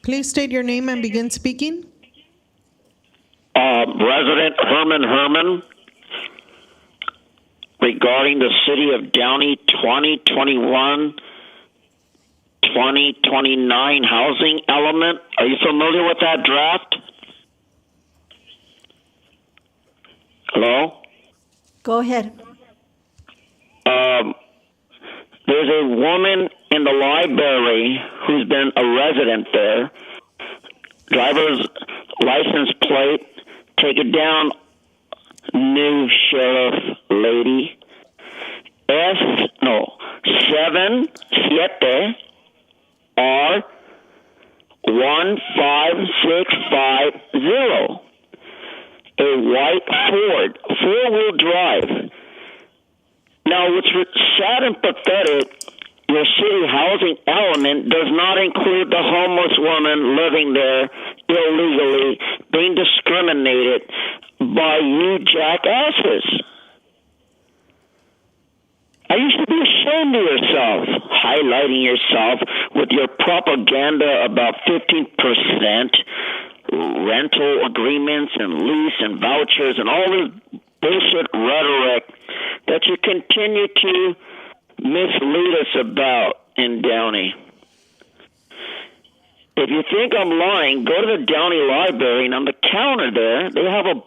Please state your name and begin speaking. Resident Herman, regarding the City of Downey 2021-2029 housing element. Are you familiar with that draft? Hello? Go ahead. There's a woman in the library who's been a resident there. Driver's license plate, take it down, new sheriff lady. 77R15650. A white Ford, four-wheel drive. Now, what's sad and pathetic, your city housing element does not include the homeless woman living there illegally, being discriminated by you jackasses. You should be ashamed of yourself, highlighting yourself with your propaganda about 15% rental agreements and lease and vouchers and all this bullshit rhetoric that you continue to mislead us about in Downey. If you think I'm lying, go to the Downey Library, and on the counter there, they have a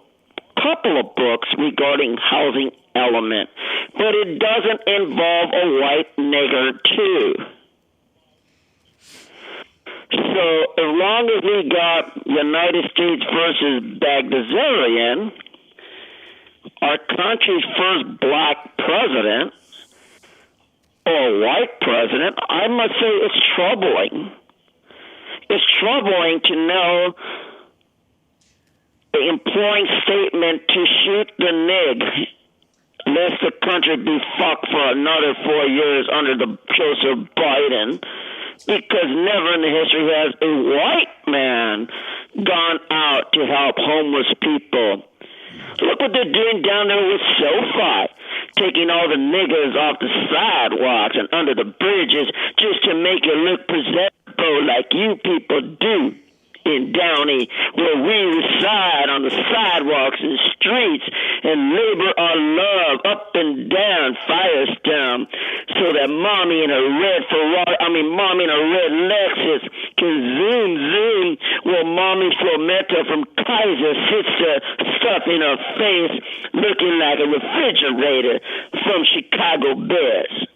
couple of books regarding housing element, but it doesn't involve a white nigger too. So as long as we got United States versus Bagdasarian, our country's first black president, or white president, I must say it's troubling. It's troubling to know the imploring statement to shoot the nig, lest the country be fucked for another 4 years under the Joseph Biden, because never in the history has a white man gone out to help homeless people. Look what they're doing down there with SoFi, taking all the niggers off the sidewalks and under the bridges just to make it look presentable like you people do in Downey, where we reside on the sidewalks and streets and labor our love up and down Firestone, so that mommy in a red Lexus can zoom while mommy Flometa from Kaiser sits there stuffing her face looking like a refrigerator from Chicago Bears.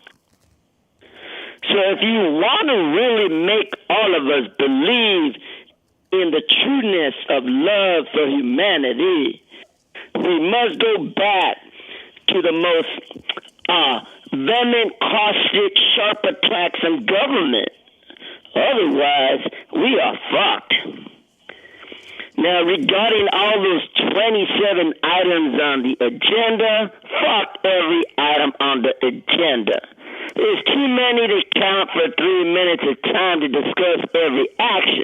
So if you want to really make all of us believe in the trueness of love for humanity, we must go back to the most vehement, caustic, sharp attacks on government. Otherwise, we are fucked. Now, regarding all those 27 items on the agenda, fuck every item on the agenda. There's too many to count for 3 minutes of time to discuss every action.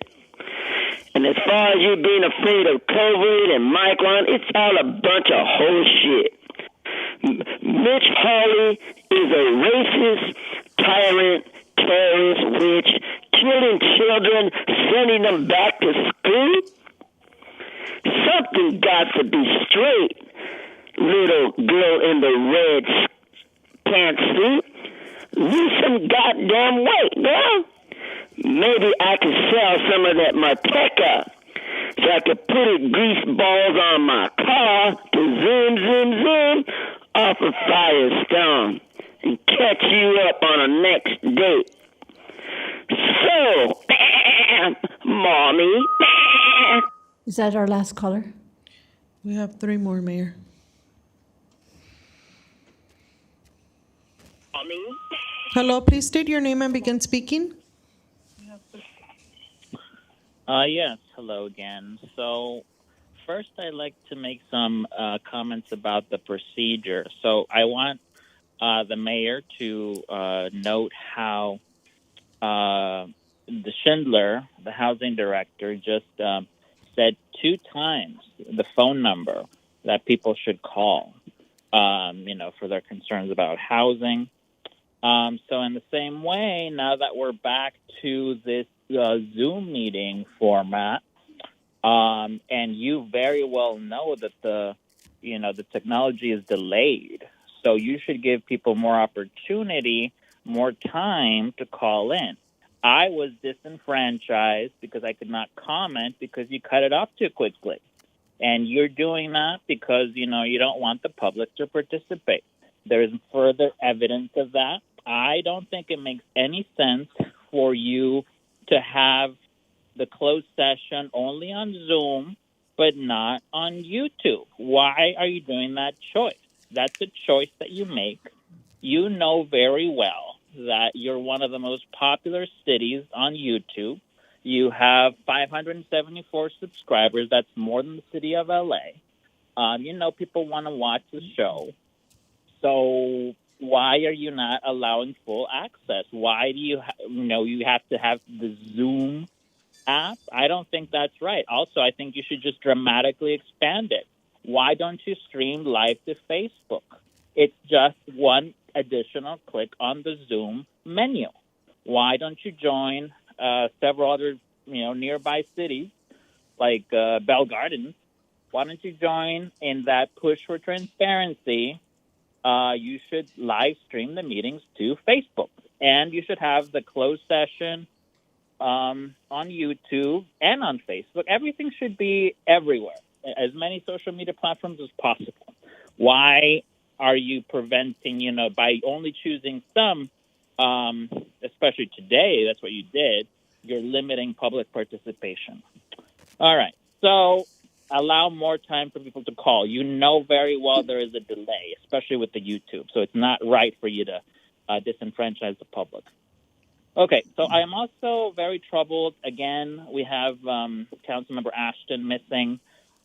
And as far as you being afraid of COVID and Micron, it's all a bunch of horseshit. Mitch Hawley is a racist, tyrant, terrorist witch, killing children, sending them back to school. Something got to be straight, little girl in the red pantsuit. Lose some goddamn weight, girl. Maybe I could sell some of that Marteca so I could put it grease balls on my car to zoom off of Firestone and catch you up on a next date. So, mommy. Is that our last caller? We have 3 more, Mayor. Hello, please state your name and begin speaking. Yes, hello again. So first I'd like to make some comments about the procedure. So I want the mayor to note how the Schindler, the housing director, just said 2 times the phone number that people should call, for their concerns about housing. So in the same way, now that we're back to this Zoom meeting format, and you very well know that the technology is delayed, so you should give people more opportunity, more time to call in. I was disenfranchised because I could not comment because you cut it off too quickly. And you're doing that because, you don't want the public to participate. There is further evidence of that. I don't think it makes any sense for you to have the closed session only on Zoom, but not on YouTube. Why are you doing that choice? That's a choice that you make. You know very well that you're one of the most popular cities on YouTube. You have 574 subscribers. That's more than the city of LA. People want to watch the show. So why are you not allowing full access? Why do you have to have the Zoom app? I don't think that's right. Also, I think you should just dramatically expand it. Why don't you stream live to Facebook? It's just one additional click on the Zoom menu. Why don't you join several other, nearby cities like Bell Gardens why don't you join in that push for transparency? You should live stream the meetings to Facebook, and you should have the closed session on YouTube and on Facebook. Everything should be everywhere, as many social media platforms as possible. Why are you preventing, by only choosing some, especially today, that's what you did, you're limiting public participation. All right, so allow more time for people to call. You know very well there is a delay, especially with the YouTube, so it's not right for you to disenfranchise the public. Okay, so I am also very troubled. Again, we have Councilmember Ashton missing.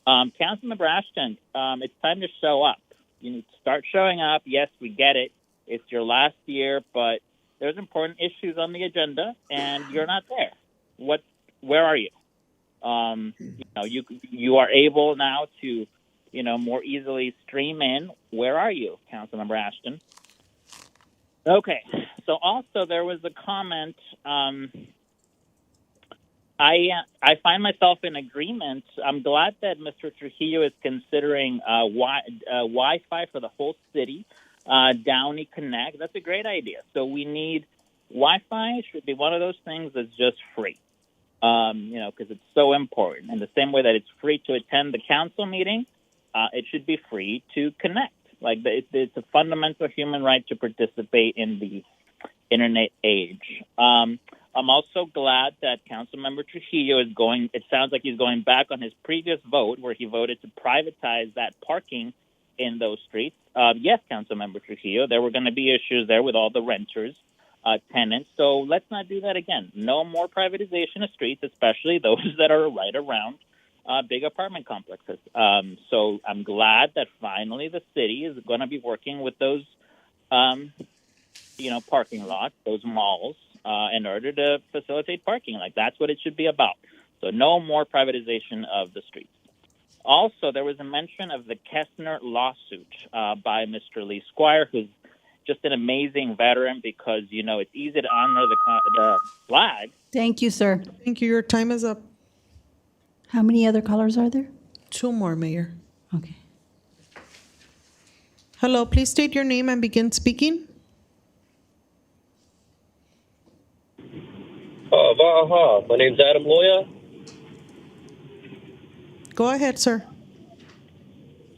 Councilmember Ashton, it's time to show up. You need to start showing up. Yes, we get it. It's your last year, but there's important issues on the agenda, and you're not there. Where are you? You are able now to, more easily stream in. Where are you, Councilmember Ashton? Okay. So also there was a comment. I find myself in agreement. I'm glad that Mr. Trujillo is considering Wi-Fi for the whole city. Downey Connect. That's a great idea. So we need Wi-Fi. Should be one of those things that's just free. Because it's so important. In the same way that it's free to attend the council meeting, it should be free to connect. Like it's a fundamental human right to participate in the internet age. I'm also glad that Councilmember Trujillo is going. It sounds like he's going back on his previous vote where he voted to privatize that parking in those streets. Yes, Councilmember Trujillo, there were going to be issues there with all the renters. Tenants. So let's not do that again. No more privatization of streets, especially those that are right around big apartment complexes. So I'm glad that finally the city is going to be working with those, parking lots, those malls, in order to facilitate parking. Like that's what it should be about. So no more privatization of the streets. Also, there was a mention of the Kessner lawsuit by Mr. Lee Squire, who's just an amazing veteran because, it's easy to honor the flag. Thank you, sir. Thank you. Your time is up. How many other callers are there? 2 more, Mayor. Okay. Hello, please state your name and begin speaking. My name's Adam Loya. Go ahead, sir.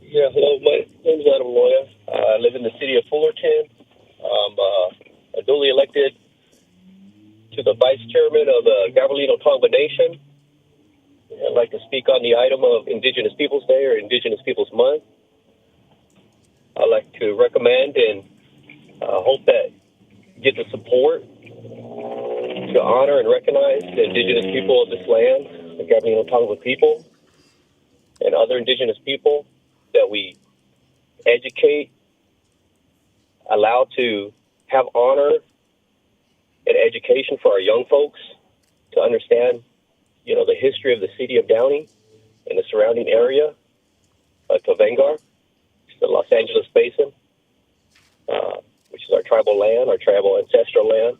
Yeah, hello, my name's Adam Loya. I live in the city of Fullerton. I'm duly elected to the vice chairman of the Gabrielino Tongva Nation. I'd like to speak on the item of Indigenous Peoples Day or Indigenous Peoples Month. I'd like to recommend and hope that you get the support to honor and recognize the Indigenous people of this land, the Gabrielino Tongva people, and other Indigenous people that we educate, allow to have honor and education for our young folks to understand, the history of the city of Downey and the surrounding area, Tovengar, the Los Angeles Basin, which is our tribal land, our tribal ancestral land.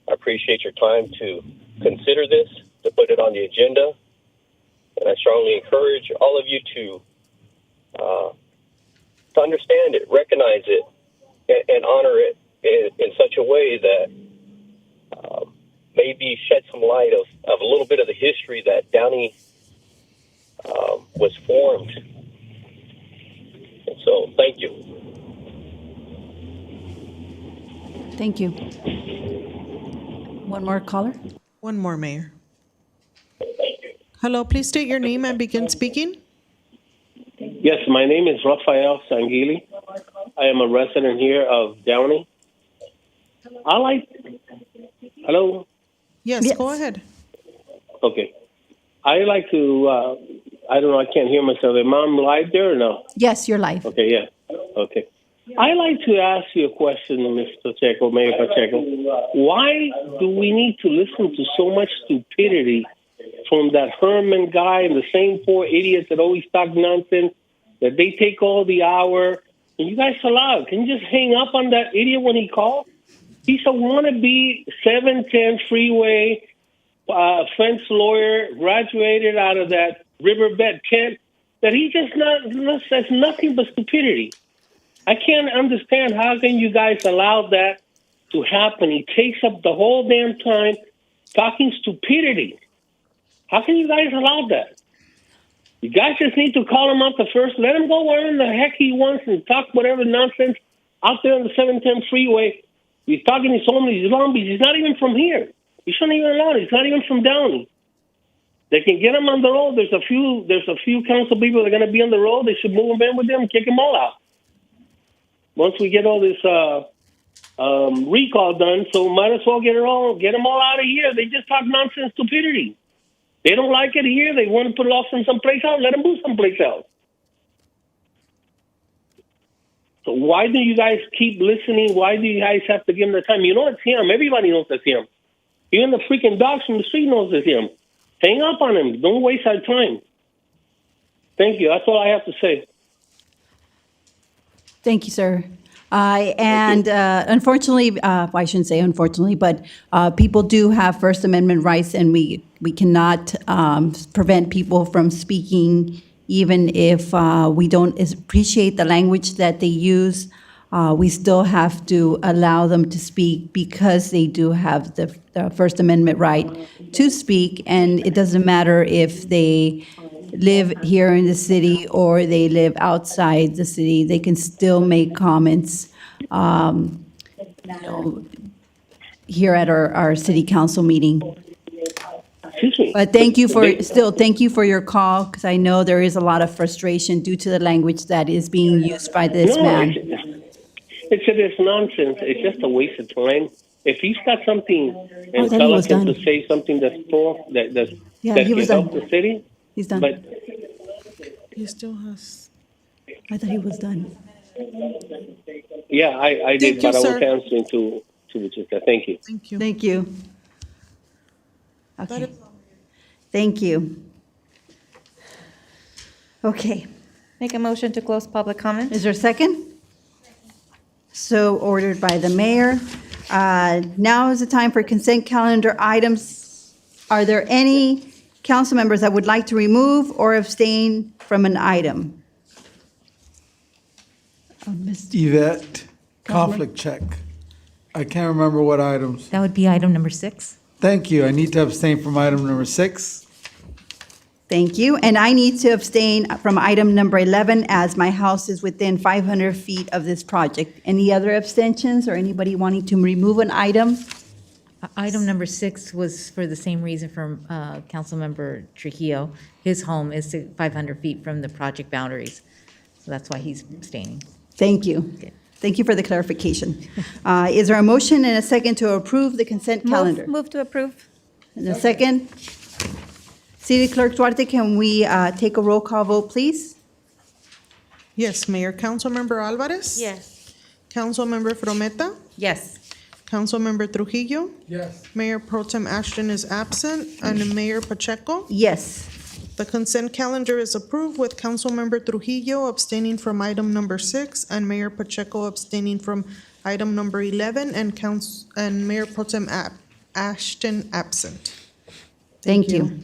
I appreciate your time to consider this, to put it on the agenda, and I strongly encourage all of you to understand it, recognize it, and honor it in such a way that maybe shed some light of a little bit of the history that Downey was formed. And so, thank you. Thank you. One more caller? One more, Mayor. Hello, please state your name and begin speaking. Yes, my name is Rafael Sangili. I am a resident here of Downey. Hello? Yes, go ahead. Okay. I like to, I don't know, I can't hear myself. Am I live there or no? Yes, you're live. Okay, yeah. Okay. I like to ask you a question, Mr. Pacheco, Mayor Pacheco. Why do we need to listen to so much stupidity from that Herman guy and the same poor idiots that always talk nonsense, that they take all the hour, and you guys allow it? Can you just hang up on that idiot when he calls? He's a wannabe 710 freeway fence lawyer, graduated out of that riverbed tent. that he just not says nothing but stupidity. I can't understand how can you guys allow that to happen. He takes up the whole damn time talking stupidity. How can you guys allow that? You guys just need to call him out the first. Let him go wherever the heck he wants and talk whatever nonsense out there on the 710 freeway. He's talking his own zombies. He's not even from here. You shouldn't even allow it. He's not even from Downey. They can get him on the road. There's a few council people that are going to be on the road. They should move him in with them and kick them all out. Once we get all this recall done, so might as well get them all out of here. They just talk nonsense, stupidity. They don't like it here. They want to put it off from someplace else. Let them move someplace else. So why do you guys keep listening? Why do you guys have to give him the time? You know it's him. Everybody knows it's him. Even the freaking dogs from the street knows it's him. Hang up on him. Don't waste our time. Thank you. That's all I have to say. Thank you, sir. Unfortunately, I shouldn't say unfortunately, but people do have First Amendment rights, and we cannot prevent people from speaking, even if we don't appreciate the language that they use. We still have to allow them to speak because they do have the First Amendment right to speak, and it doesn't matter if they live here in the city or they live outside the city. They can still make comments here at our city council meeting. But thank you for your call, because I know there is a lot of frustration due to the language that is being used by this man. It's nonsense. It's just a waste of time. If he's got something intelligent to say, something that's that can help the city, he's done. But He still has. I thought he was done. yeah, I did, you, but I sir. was answering to Wichita. Thank you. Thank you. Thank you. Okay. Thank you. Okay. Make a motion to close public comment. Is there a second? So ordered by the mayor. Now is the time for consent calendar items. Are there any council members that would like to remove or abstain from an item? Yvette, conflict check. I can't remember what items. That would be item number 6. Thank you. I need to abstain from item number 6. Thank you. And I need to abstain from item number 11 as my house is within 500 feet of this project. Any other abstentions or anybody wanting to remove an item? Item number 6 was for the same reason from Councilmember Trujillo. His home is 500 feet from the project boundaries, so that's why he's abstaining. Thank you. Thank you for the clarification. Is there a motion and a second to approve the consent calendar? Move to approve. And a second? City Clerk Duarte, can we take a roll call vote, please? Yes, Mayor. Councilmember Alvarez? Yes. Councilmember Frometa? Yes. Councilmember Trujillo? Yes. Mayor Pro Tem Ashton is absent, and Mayor Pacheco? Yes. The consent calendar is approved with Councilmember Trujillo abstaining from item number 6 and Mayor Pacheco abstaining from item number 11 and Mayor Pro Tem Ashton absent. Thank you.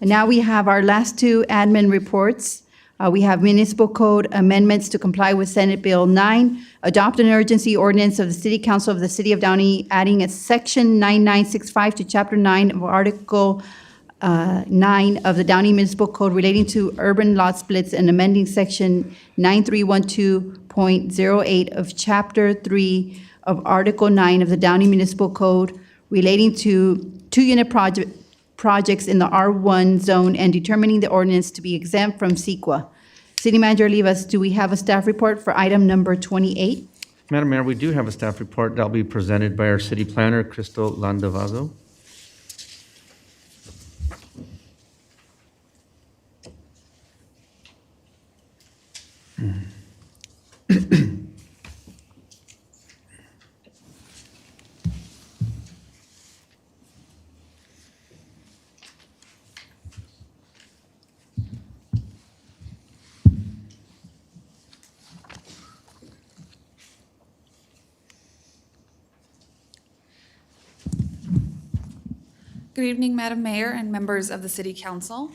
And now we have our last two admin reports. We have municipal code amendments to comply with Senate Bill 9, adopt an urgency ordinance of the City Council of the City of Downey, adding a section 9965 to Chapter 9 of Article 9 of the Downey Municipal Code relating to urban lot splits and amending Section 9312.08 of Chapter 3 of Article 9 of the Downey Municipal Code relating to two-unit projects in the R1 zone and determining the ordinance to be exempt from CEQA. City Manager Olivas, do we have a staff report for item number 28? Madam Mayor, we do have a staff report that will be presented by our city planner, Crystal Landavazo. Good evening, Madam Mayor and members of the City Council.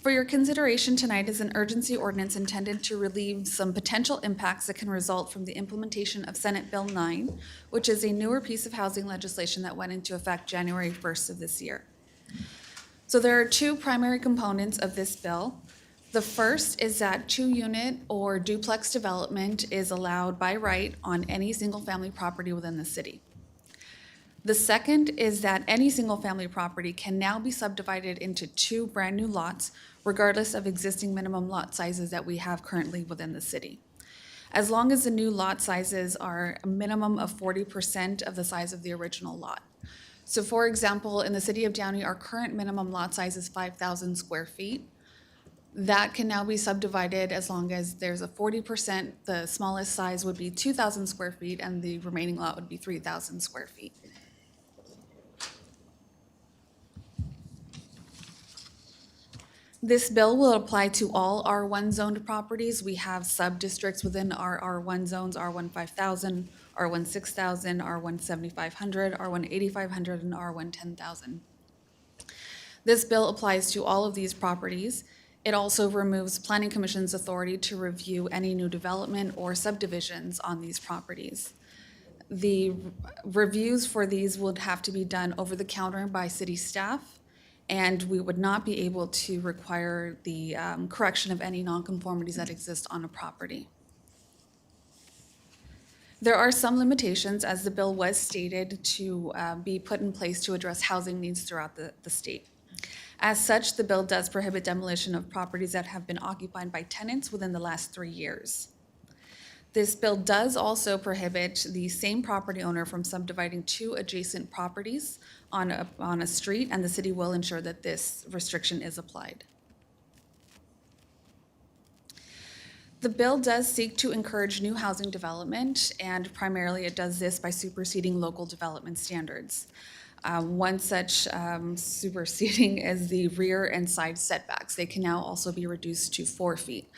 For your consideration tonight is an urgency ordinance intended to relieve some potential impacts that can result from the implementation of Senate Bill 9, which is a newer piece of housing legislation that went into effect January 1st of this year. So there are two primary components of this bill. The first is that 2-unit or duplex development is allowed by right on any single-family property within the city. The second is that any single-family property can now be subdivided into 2 brand-new lots, regardless of existing minimum lot sizes that we have currently within the city. As long as the new lot sizes are a minimum of 40% of the size of the original lot. So for example, in the city of Downey, our current minimum lot size is 5,000 square feet. That can now be subdivided as long as there's a 40%, the smallest size would be 2,000 square feet and the remaining lot would be 3,000 square feet. This bill will apply to all R1 zoned properties. We have sub-districts within our R1 zones, R1 5000, R1 6000, R1 7500, R1 8500, and R1 10,000. This bill applies to all of these properties. It also removes Planning Commission's authority to review any new development or subdivisions on these properties. The reviews for these would have to be done over the counter by city staff, and we would not be able to require the correction of any nonconformities that exist on a property. There are some limitations, as the bill was stated, to be put in place to address housing needs throughout the state. As such, the bill does prohibit demolition of properties that have been occupied by tenants within the last 3 years. This bill does also prohibit the same property owner from subdividing 2 adjacent properties on a street, and the city will ensure that this restriction is applied. The bill does seek to encourage new housing development, and primarily it does this by superseding local development standards. One such superseding is the rear and side setbacks. They can now also be reduced to 4 feet.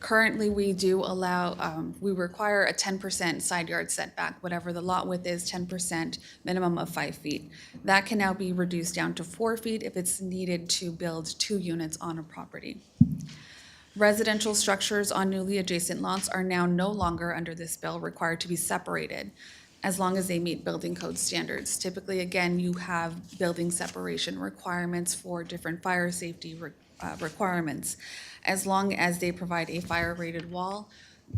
Currently, we do allow, we require a 10% side yard setback, whatever the lot width is, 10%, minimum of 5 feet. That can now be reduced down to 4 feet if it's needed to build 2 units on a property. Residential structures on newly adjacent lots are now no longer under this bill required to be separated, as long as they meet building code standards. Typically, again, you have building separation requirements for different fire safety requirements. As long as they provide a fire-rated wall,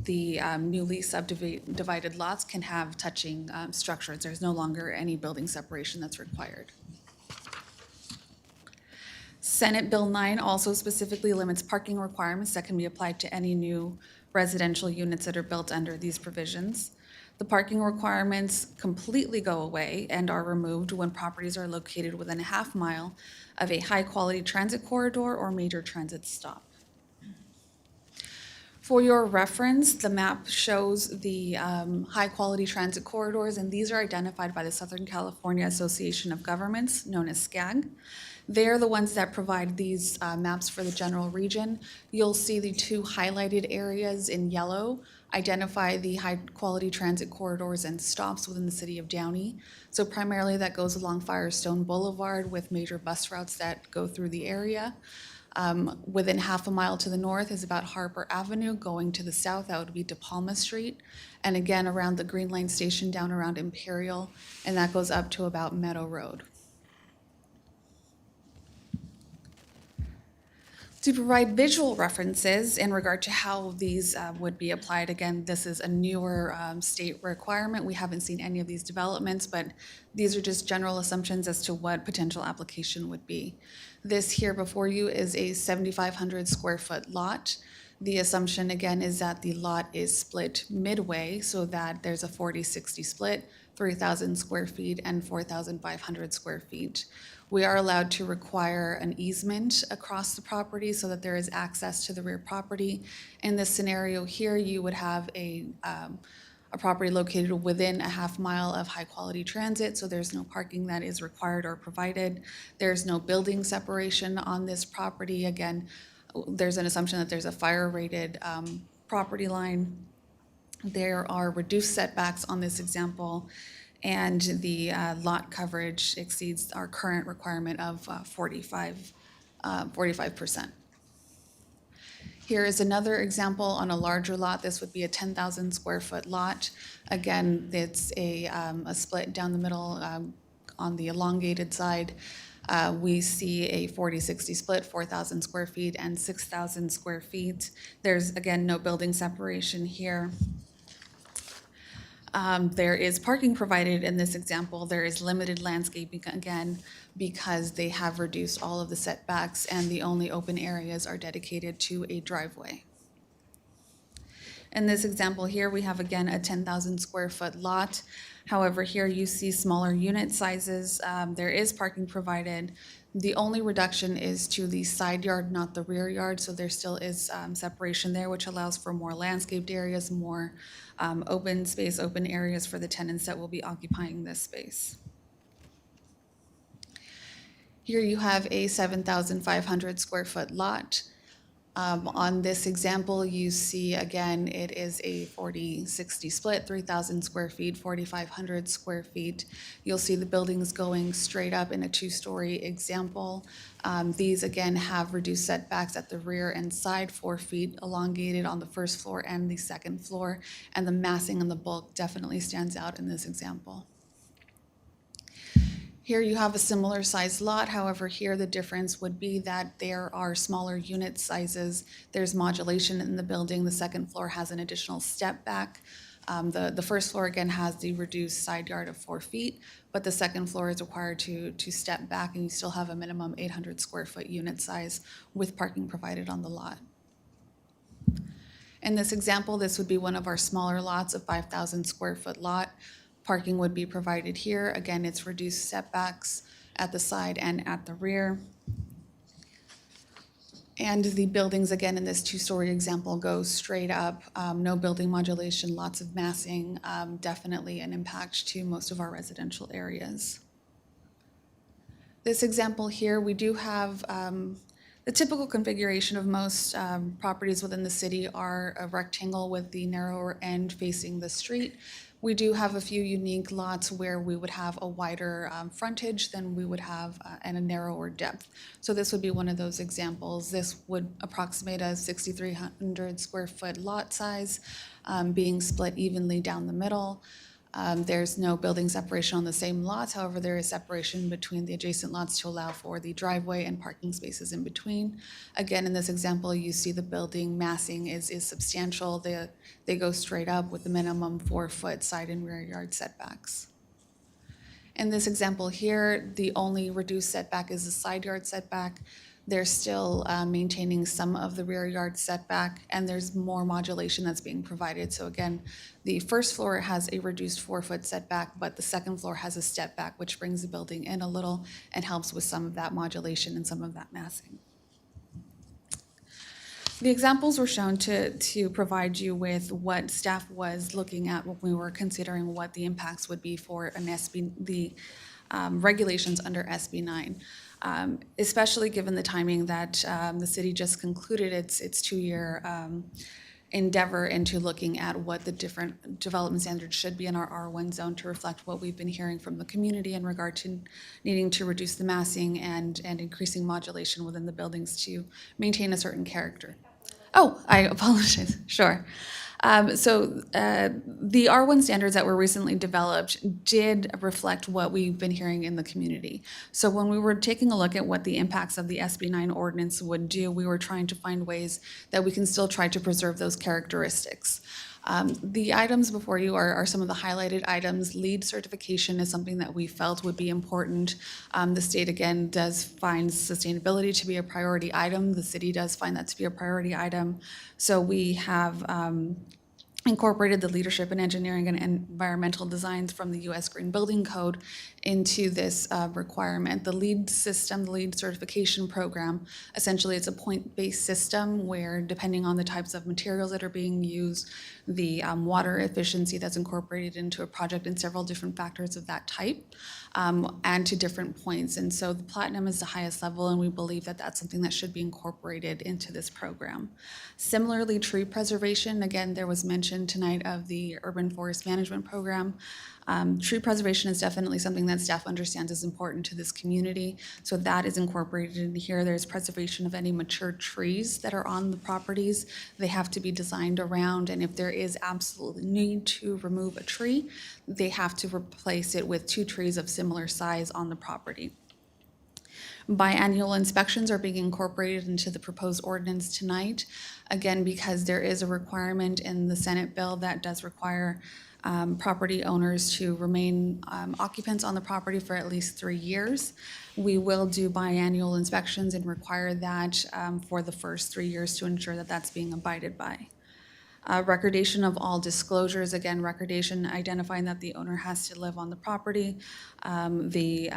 the newly subdivided lots can have touching structures. There's no longer any building separation that's required. Senate Bill 9 also specifically limits parking requirements that can be applied to any new residential units that are built under these provisions. The parking requirements completely go away and are removed when properties are located within a half mile of a high-quality transit corridor or major transit stop. For your reference, the map shows the high-quality transit corridors, and these are identified by the Southern California Association of Governments, known as SCAG. They're the ones that provide these maps for the general region. You'll see the 2 highlighted areas in yellow identify the high-quality transit corridors and stops within the city of Downey. So primarily that goes along Firestone Boulevard with major bus routes that go through the area. Within half a mile to the north is about Harper Avenue. Going to the south, that would be De Palma Street. And again, around the Green Line Station down around Imperial, and that goes up to about Meadow Road. To provide visual references in regard to how these would be applied, again, this is a newer state requirement. We haven't seen any of these developments, but these are just general assumptions as to what potential application would be. This here before you is a 7,500 square foot lot. The assumption, again, is that the lot is split midway so that there's a 40-60 split, 3,000 square feet and 4,500 square feet. We are allowed to require an easement across the property so that there is access to the rear property. In this scenario here, you would have a property located within a half mile of high-quality transit, so there's no parking that is required or provided. There's no building separation on this property. Again, there's an assumption that there's a fire-rated property line. There are reduced setbacks on this example, and the lot coverage exceeds our current requirement of 45%. Here is another example on a larger lot. This would be a 10,000 square foot lot. Again, it's a split down the middle on the elongated side. We see a 40-60 split, 4,000 square feet and 6,000 square feet. There's, again, no building separation here. There is parking provided in this example. There is limited landscaping, again, because they have reduced all of the setbacks and the only open areas are dedicated to a driveway. In this example here, we have, again, a 10,000 square foot lot. However, here you see smaller unit sizes. There is parking provided. The only reduction is to the side yard, not the rear yard, so there still is separation there, which allows for more landscaped areas, more open space, open areas for the tenants that will be occupying this space. Here you have a 7,500 square foot lot. On this example, you see, again, it is a 40-60 split, 3,000 square feet, 4,500 square feet. You'll see the buildings going straight up in a two-story example. These, again, have reduced setbacks at the rear and side, 4 feet elongated on the first floor and the second floor, and the massing and the bulk definitely stands out in this example. Here you have a similar size lot. However, here the difference would be that there are smaller unit sizes. There's modulation in the building. The second floor has an additional step back. The first floor, again, has the reduced side yard of 4 feet, but the second floor is required to step back, and you still have a minimum 800 square foot unit size with parking provided on the lot. In this example, this would be one of our smaller lots, a 5,000 square foot lot. Parking would be provided here. Again, it's reduced setbacks at the side and at the rear. And the buildings, again, in this two-story example, go straight up. No building modulation, lots of massing, definitely an impact to most of our residential areas. This example here, we do have the typical configuration of most properties within the city are a rectangle with the narrower end facing the street. We do have a few unique lots where we would have a wider frontage than we would have and a narrower depth. So this would be one of those examples. This would approximate a 6,300 square foot lot size, being split evenly down the middle. There's no building separation on the same lots. However, there is separation between the adjacent lots to allow for the driveway and parking spaces in between. Again, in this example, you see the building massing is substantial. They go straight up with the minimum 4 foot side and rear yard setbacks. In this example here, the only reduced setback is the side yard setback. They're still maintaining some of the rear yard setback, and there's more modulation that's being provided. So again, the first floor has a reduced 4 foot setback, but the second floor has a step back, which brings the building in a little and helps with some of that modulation and some of that massing. The examples were shown to provide you with what staff was looking at when we were considering what the impacts would be for an the regulations under SB 9. Especially given the timing that the city just concluded its 2-year endeavor into looking at what the different development standards should be in our R1 zone to reflect what we've been hearing from the community in regard to needing to reduce the massing and increasing modulation within the buildings to maintain a certain character. Oh, I apologize. Sure. The R1 standards that were recently developed did reflect what we've been hearing in the community. So when we were taking a look at what the impacts of the SB 9 ordinance would do, we were trying to find ways that we can still try to preserve those characteristics. The items before you are some of the highlighted items. LEED certification is something that we felt would be important. The state, again, does find sustainability to be a priority item. The city does find that to be a priority item. So we have incorporated the leadership in engineering and environmental designs from the U.S. Green Building Code into this requirement. The LEED system, the LEED certification program, essentially it's a point-based system where depending on the types of materials that are being used, the water efficiency that's incorporated into a project and several different factors of that type, and to different points. And so the platinum is the highest level, and we believe that that's something that should be incorporated into this program. Similarly, tree preservation, again, there was mention presentation tonight of the Urban Forest Management Program. Tree preservation is definitely something that staff understands is important to this community, so that is incorporated in here. There's preservation of any mature trees that are on the properties. They have to be designed around, and if there is absolute need to remove a tree, they have to replace it with 2 trees of similar size on the property. Biannual inspections are being incorporated into the proposed ordinance tonight, again, because there is a requirement in the Senate bill that does require property owners to remain occupants on the property for at least 3 years. We will do biannual inspections and require that for the first 3 years to ensure that that's being abided by. Recordation of all disclosures, again, recordation identifying that the owner has to live on the property, the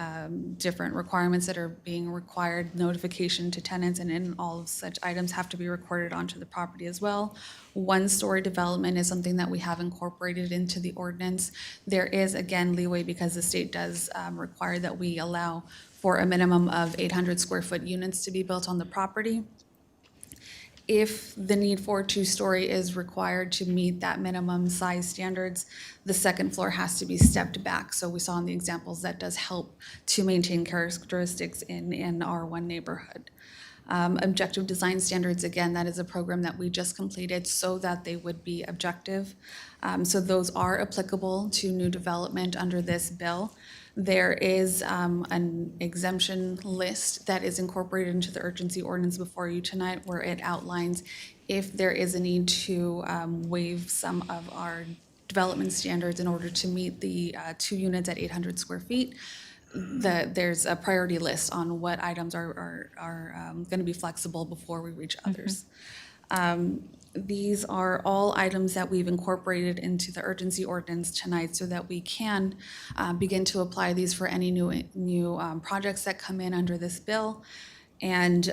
different requirements that are being required, notification to tenants, and all of such items have to be recorded onto the property as well. One-story development is something that we have incorporated into the ordinance. There is, again, leeway because the state does require that we allow for a minimum of 800 square foot units to be built on the property. If the need for 2-story is required to meet that minimum size standards, the second floor has to be stepped back. So we saw in the examples that does help to maintain characteristics in R1 neighborhood. Objective design standards, again, that is a program that we just completed so that they would be objective. So those are applicable to new development under this bill. There is an exemption list that is incorporated into the urgency ordinance before you tonight, where it outlines if there is a need to waive some of our development standards in order to meet the 2 units at 800 square feet. There's a priority list on what items are going to be flexible before we reach others. These are all items that we've incorporated into the urgency ordinance tonight so that we can begin to apply these for any new projects that come in under this bill. And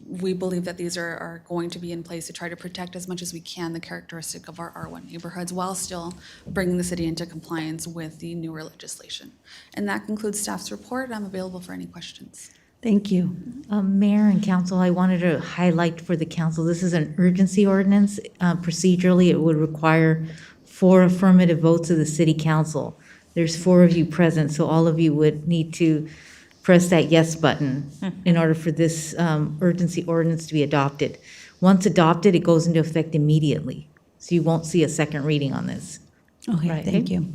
we believe that these are going to be in place to try to protect as much as we can the characteristic of our R1 neighborhoods while still bringing the city into compliance with the newer legislation. And that concludes staff's report. I'm available for any questions. Thank you. Mayor and council, I wanted to highlight for the council, this is an urgency ordinance. Procedurally, it would require 4 affirmative votes of the city council. There's 4 of you present, so all of you would need to press that yes button in order for this urgency ordinance to be adopted. Once adopted, it goes into effect immediately, so you won't see a second reading on this. Okay, Right. thank you.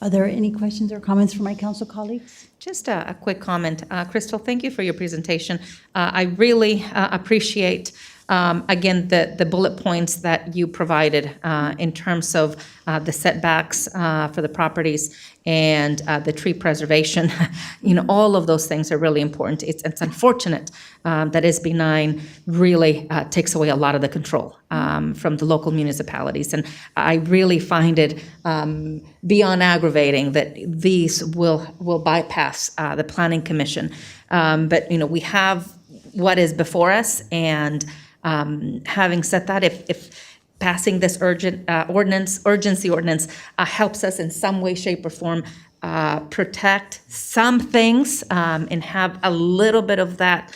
Are there any questions or comments from my council colleagues? Just a quick comment. Crystal, thank you for your presentation. I really appreciate, again, the bullet points that you provided in terms of the setbacks for the properties and the tree preservation. You know, all of those things are really important. It's unfortunate that SB 9 really takes away a lot of the control from the local municipalities. And I really find it beyond aggravating that these will bypass the Planning Commission. But, you know, we have what is before us, and having said that, if passing this urgency ordinance helps us in some way, shape, or form protect some things and have a little bit of that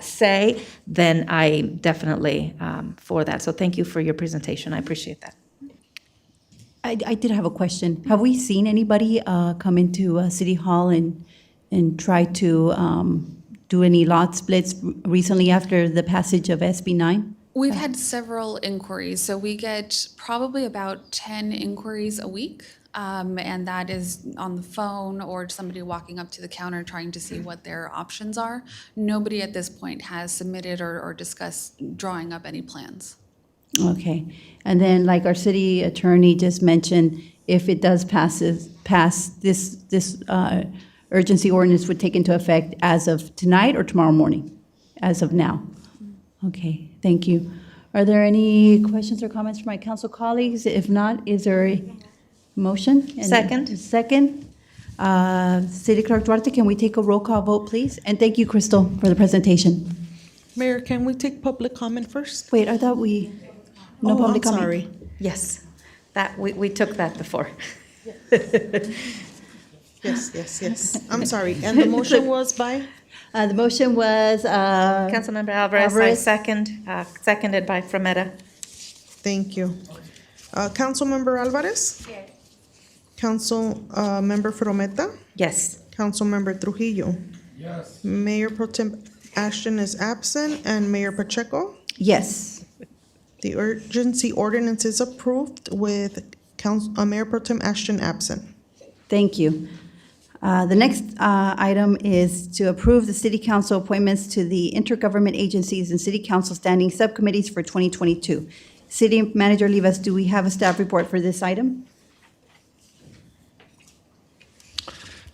say, then I definitely for that. So thank you for your presentation. I appreciate that. I did have a question. Have we seen anybody come into City Hall and try to do any lot splits recently after the passage of SB 9? We've had several inquiries, so we get probably about 10 inquiries a week, and that is on the phone or somebody walking up to the counter trying to see what their options are. Nobody at this point has submitted or discussed drawing up any plans. Okay. And then, like our city attorney just mentioned, if it does pass this urgency ordinance would take into effect as of tonight or tomorrow morning, as of now. Okay, thank you. Are there any questions or comments from my council colleagues? If not, is there a motion? Second. Second. City Clerk Duarte, can we take a roll call vote, please? And thank you, Crystal, for the presentation. Mayor, can we take public comment first? Wait, I thought no public comment. Sorry. Yes, that we took that before. Yes. I'm sorry. And the motion was by? The motion was Councilmember Alvarez, I second, seconded by Frometa. Thank you. Councilmember Alvarez? Yes. Member Frometa? Yes. Councilmember Trujillo? Yes. Mayor Pro Tem Ashton is absent, and Mayor Pacheco? Yes. The urgency ordinance is approved with Mayor Pro Tem Ashton absent. Thank you. The next item is to approve the city council appointments to the intergovernment agencies and city council standing subcommittees for 2022. City Manager Rivas, do we have a staff report for this item?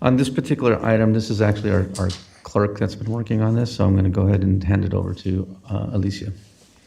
On this particular item, this is actually our clerk that's been working on this, so I'm going to go ahead and hand it over to Alicia.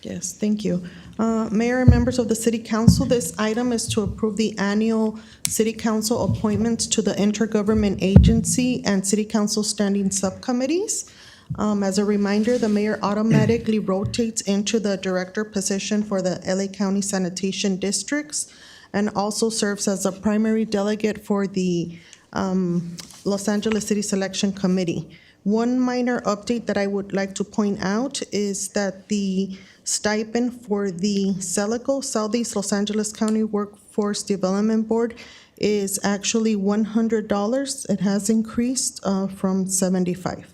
Yes, thank you. Mayor and members of the City Council, this item is to approve the annual City Council appointments to the intergovernment agency and City Council standing subcommittees. As a reminder, the mayor automatically rotates into the director position for the LA County sanitation districts and also serves as a primary delegate for the Los Angeles City Selection Committee. One minor update that I would like to point out is that the stipend for the CELICO, Southeast Los Angeles County Workforce Development Board, is actually $100. It has increased from $75.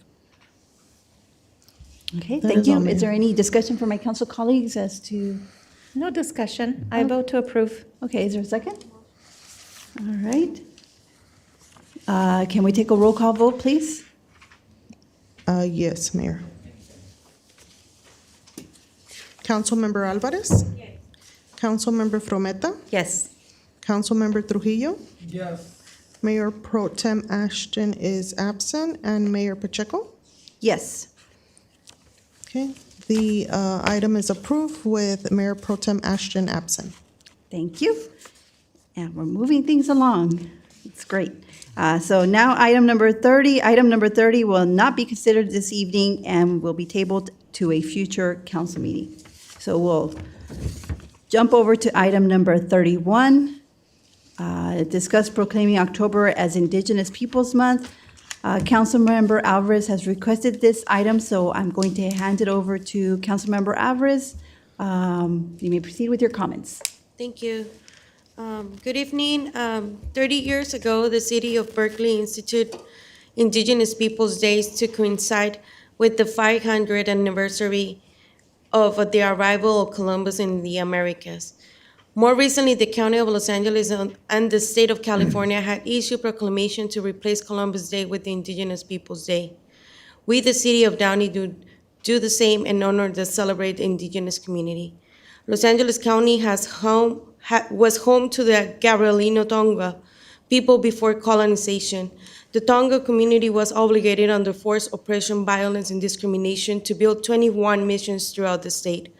Okay, That thank is all, you. Mayor. Is there any discussion from my council colleagues as to? No discussion. I vote to approve. Okay, is there a second? All right. Can we take a roll call vote, please? Yes, Mayor. Councilmember Alvarez? Yes. Councilmember Frometa? Yes. Councilmember Trujillo? Yes. Mayor Pro Tem Ashton is absent, and Mayor Pacheco? Yes. Okay, the item is approved with Mayor Pro Tem Ashton absent. Thank you. And we're moving things along. It's great. So now item number 30. Item number 30 will not be considered this evening and will be tabled to a future council meeting. So we'll jump over to item number 31. Discuss proclaiming October as Indigenous Peoples Month. Councilmember Alvarez has requested this item, so I'm going to hand it over to Councilmember Alvarez. You may proceed with your comments. Thank you. Good evening. 30 years ago, the city of Berkeley instituted Indigenous Peoples Days to coincide with the 500th anniversary of the arrival of Columbus in the Americas. More recently, the County of Los Angeles and the State of California had issued proclamation to replace Columbus Day with the Indigenous Peoples Day. We, the city of Downey, do the same and honor the celebrate the Indigenous community. Los Angeles County was home to the Gabrielino Tonga people before colonization. The Tonga community was obligated under forced oppression, violence, and discrimination to build 21 missions throughout the state.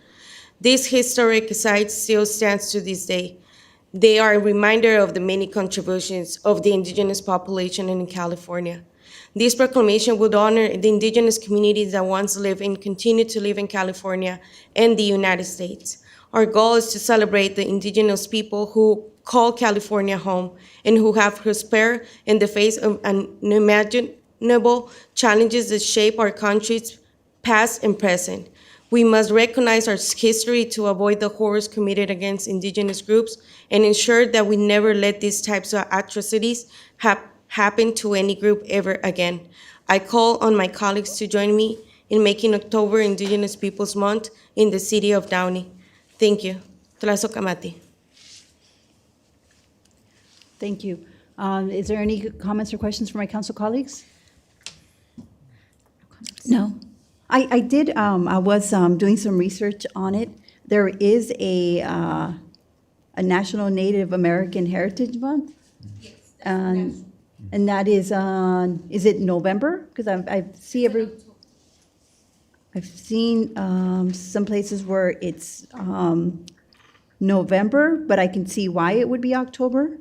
This historic site still stands to this day. They are a reminder of the many contributions of the indigenous population in California. This proclamation would honor the indigenous communities that once lived and continue to live in California and the United States. Our goal is to celebrate the indigenous people who call California home and who have prospered in the face of unimaginable challenges that shape our country's past and present. We must recognize our history to avoid the horrors committed against indigenous groups and ensure that we never let these types of atrocities happen to any group ever again. I call on my colleagues to join me in making October Indigenous Peoples Month in the city of Downey. Thank you. Tlazokamati. Thank you. Is there any comments or questions from my council colleagues? No. I did, I was doing some research on it. There is a National Native American Heritage Month. Yes. And that is it November? Because I've seen some places where it's November, but I can see why it would be October.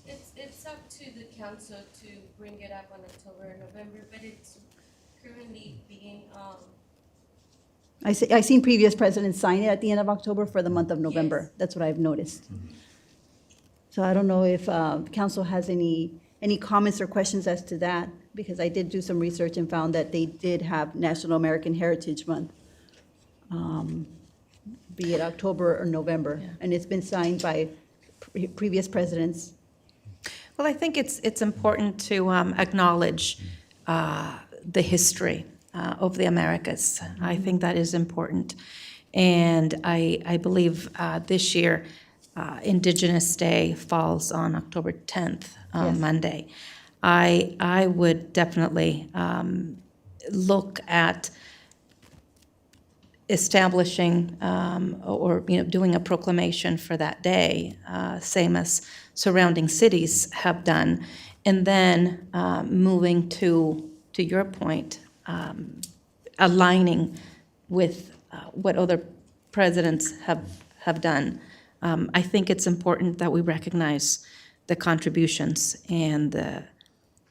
It's up to the council to bring it up on October or November, but it's currently being, I've seen previous presidents sign it at the end of October for the month of November. Yes. That's what I've noticed. So I don't know if council has any comments or questions as to that, because I did do some research and found that they did have National American Heritage Month be it October or November. And it's been signed by previous presidents. Well, I think it's important to acknowledge the history of the Americas. I think that is important. And I believe this year, Indigenous Day falls on October 10th, Yes. Monday. I would definitely look at establishing or doing a proclamation for that day, same as surrounding cities have done, and then moving to your point, aligning with what other presidents have done. I think it's important that we recognize the contributions and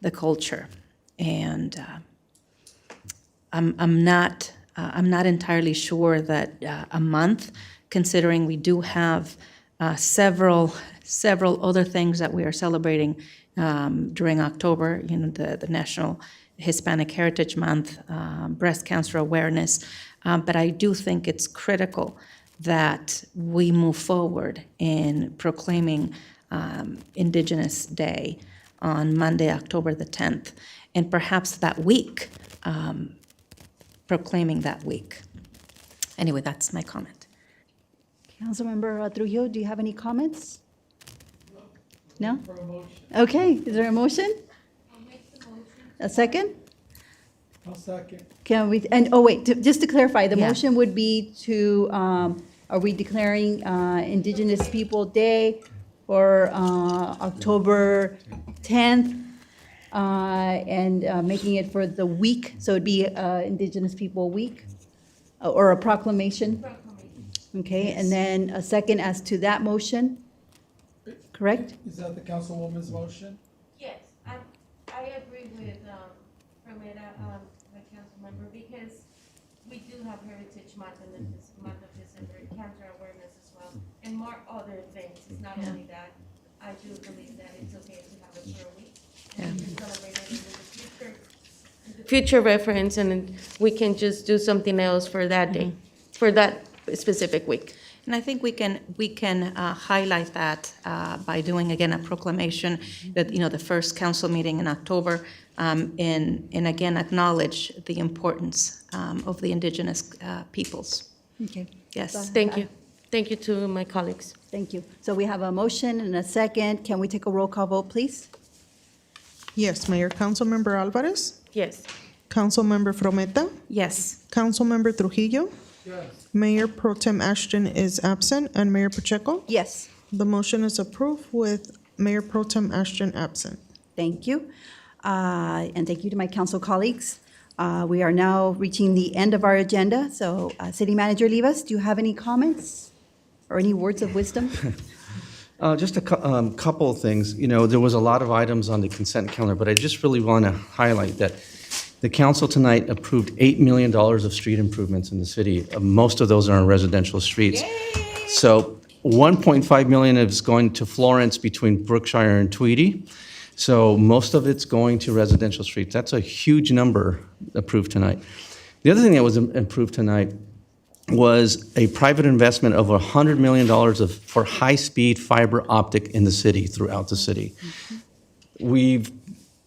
the culture, and I'm not entirely sure that a month, considering we do have several other things that we are celebrating during October. The National Hispanic Heritage Month, breast cancer awareness. But I do think it's critical that we move forward in proclaiming Indigenous Day on Monday, October the 10th, and perhaps that week, proclaiming that week. Anyway, that's my comment. Councilmember Trujillo, do you have any comments? No? Okay, is there a motion? A second? I'll second. Can we, and, oh, wait, just to clarify, the Yeah. motion would be to, are we declaring Indigenous People Day for October 10th? And making it for the week, so it'd be Indigenous People Week, or a proclamation? Okay, and then a second as to that motion, correct? Is that the councilwoman's motion? Yes, I agree with Romero, the council member, because we do have Heritage Month in this month of December, cancer awareness as well, and more other things. It's not only that. I do believe that it's okay to have it for a week. And we can celebrate it in the future reference, and we can just do something else for that day, for that specific week. And I think we can highlight that by doing, again, a proclamation that, the first council meeting in October, and again, acknowledge the importance of the Indigenous peoples. Okay. Yes. Thank you. Thank you to my colleagues. Thank you. So we have a motion and a second. Can we take a roll call vote, please? Yes, Mayor. Councilmember Alvarez? Yes. Councilmember Frometa? Yes. Councilmember Trujillo? Yes. Mayor Pro Tem Ashton is absent, and Mayor Pacheco? Yes. The motion is approved with Mayor Pro Tem Ashton absent. Thank you. And thank you to my council colleagues. We are now reaching the end of our agenda. So City Manager Livas, do you have any comments or any words of wisdom? Just a couple of things. There was a lot of items on the consent calendar, but I just really want to highlight that the council tonight approved $8 million of street improvements in the city. Most of those are on residential streets. So 1.5 million is going to Florence between Brookshire and Tweedy. So most of it's going to residential streets. That's a huge number approved tonight. The other thing that was approved tonight was a private investment of $100 million for high-speed fiber optic in the city, throughout the city. We've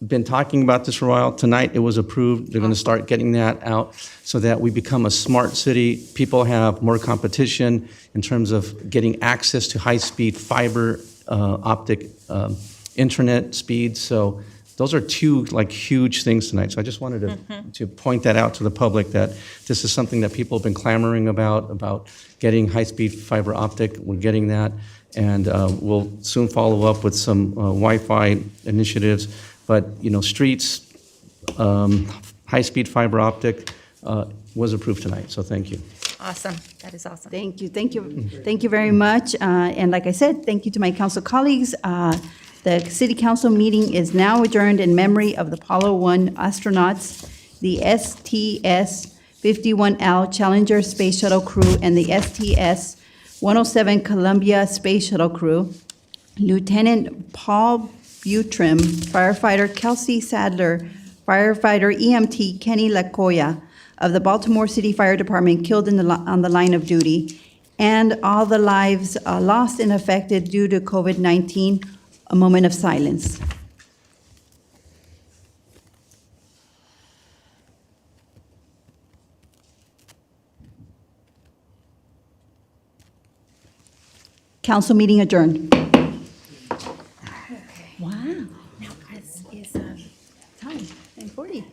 been talking about this for a while. Tonight it was approved. They're going to start getting that out so that we become a smart city. People have more competition in terms of getting access to high-speed fiber optic internet speeds. So those are two huge things tonight. So I just wanted to point that out to the public, that this is something that people have been clamoring about getting high-speed fiber optic. We're getting that, and we'll soon follow up with some Wi-Fi initiatives. But streets, high-speed fiber optic was approved tonight. So thank you. Awesome. That is awesome. Thank you. Thank you. Thank you very much. And like I said, thank you to my council colleagues. The city council meeting is now adjourned in memory of the Apollo 1 astronauts, the STS-51L Challenger Space Shuttle crew, and the STS-107 Columbia Space Shuttle crew. Lieutenant Paul Butrim, firefighter Kelsey Sadler, firefighter EMT Kenny Lacoya of the Baltimore City Fire Department killed on the line of duty, and all the lives lost and affected due to COVID-19. A moment of silence. Council meeting adjourned. Wow. Now, is time, 10:40.